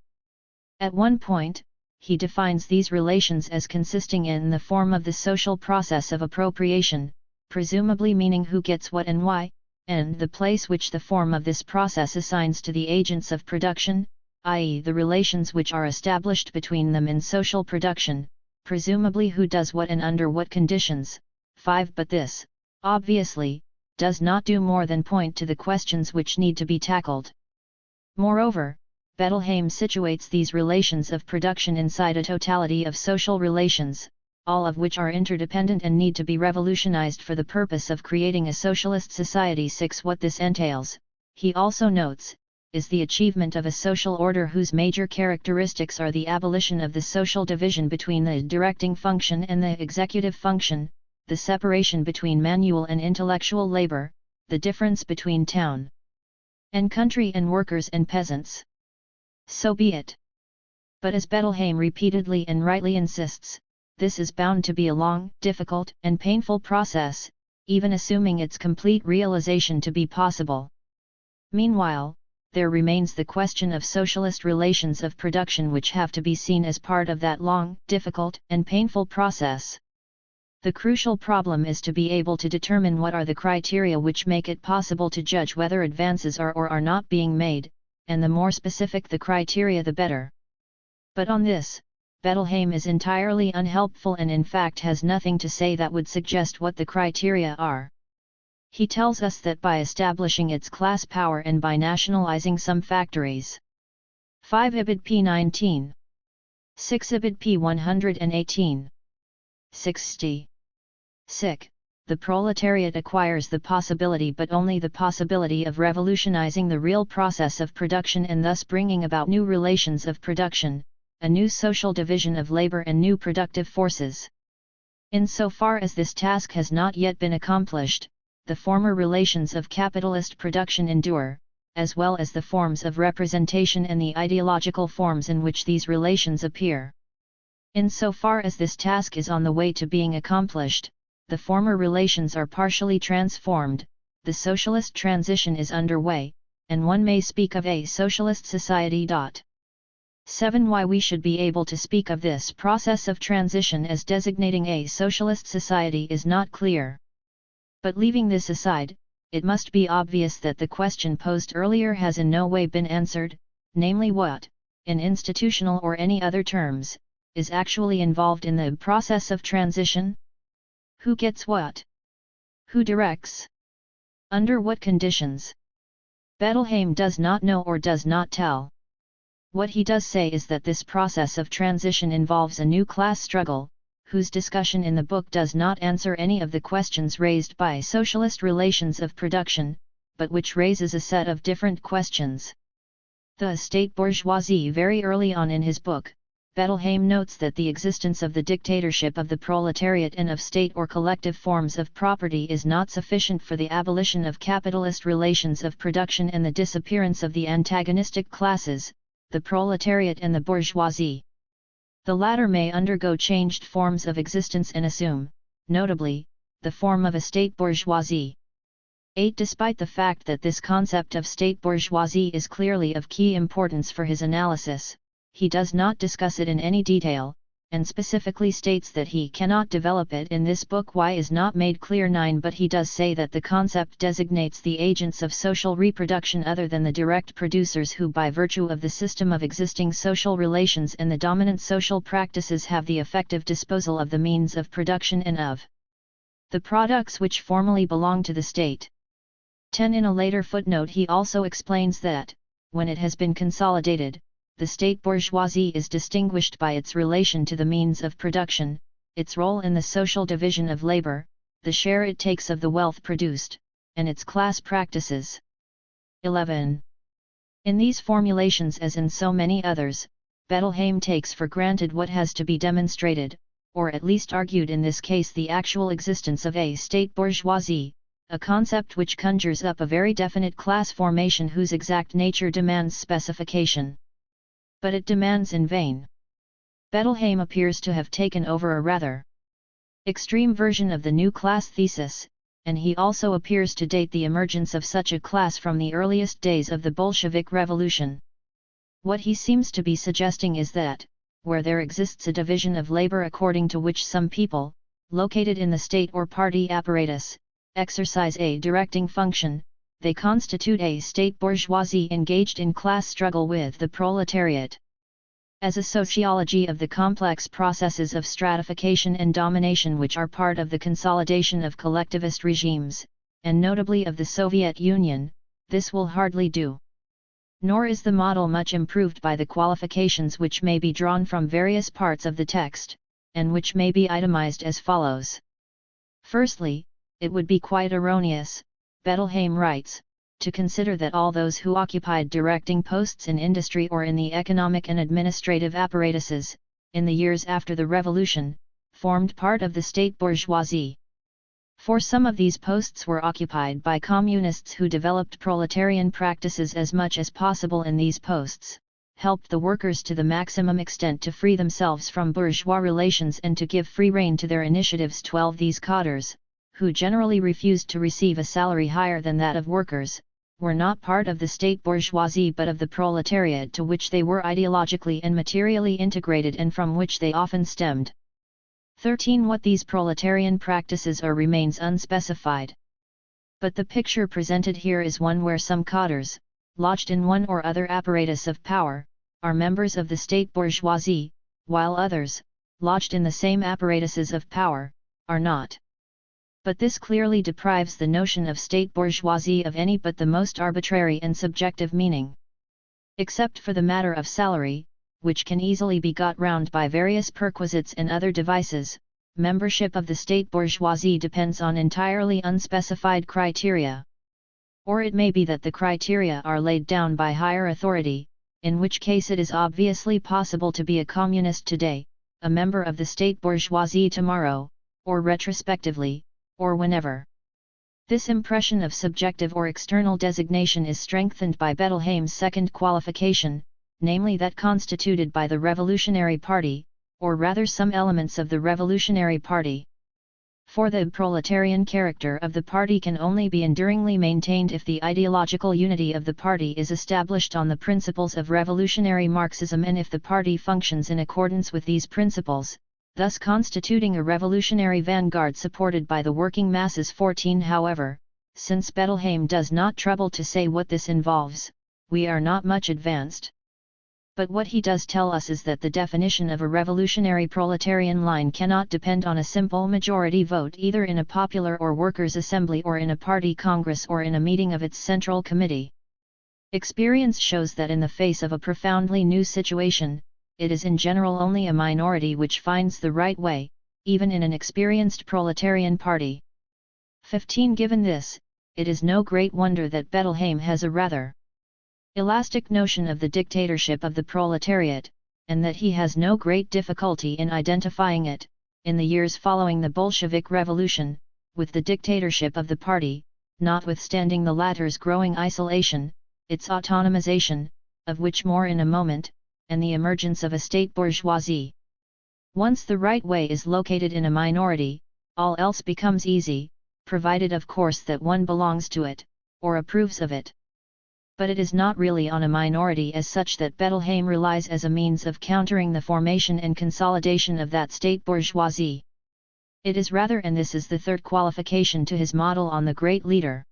At one point, he defines these relations as consisting in the form of the social process of appropriation, presumably meaning who gets what and why, and the place which the form of this process assigns to the agents of production, i.e. the relations which are established between them in social production, presumably who does what and under what conditions. 5. But this, obviously, does not do more than point to the questions which need to be tackled. Moreover, Bettelheim situates these relations of production inside a totality of social relations, all of which are interdependent and need to be revolutionized for the purpose of creating a socialist society. 6. What this entails, he also notes, is the achievement of a social order whose major characteristics are the abolition of the social division between the directing function and the executive function, the separation between manual and intellectual labor, the difference between town and country and workers and peasants. So be it. But as Bettelheim repeatedly and rightly insists, this is bound to be a long, difficult, and painful process, even assuming its complete realization to be possible. Meanwhile, there remains the question of socialist relations of production, which have to be seen as part of that long, difficult, and painful process. The crucial problem is to be able to determine what are the criteria which make it possible to judge whether advances are or are not being made, and the more specific the criteria the better. But on this, Bettelheim is entirely unhelpful and in fact has nothing to say that would suggest what the criteria are. He tells us that by establishing its class power and by nationalizing some factories. 5 Ibid p. 19. 6 Ibid p. 118. 60. Sic. The proletariat acquires the possibility, but only the possibility, of revolutionizing the real process of production and thus bringing about new relations of production, a new social division of labor and new productive forces. Insofar as this task has not yet been accomplished, the former relations of capitalist production endure, as well as the forms of representation and the ideological forms in which these relations appear. Insofar as this task is on the way to being accomplished, the former relations are partially transformed, the socialist transition is underway, and one may speak of a socialist society. 7. Why we should be able to speak of this process of transition as designating a socialist society is not clear. But leaving this aside, it must be obvious that the question posed earlier has in no way been answered, namely what, in institutional or any other terms, is actually involved in the process of transition? Who gets what? Who directs? Under what conditions? Bettelheim does not know or does not tell. What he does say is that this process of transition involves a new class struggle, whose discussion in the book does not answer any of the questions raised by socialist relations of production, but which raises a set of different questions. The state bourgeoisie. Very early on in his book, Bettelheim notes that the existence of the dictatorship of the proletariat and of state or collective forms of property is not sufficient for the abolition of capitalist relations of production and the disappearance of the antagonistic classes, the proletariat and the bourgeoisie. The latter may undergo changed forms of existence and assume, notably, the form of a state bourgeoisie. 8. Despite the fact that this concept of state bourgeoisie is clearly of key importance for his analysis, he does not discuss it in any detail, and specifically states that he cannot develop it in this book. Why is not made clear. 9. But he does say that the concept designates the agents of social reproduction other than the direct producers who, by virtue of the system of existing social relations and the dominant social practices, have the effective disposal of the means of production and of the products which formerly belonged to the state. 10. In a later footnote he also explains that, when it has been consolidated, the state bourgeoisie is distinguished by its relation to the means of production, its role in the social division of labor, the share it takes of the wealth produced, and its class practices. 11. In these formulations as in so many others, Bettelheim takes for granted what has to be demonstrated, or at least argued in this case the actual existence of a state bourgeoisie, a concept which conjures up a very definite class formation whose exact nature demands specification. But it demands in vain. Bettelheim appears to have taken over a rather extreme version of the new class thesis, and he also appears to date the emergence of such a class from the earliest days of the Bolshevik Revolution. What he seems to be suggesting is that, where there exists a division of labor according to which some people, located in the state or party apparatus, exercise a directing function, they constitute a state bourgeoisie engaged in class struggle with the proletariat. As a sociology of the complex processes of stratification and domination which are part of the consolidation of collectivist regimes, and notably of the Soviet Union, this will hardly do. Nor is the model much improved by the qualifications which may be drawn from various parts of the text, and which may be itemized as follows. Firstly, it would be quite erroneous, Bettelheim writes, to consider that all those who occupied directing posts in industry or in the economic and administrative apparatuses, in the years after the revolution, formed part of the state bourgeoisie. For some of these posts were occupied by communists who developed proletarian practices as much as possible in these posts, helped the workers to the maximum extent to free themselves from bourgeois relations and to give free rein to their initiatives. 12. These cadres, who generally refused to receive a salary higher than that of workers, were not part of the state bourgeoisie but of the proletariat to which they were ideologically and materially integrated and from which they often stemmed. 13. What these proletarian practices are remains unspecified. But the picture presented here is one where some cadres, lodged in one or other apparatus of power, are members of the state bourgeoisie, while others, lodged in the same apparatuses of power, are not. But this clearly deprives the notion of state bourgeoisie of any but the most arbitrary and subjective meaning. Except for the matter of salary, which can easily be got round by various perquisites and other devices, membership of the state bourgeoisie depends on entirely unspecified criteria. Or it may be that the criteria are laid down by higher authority, in which case it is obviously possible to be a communist today, a member of the state bourgeoisie tomorrow, or retrospectively, or whenever. This impression of subjective or external designation is strengthened by Bettelheim's second qualification, namely that constituted by the Revolutionary Party, or rather some elements of the Revolutionary Party. For the proletarian character of the party can only be enduringly maintained if the ideological unity of the party is established on the principles of revolutionary Marxism and if the party functions in accordance with these principles, thus constituting a revolutionary vanguard supported by the working masses. 14. However, since Bettelheim does not trouble to say what this involves, we are not much advanced. But what he does tell us is that the definition of a revolutionary proletarian line cannot depend on a simple majority vote either in a popular or workers' assembly or in a party congress or in a meeting of its central committee. Experience shows that in the face of a profoundly new situation, it is in general only a minority which finds the right way, even in an experienced proletarian party. 15. Given this, it is no great wonder that Bettelheim has a rather elastic notion of the dictatorship of the proletariat, and that he has no great difficulty in identifying it, in the years following the Bolshevik Revolution, with the dictatorship of the party, notwithstanding the latter's growing isolation, its autonomization, of which more in a moment, and the emergence of a state bourgeoisie. Once the right way is located in a minority, all else becomes easy, provided of course that one belongs to it, or approves of it. But it is not really on a minority as such that Bettelheim relies as a means of countering the formation and consolidation of that state bourgeoisie. It is rather, and this is the third qualification to his model on the great leader.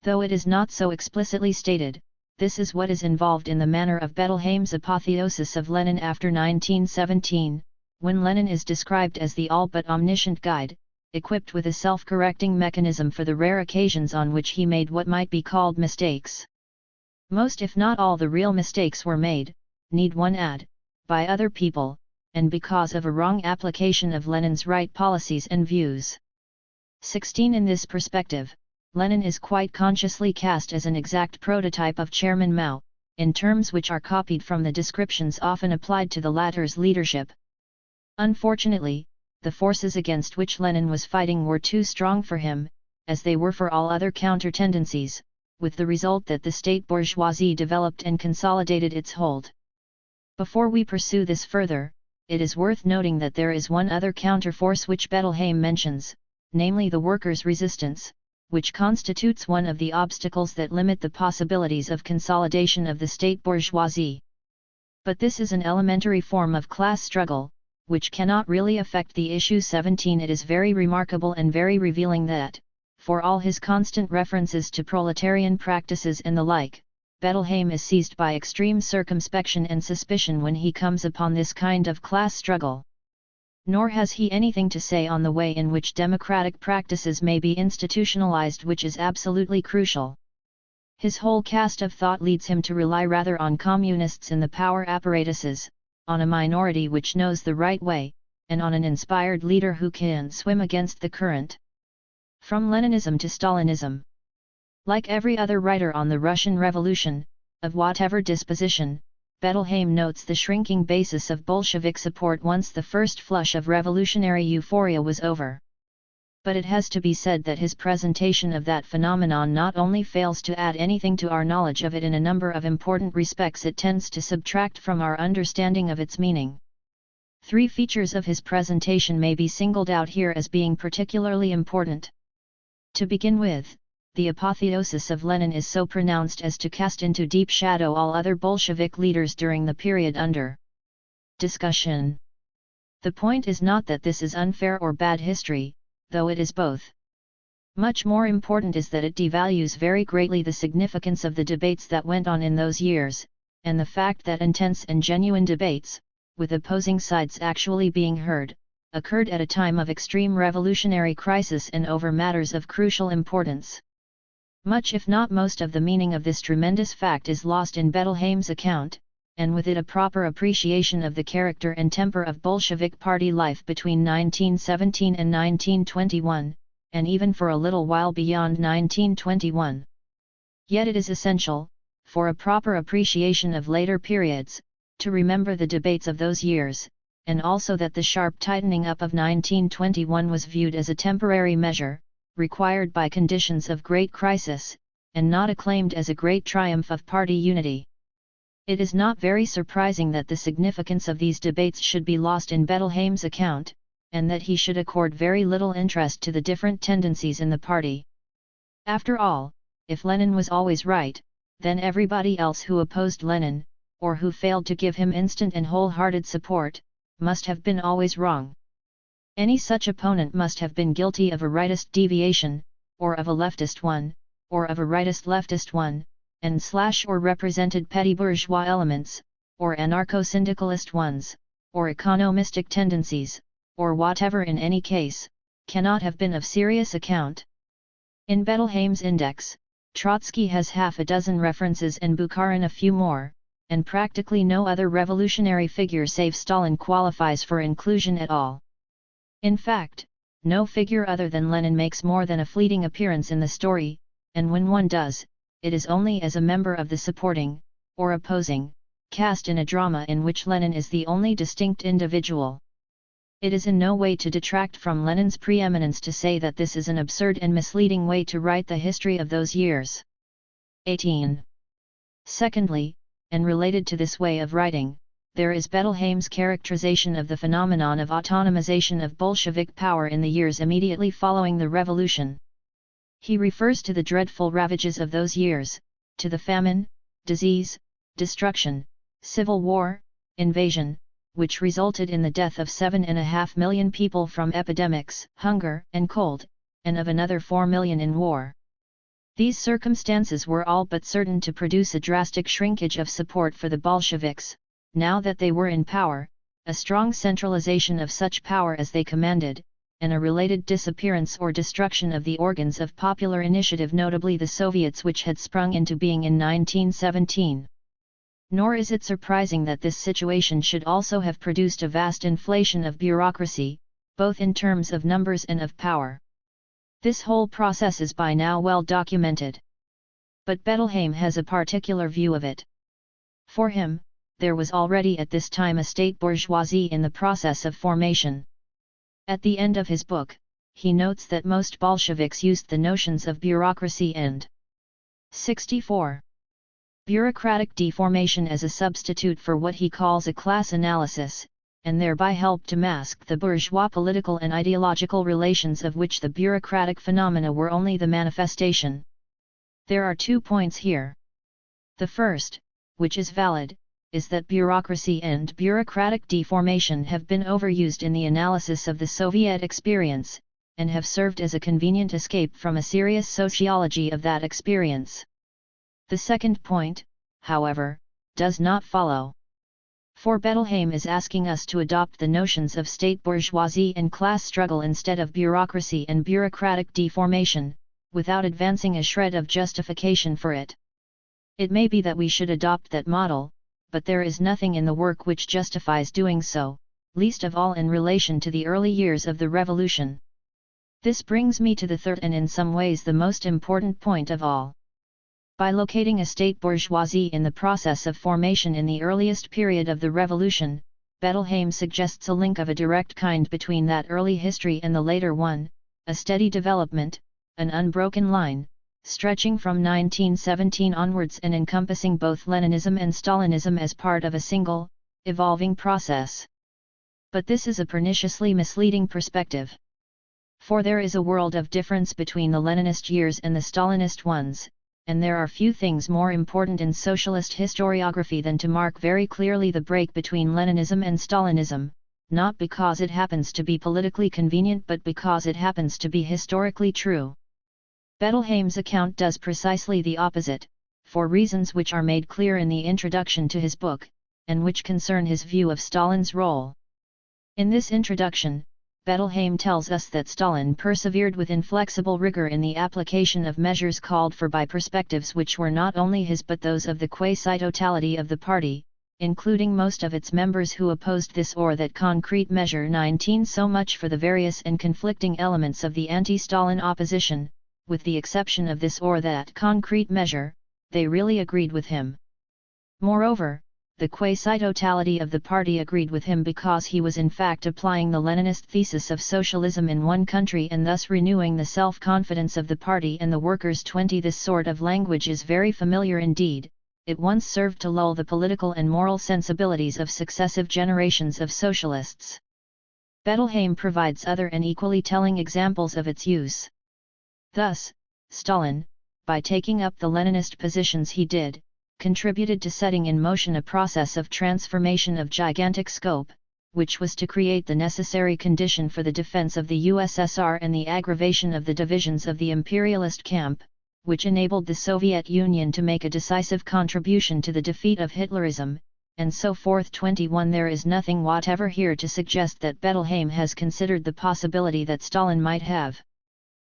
Though it is not so explicitly stated, this is what is involved in the manner of Bettelheim's apotheosis of Lenin after 1917, when Lenin is described as the all but omniscient guide, equipped with a self-correcting mechanism for the rare occasions on which he made what might be called mistakes. Most if not all the real mistakes were made, need one add, by other people, and because of a wrong application of Lenin's right policies and views. 16. In this perspective, Lenin is quite consciously cast as an exact prototype of Chairman Mao, in terms which are copied from the descriptions often applied to the latter's leadership. Unfortunately, the forces against which Lenin was fighting were too strong for him, as they were for all other counter-tendencies, with the result that the state bourgeoisie developed and consolidated its hold. Before we pursue this further, it is worth noting that there is one other counterforce which Bettelheim mentions, namely the workers' resistance, which constitutes one of the obstacles that limit the possibilities of consolidation of the state bourgeoisie. But this is an elementary form of class struggle, which cannot really affect the issue. 17. It is very remarkable and very revealing that, for all his constant references to proletarian practices and the like, Bettelheim is seized by extreme circumspection and suspicion when he comes upon this kind of class struggle. Nor has he anything to say on the way in which democratic practices may be institutionalized, which is absolutely crucial. His whole cast of thought leads him to rely rather on communists in the power apparatuses, on a minority which knows the right way, and on an inspired leader who can swim against the current. From Leninism to Stalinism. Like every other writer on the Russian Revolution, of whatever disposition, Bettelheim notes the shrinking basis of Bolshevik support once the first flush of revolutionary euphoria was over. But it has to be said that his presentation of that phenomenon not only fails to add anything to our knowledge of it, in a number of important respects it tends to subtract from our understanding of its meaning. 3 features of his presentation may be singled out here as being particularly important. To begin with, the apotheosis of Lenin is so pronounced as to cast into deep shadow all other Bolshevik leaders during the period under discussion. The point is not that this is unfair or bad history, though it is both. Much more important is that it devalues very greatly the significance of the debates that went on in those years, and the fact that intense and genuine debates, with opposing sides actually being heard, occurred at a time of extreme revolutionary crisis and over matters of crucial importance. Much if not most of the meaning of this tremendous fact is lost in Bettelheim's account, and with it a proper appreciation of the character and temper of Bolshevik party life between 1917 and 1921, and even for a little while beyond 1921. Yet it is essential, for a proper appreciation of later periods, to remember the debates of those years, and also that the sharp tightening up of 1921 was viewed as a temporary measure, required by conditions of great crisis, and not acclaimed as a great triumph of party unity. It is not very surprising that the significance of these debates should be lost in Bettelheim's account, and that he should accord very little interest to the different tendencies in the party. After all, if Lenin was always right, then everybody else who opposed Lenin, or who failed to give him instant and wholehearted support, must have been always wrong. Any such opponent must have been guilty of a rightist deviation, or of a leftist one, or of a rightist-leftist one, and or represented petty bourgeois elements, or anarcho-syndicalist ones, or economistic tendencies, or whatever. In any case, cannot have been of serious account. In Bettelheim's index, Trotsky has half a dozen references and Bukharin a few more, and practically no other revolutionary figure save Stalin qualifies for inclusion at all. In fact, no figure other than Lenin makes more than a fleeting appearance in the story, and when one does, it is only as a member of the supporting, or opposing, cast in a drama in which Lenin is the only distinct individual. It is in no way to detract from Lenin's preeminence to say that this is an absurd and misleading way to write the history of those years. 18. Secondly, and related to this way of writing, there is Bettelheim's characterization of the phenomenon of autonomization of Bolshevik power in the years immediately following the revolution. He refers to the dreadful ravages of those years, to the famine, disease, destruction, civil war, invasion, which resulted in the death of 7.5 million people from epidemics, hunger, and cold, and of another 4 million in war. These circumstances were all but certain to produce a drastic shrinkage of support for the Bolsheviks, now that they were in power, a strong centralization of such power as they commanded, and a related disappearance or destruction of the organs of popular initiative, notably the Soviets, which had sprung into being in 1917. Nor is it surprising that this situation should also have produced a vast inflation of bureaucracy, both in terms of numbers and of power. This whole process is by now well documented. But Bettelheim has a particular view of it. For him, there was already at this time a state bourgeoisie in the process of formation. At the end of his book, he notes that most Bolsheviks used the notions of bureaucracy and 64. Bureaucratic deformation as a substitute for what he calls a class analysis, and thereby helped to mask the bourgeois political and ideological relations of which the bureaucratic phenomena were only the manifestation. There are 2 points here. The first, which is valid, is that bureaucracy and bureaucratic deformation have been overused in the analysis of the Soviet experience, and have served as a convenient escape from a serious sociology of that experience. The second point, however, does not follow. For Bettelheim is asking us to adopt the notions of state bourgeoisie and class struggle instead of bureaucracy and bureaucratic deformation, without advancing a shred of justification for it. It may be that we should adopt that model, but there is nothing in the work which justifies doing so, least of all in relation to the early years of the revolution. This brings me to the third and in some ways the most important point of all. By locating a state bourgeoisie in the process of formation in the earliest period of the revolution, Bettelheim suggests a link of a direct kind between that early history and the later one, a steady development, an unbroken line, stretching from 1917 onwards and encompassing both Leninism and Stalinism as part of a single, evolving process. But this is a perniciously misleading perspective. For there is a world of difference between the Leninist years and the Stalinist ones, and there are few things more important in socialist historiography than to mark very clearly the break between Leninism and Stalinism, not because it happens to be politically convenient but because it happens to be historically true. Bettelheim's account does precisely the opposite, for reasons which are made clear in the introduction to his book, and which concern his view of Stalin's role. In this introduction, Bettelheim tells us that Stalin persevered with inflexible rigor in the application of measures called for by perspectives which were not only his but those of the quasi-totality of the party, including most of its members who opposed this or that concrete measure 19. So much for the various and conflicting elements of the anti-Stalin opposition. With the exception of this or that concrete measure, they really agreed with him. Moreover, the quasi-totality of the party agreed with him because he was in fact applying the Leninist thesis of socialism in one country and thus renewing the self-confidence of the party and the workers. 20. This sort of language is very familiar indeed. It once served to lull the political and moral sensibilities of successive generations of socialists. Bettelheim provides other and equally telling examples of its use. Thus, Stalin, by taking up the Leninist positions he did, contributed to setting in motion a process of transformation of gigantic scope, which was to create the necessary condition for the defense of the USSR and the aggravation of the divisions of the imperialist camp, which enabled the Soviet Union to make a decisive contribution to the defeat of Hitlerism, and so forth. 21. There is nothing whatever here to suggest that Bettelheim has considered the possibility that Stalin might have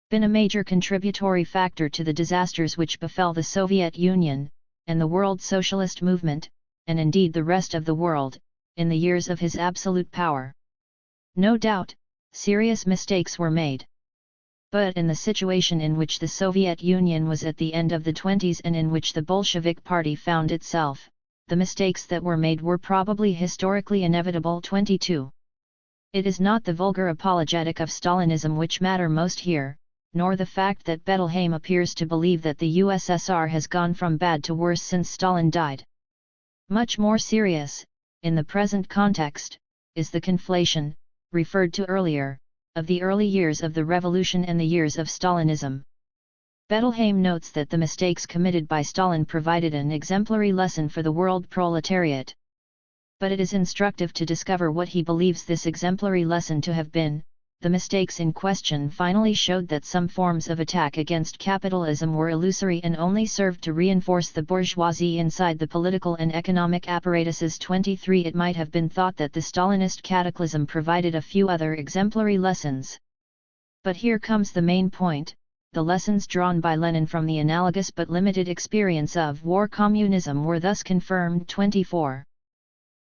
been a major contributory factor to the disasters which befell the Soviet Union, and the world socialist movement, and indeed the rest of the world, in the years of his absolute power. No doubt, serious mistakes were made. But in the situation in which the Soviet Union was at the end of the 20s and in which the Bolshevik Party found itself, the mistakes that were made were probably historically inevitable. 22. It is not the vulgar apologetic of Stalinism which matter most here, nor the fact that Bettelheim appears to believe that the USSR has gone from bad to worse since Stalin died. Much more serious, in the present context, is the conflation, referred to earlier, of the early years of the revolution and the years of Stalinism. Bettelheim notes that the mistakes committed by Stalin provided an exemplary lesson for the world proletariat. But it is instructive to discover what he believes this exemplary lesson to have been. The mistakes in question finally showed that some forms of attack against capitalism were illusory and only served to reinforce the bourgeoisie inside the political and economic apparatuses. 23. It might have been thought that the Stalinist cataclysm provided a few other exemplary lessons. But here comes the main point: the lessons drawn by Lenin from the analogous but limited experience of war communism were thus confirmed. 24.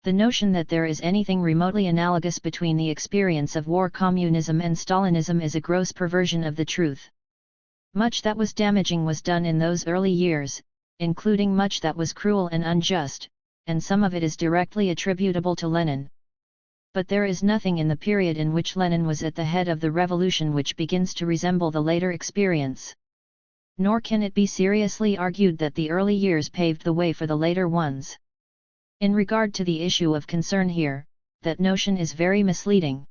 The notion that there is anything remotely analogous between the experience of war communism and Stalinism is a gross perversion of the truth. Much that was damaging was done in those early years, including much that was cruel and unjust, and some of it is directly attributable to Lenin. But there is nothing in the period in which Lenin was at the head of the revolution which begins to resemble the later experience. Nor can it be seriously argued that the early years paved the way for the later ones. In regard to the issue of concern here, that notion is very misleading.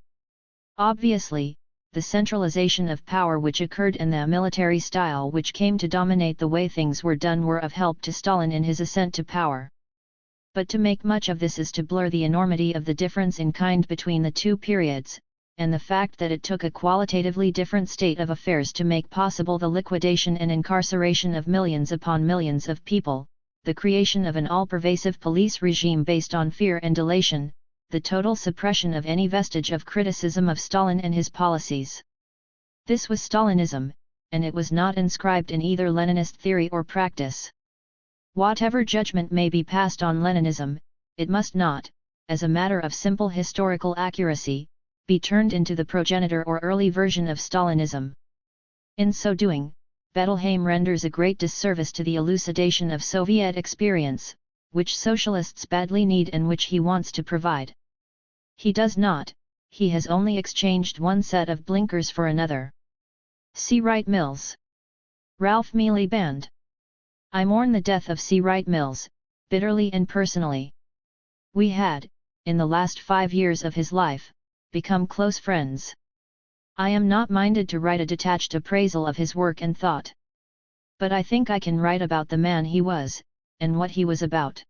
Obviously, the centralization of power which occurred and the military style which came to dominate the way things were done were of help to Stalin in his ascent to power. But to make much of this is to blur the enormity of the difference in kind between the two periods, and the fact that it took a qualitatively different state of affairs to make possible the liquidation and incarceration of millions upon millions of people, the creation of an all-pervasive police regime based on fear and delation, the total suppression of any vestige of criticism of Stalin and his policies. This was Stalinism, and it was not inscribed in either Leninist theory or practice. Whatever judgment may be passed on Leninism, it must not, as a matter of simple historical accuracy, be turned into the progenitor or early version of Stalinism. In so doing, Bettelheim renders a great disservice to the elucidation of Soviet experience, which socialists badly need and which he wants to provide. He does not, he has only exchanged one set of blinkers for another. C. Wright Mills. Ralph MILIBAND. I mourn the death of C. Wright Mills, bitterly and personally. We had, in the last 5 years of his life, become close friends. I am not minded to write a detached appraisal of his work and thought. But I think I can write about the man he was, and what he was about.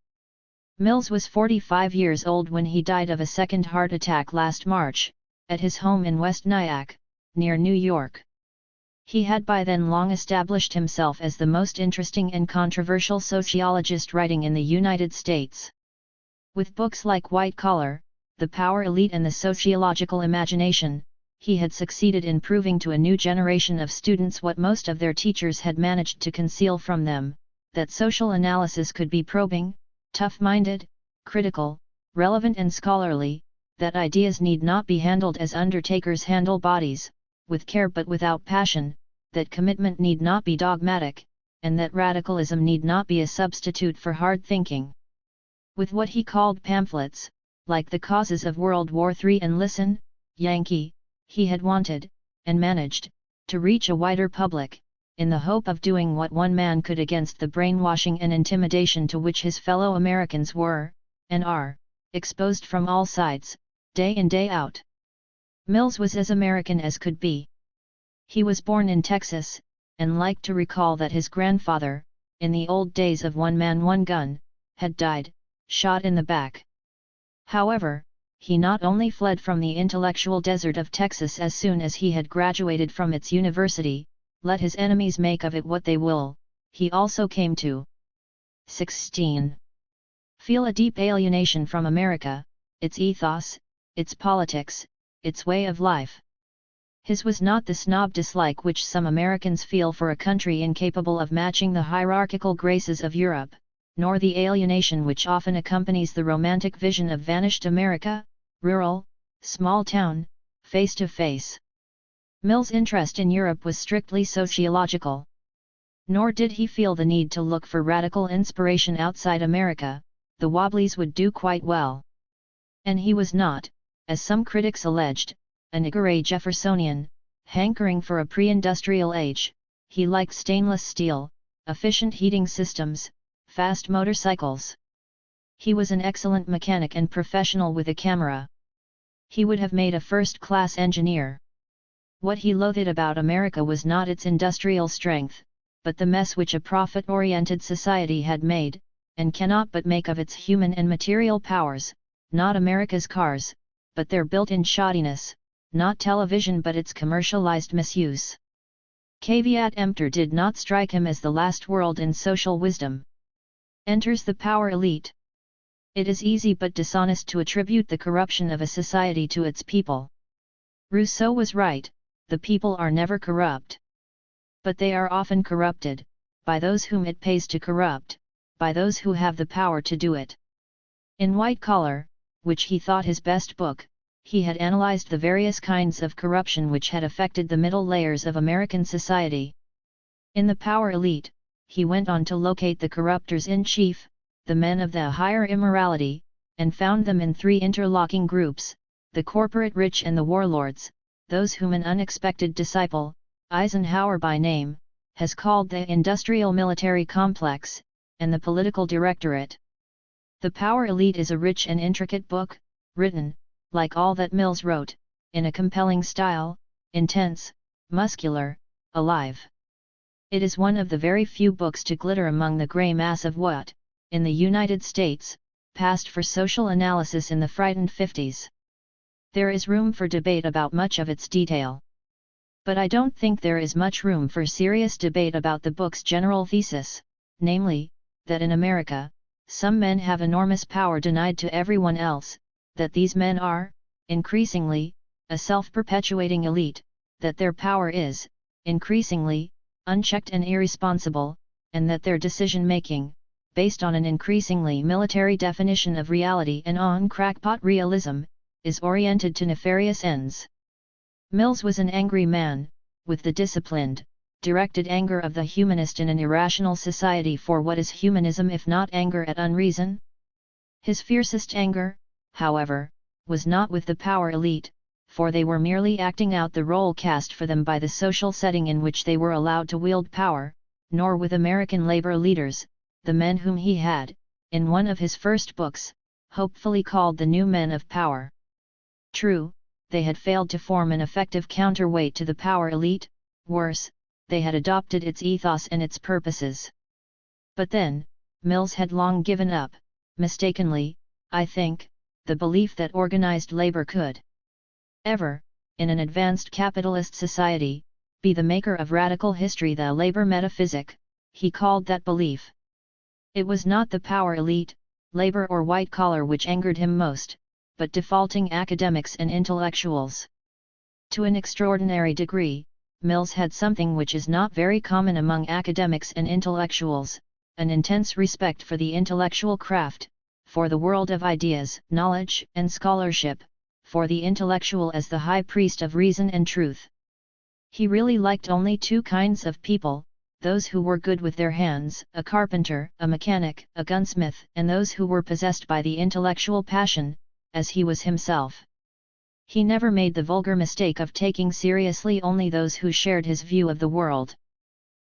Mills was 45 years old when he died of a second heart attack last March, at his home in West Nyack, near New York. He had by then long established himself as the most interesting and controversial sociologist writing in the United States. With books like White Collar, The Power Elite and The Sociological Imagination, he had succeeded in proving to a new generation of students what most of their teachers had managed to conceal from them, that social analysis could be probing, tough-minded, critical, relevant and scholarly, that ideas need not be handled as undertakers handle bodies, with care but without passion, that commitment need not be dogmatic, and that radicalism need not be a substitute for hard thinking. With what he called pamphlets, like The Causes of World War III and Listen, Yankee, he had wanted, and managed, to reach a wider public, in the hope of doing what one man could against the brainwashing and intimidation to which his fellow Americans were, and are, exposed from all sides, day in day out. Mills was as American as could be. He was born in Texas, and liked to recall that his grandfather, in the old days of one man one gun, had died, shot in the back. However, he not only fled from the intellectual desert of Texas as soon as he had graduated from its university, let his enemies make of it what they will, he also came to 16. Feel a deep alienation from America, its ethos, its politics, its way of life. His was not the snob dislike which some Americans feel for a country incapable of matching the hierarchical graces of Europe, nor the alienation which often accompanies the romantic vision of vanished America, rural, small town, face to face. Mill's interest in Europe was strictly sociological. Nor did he feel the need to look for radical inspiration outside America, the Wobblies would do quite well. And he was not, as some critics alleged, an igre Jeffersonian, hankering for a pre-industrial age. He liked stainless steel, efficient heating systems, fast motorcycles. He was an excellent mechanic and professional with a camera. He would have made a first-class engineer. What he loathed about America was not its industrial strength, but the mess which a profit-oriented society had made, and cannot but make of its human and material powers, not America's cars, but their built-in shoddiness, not television but its commercialized misuse. Caveat emptor did not strike him as the last world in social wisdom. Enters the power elite. It is easy but dishonest to attribute the corruption of a society to its people. Rousseau was right, the people are never corrupt. But they are often corrupted, by those whom it pays to corrupt, by those who have the power to do it. In White Collar, which he thought his best book, he had analyzed the various kinds of corruption which had affected the middle layers of American society. In The Power Elite, he went on to locate the corruptors-in-chief, the men of the higher immorality, and found them in three interlocking groups: the corporate rich and the warlords, those whom an unexpected disciple, Eisenhower by name, has called the industrial military complex, and the political directorate. The Power Elite is a rich and intricate book, written, like all that Mills wrote, in a compelling style, intense, muscular, alive. It is one of the very few books to glitter among the gray mass of what, in the United States, passed for social analysis in the frightened 50s. There is room for debate about much of its detail. But I don't think there is much room for serious debate about the book's general thesis, namely, that in America, some men have enormous power denied to everyone else, that these men are, increasingly, a self-perpetuating elite, that their power is, increasingly, unchecked and irresponsible, and that their decision-making, based on an increasingly military definition of reality and on crackpot realism, is oriented to nefarious ends. Mills was an angry man, with the disciplined, directed anger of the humanist in an irrational society. For what is humanism if not anger at unreason? His fiercest anger, however, was not with the power elite, for they were merely acting out the role cast for them by the social setting in which they were allowed to wield power, nor with American labor leaders, the men whom he had, in one of his first books, hopefully called the new men of power. True, they had failed to form an effective counterweight to the power elite; worse, they had adopted its ethos and its purposes. But then, Mills had long given up, mistakenly, I think, the belief that organized labor could ever, in an advanced capitalist society, be the maker of radical history. The labor metaphysic, he called that belief. It was not the power elite, labor or white collar which angered him most, but defaulting academics and intellectuals. To an extraordinary degree, Mills had something which is not very common among academics and intellectuals, an intense respect for the intellectual craft, for the world of ideas, knowledge, and scholarship, for the intellectual as the high priest of reason and truth. He really liked only two kinds of people: those who were good with their hands, a carpenter, a mechanic, a gunsmith, and those who were possessed by the intellectual passion, as he was himself. He never made the vulgar mistake of taking seriously only those who shared his view of the world.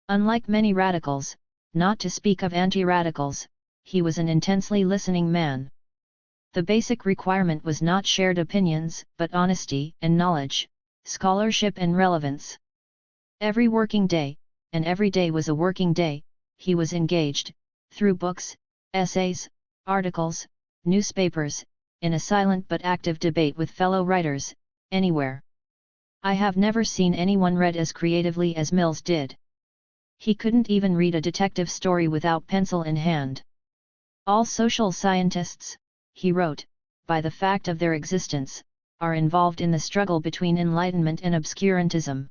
Unlike many radicals, not to speak of anti-radicals, he was an intensely listening man. The basic requirement was not shared opinions, but honesty and knowledge, scholarship and relevance. Every working day, and every day was a working day, he was engaged, through books, essays, articles, newspapers, in a silent but active debate with fellow writers, anywhere. I have never seen anyone read as creatively as Mills did. He couldn't even read a detective story without pencil in hand. All social scientists, he wrote, by the fact of their existence, are involved in the struggle between enlightenment and obscurantism.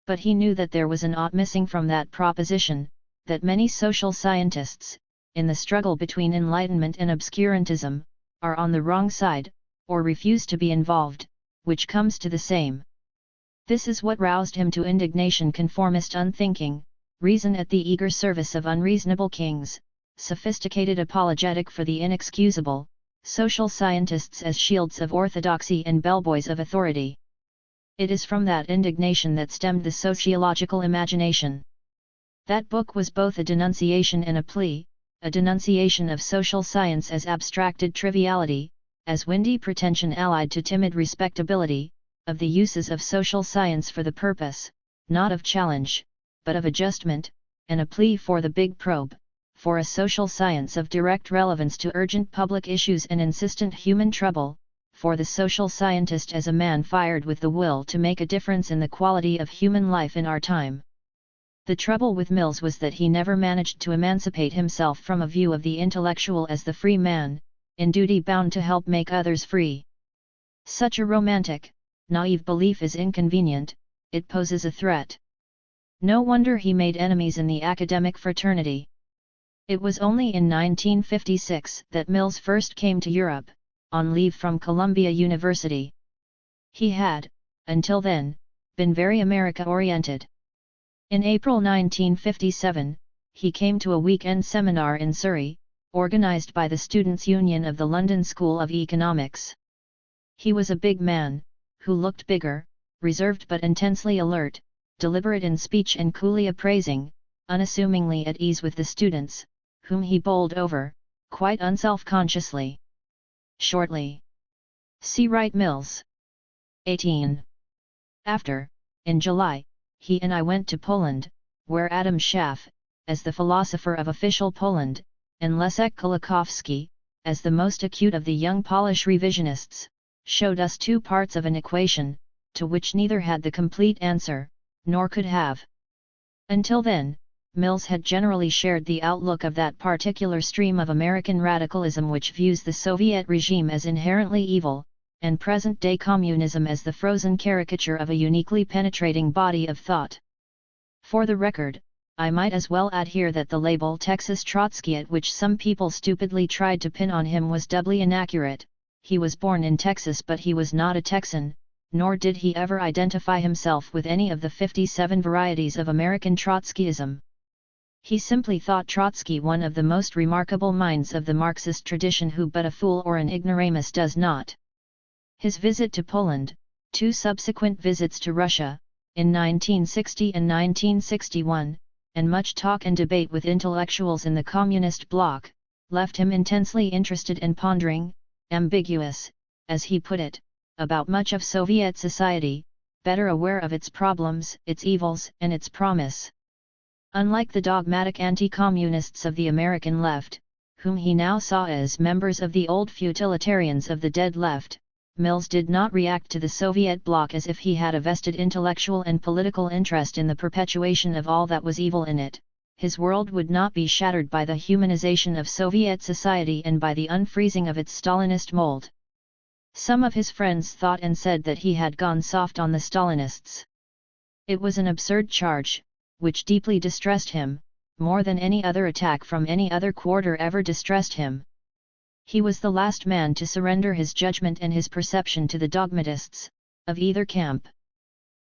But he knew that there was an ought missing from that proposition, that many social scientists, in the struggle between enlightenment and obscurantism, are on the wrong side, or refuse to be involved, which comes to the same. This is what roused him to indignation: conformist unthinking, reason at the eager service of unreasonable kings, sophisticated apologetic for the inexcusable, social scientists as shields of orthodoxy and bellboys of authority. It is from that indignation that stemmed the sociological imagination. That book was both a denunciation and a plea, a denunciation of social science as abstracted triviality, as windy pretension allied to timid respectability, of the uses of social science for the purpose, not of challenge, but of adjustment, and a plea for the big probe, for a social science of direct relevance to urgent public issues and insistent human trouble, for the social scientist as a man fired with the will to make a difference in the quality of human life in our time. The trouble with Mills was that he never managed to emancipate himself from a view of the intellectual as the free man, in duty bound to help make others free. Such a romantic, naive belief is inconvenient, it poses a threat. No wonder he made enemies in the academic fraternity. It was only in 1956 that Mills first came to Europe, on leave from Columbia University. He had, until then, been very America-oriented. In April 1957, he came to a weekend seminar in Surrey, organized by the Students' Union of the London School of Economics. He was a big man, who looked bigger, reserved but intensely alert, deliberate in speech and coolly appraising, unassumingly at ease with the students, whom he bowled over, quite unself-consciously. Shortly. See Wright Mills. 18. After, in July, he and I went to Poland, where Adam Schaff, as the philosopher of official Poland, and Leszek Kolakowski, as the most acute of the young Polish revisionists, showed us two parts of an equation, to which neither had the complete answer, nor could have. Until then, Mills had generally shared the outlook of that particular stream of American radicalism which views the Soviet regime as inherently evil, and present-day communism as the frozen caricature of a uniquely penetrating body of thought. For the record, I might as well add here that the label Texas Trotskyite which some people stupidly tried to pin on him was doubly inaccurate. He was born in Texas but he was not a Texan, nor did he ever identify himself with any of the 57 varieties of American Trotskyism. He simply thought Trotsky one of the most remarkable minds of the Marxist tradition who but a fool or an ignoramus does not. His visit to Poland, two subsequent visits to Russia, in 1960 and 1961, and much talk and debate with intellectuals in the Communist bloc, left him intensely interested and pondering, ambiguous, as he put it, about much of Soviet society, better aware of its problems, its evils, and its promise. Unlike the dogmatic anti-communists of the American left, whom he now saw as members of the old futilitarians of the dead left, Mills did not react to the Soviet bloc as if he had a vested intellectual and political interest in the perpetuation of all that was evil in it. His world would not be shattered by the humanization of Soviet society and by the unfreezing of its Stalinist mold. Some of his friends thought and said that he had gone soft on the Stalinists. It was an absurd charge, which deeply distressed him, more than any other attack from any other quarter ever distressed him. He was the last man to surrender his judgment and his perception to the dogmatists, of either camp.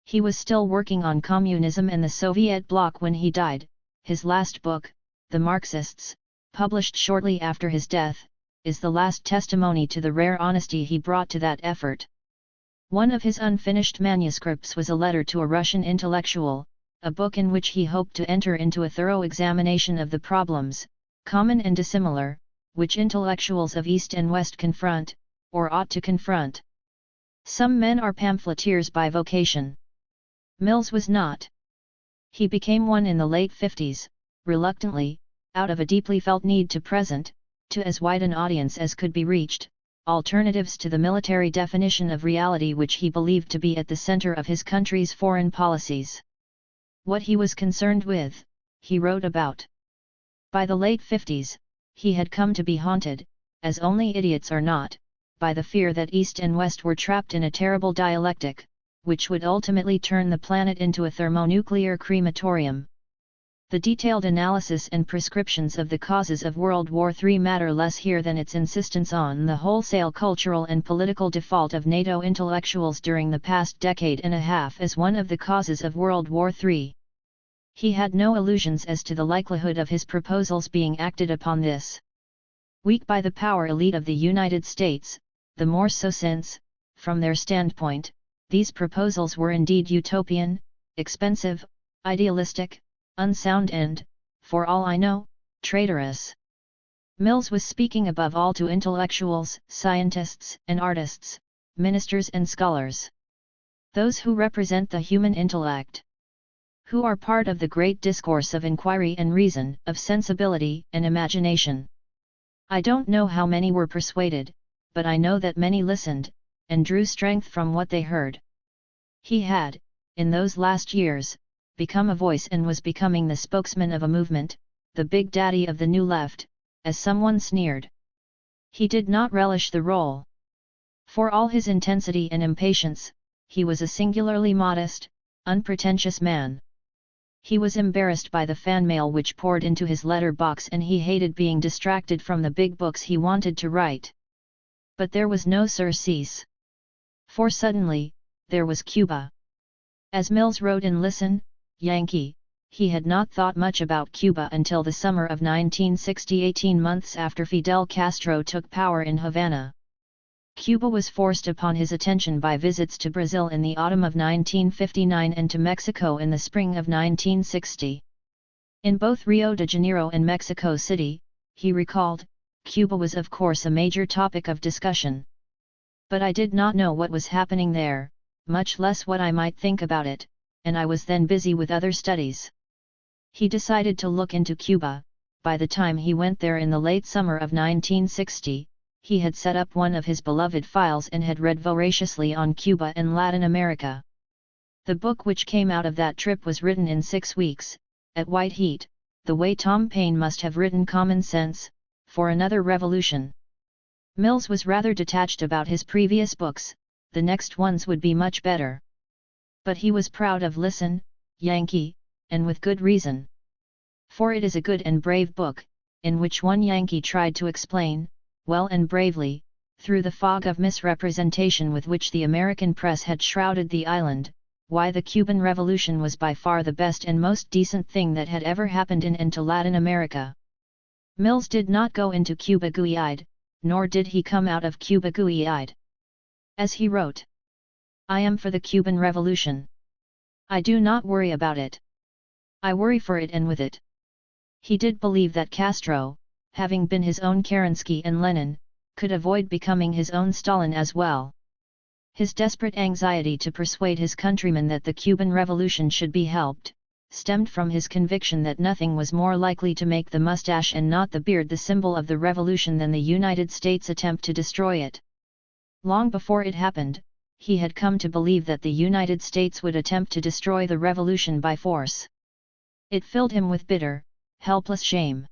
He was still working on communism and the Soviet bloc when he died. His last book, The Marxists, published shortly after his death, is the last testimony to the rare honesty he brought to that effort. One of his unfinished manuscripts was a letter to a Russian intellectual, a book in which he hoped to enter into a thorough examination of the problems, common and dissimilar, which intellectuals of East and West confront, or ought to confront. Some men are pamphleteers by vocation. Mills was not. He became one in the late 50s, reluctantly, out of a deeply felt need to present, to as wide an audience as could be reached, alternatives to the military definition of reality which he believed to be at the center of his country's foreign policies. What he was concerned with, he wrote about. By the late 50s, he had come to be haunted, as only idiots are not, by the fear that East and West were trapped in a terrible dialectic, which would ultimately turn the planet into a thermonuclear crematorium. The detailed analysis and prescriptions of the causes of World War III matter less here than its insistence on the wholesale cultural and political default of NATO intellectuals during the past decade and a half as one of the causes of World War III. He had no illusions as to the likelihood of his proposals being acted upon this week by the power elite of the United States, the more so since, from their standpoint, these proposals were indeed utopian, expensive, idealistic, unsound and, for all I know, traitorous. Mills was speaking above all to intellectuals, scientists and artists, ministers and scholars. Those who represent the human intellect. Who are part of the great discourse of inquiry and reason, of sensibility and imagination. I don't know how many were persuaded, but I know that many listened, and drew strength from what they heard. He had, in those last years, become a voice and was becoming the spokesman of a movement, the big daddy of the new left, as someone sneered. He did not relish the role. For all his intensity and impatience, he was a singularly modest, unpretentious man. He was embarrassed by the fan mail which poured into his letter box, and he hated being distracted from the big books he wanted to write. But there was no surcease. For suddenly, there was Cuba. As Mills wrote in Listen, Yankee, he had not thought much about Cuba until the summer of 1960, 18 months after Fidel Castro took power in Havana. Cuba was forced upon his attention by visits to Brazil in the autumn of 1959 and to Mexico in the spring of 1960. In both Rio de Janeiro and Mexico City, he recalled, Cuba was of course a major topic of discussion. But I did not know what was happening there, much less what I might think about it, and I was then busy with other studies. He decided to look into Cuba. By the time he went there in the late summer of 1960, he had set up one of his beloved files and had read voraciously on Cuba and Latin America. The book which came out of that trip was written in 6 weeks, at white heat, the way Tom Paine must have written Common Sense, for another revolution. Mills was rather detached about his previous books, the next ones would be much better. But he was proud of Listen, Yankee, and with good reason. For it is a good and brave book, in which one Yankee tried to explain, well and bravely, through the fog of misrepresentation with which the American press had shrouded the island, why the Cuban Revolution was by far the best and most decent thing that had ever happened in and to Latin America. Mills did not go into Cuba gooey-eyed, nor did he come out of Cuba gooey-eyed. As he wrote, I am for the Cuban Revolution. I do not worry about it. I worry for it and with it. He did believe that Castro, having been his own Kerensky and Lenin, could avoid becoming his own Stalin as well. His desperate anxiety to persuade his countrymen that the Cuban Revolution should be helped, stemmed from his conviction that nothing was more likely to make the mustache and not the beard the symbol of the revolution than the United States' attempt to destroy it. Long before it happened, he had come to believe that the United States would attempt to destroy the revolution by force. It filled him with bitter, helpless shame.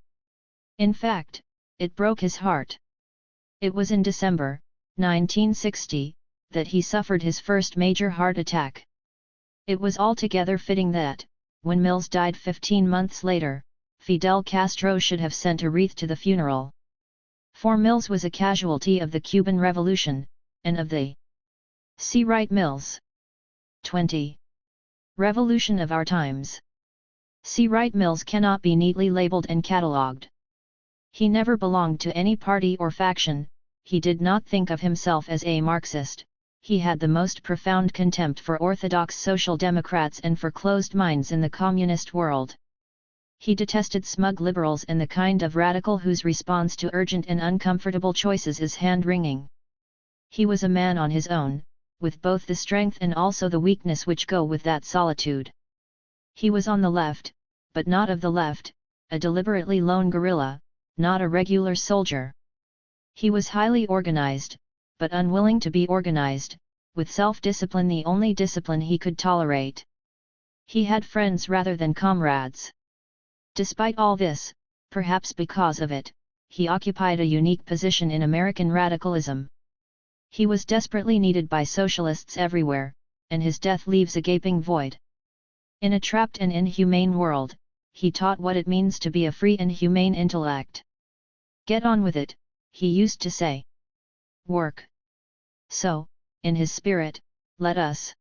In fact, it broke his heart. It was in December, 1960, that he suffered his first major heart attack. It was altogether fitting that, when Mills died 15 months later, Fidel Castro should have sent a wreath to the funeral. For Mills was a casualty of the Cuban Revolution, and of the C. Wright Mills. 20. Revolution of our times. C. Wright Mills cannot be neatly labeled and catalogued. He never belonged to any party or faction, he did not think of himself as a Marxist, he had the most profound contempt for orthodox social democrats and for closed minds in the communist world. He detested smug liberals and the kind of radical whose response to urgent and uncomfortable choices is hand-wringing. He was a man on his own, with both the strength and also the weakness which go with that solitude. He was on the left, but not of the left, a deliberately lone guerrilla, not a regular soldier. He was highly organized, but unwilling to be organized, with self-discipline the only discipline he could tolerate. He had friends rather than comrades. Despite all this, perhaps because of it, he occupied a unique position in American radicalism. He was desperately needed by socialists everywhere, and his death leaves a gaping void. In a trapped and inhumane world, he taught what it means to be a free and humane intellect. Get on with it, he used to say. Work. So, in his spirit, let us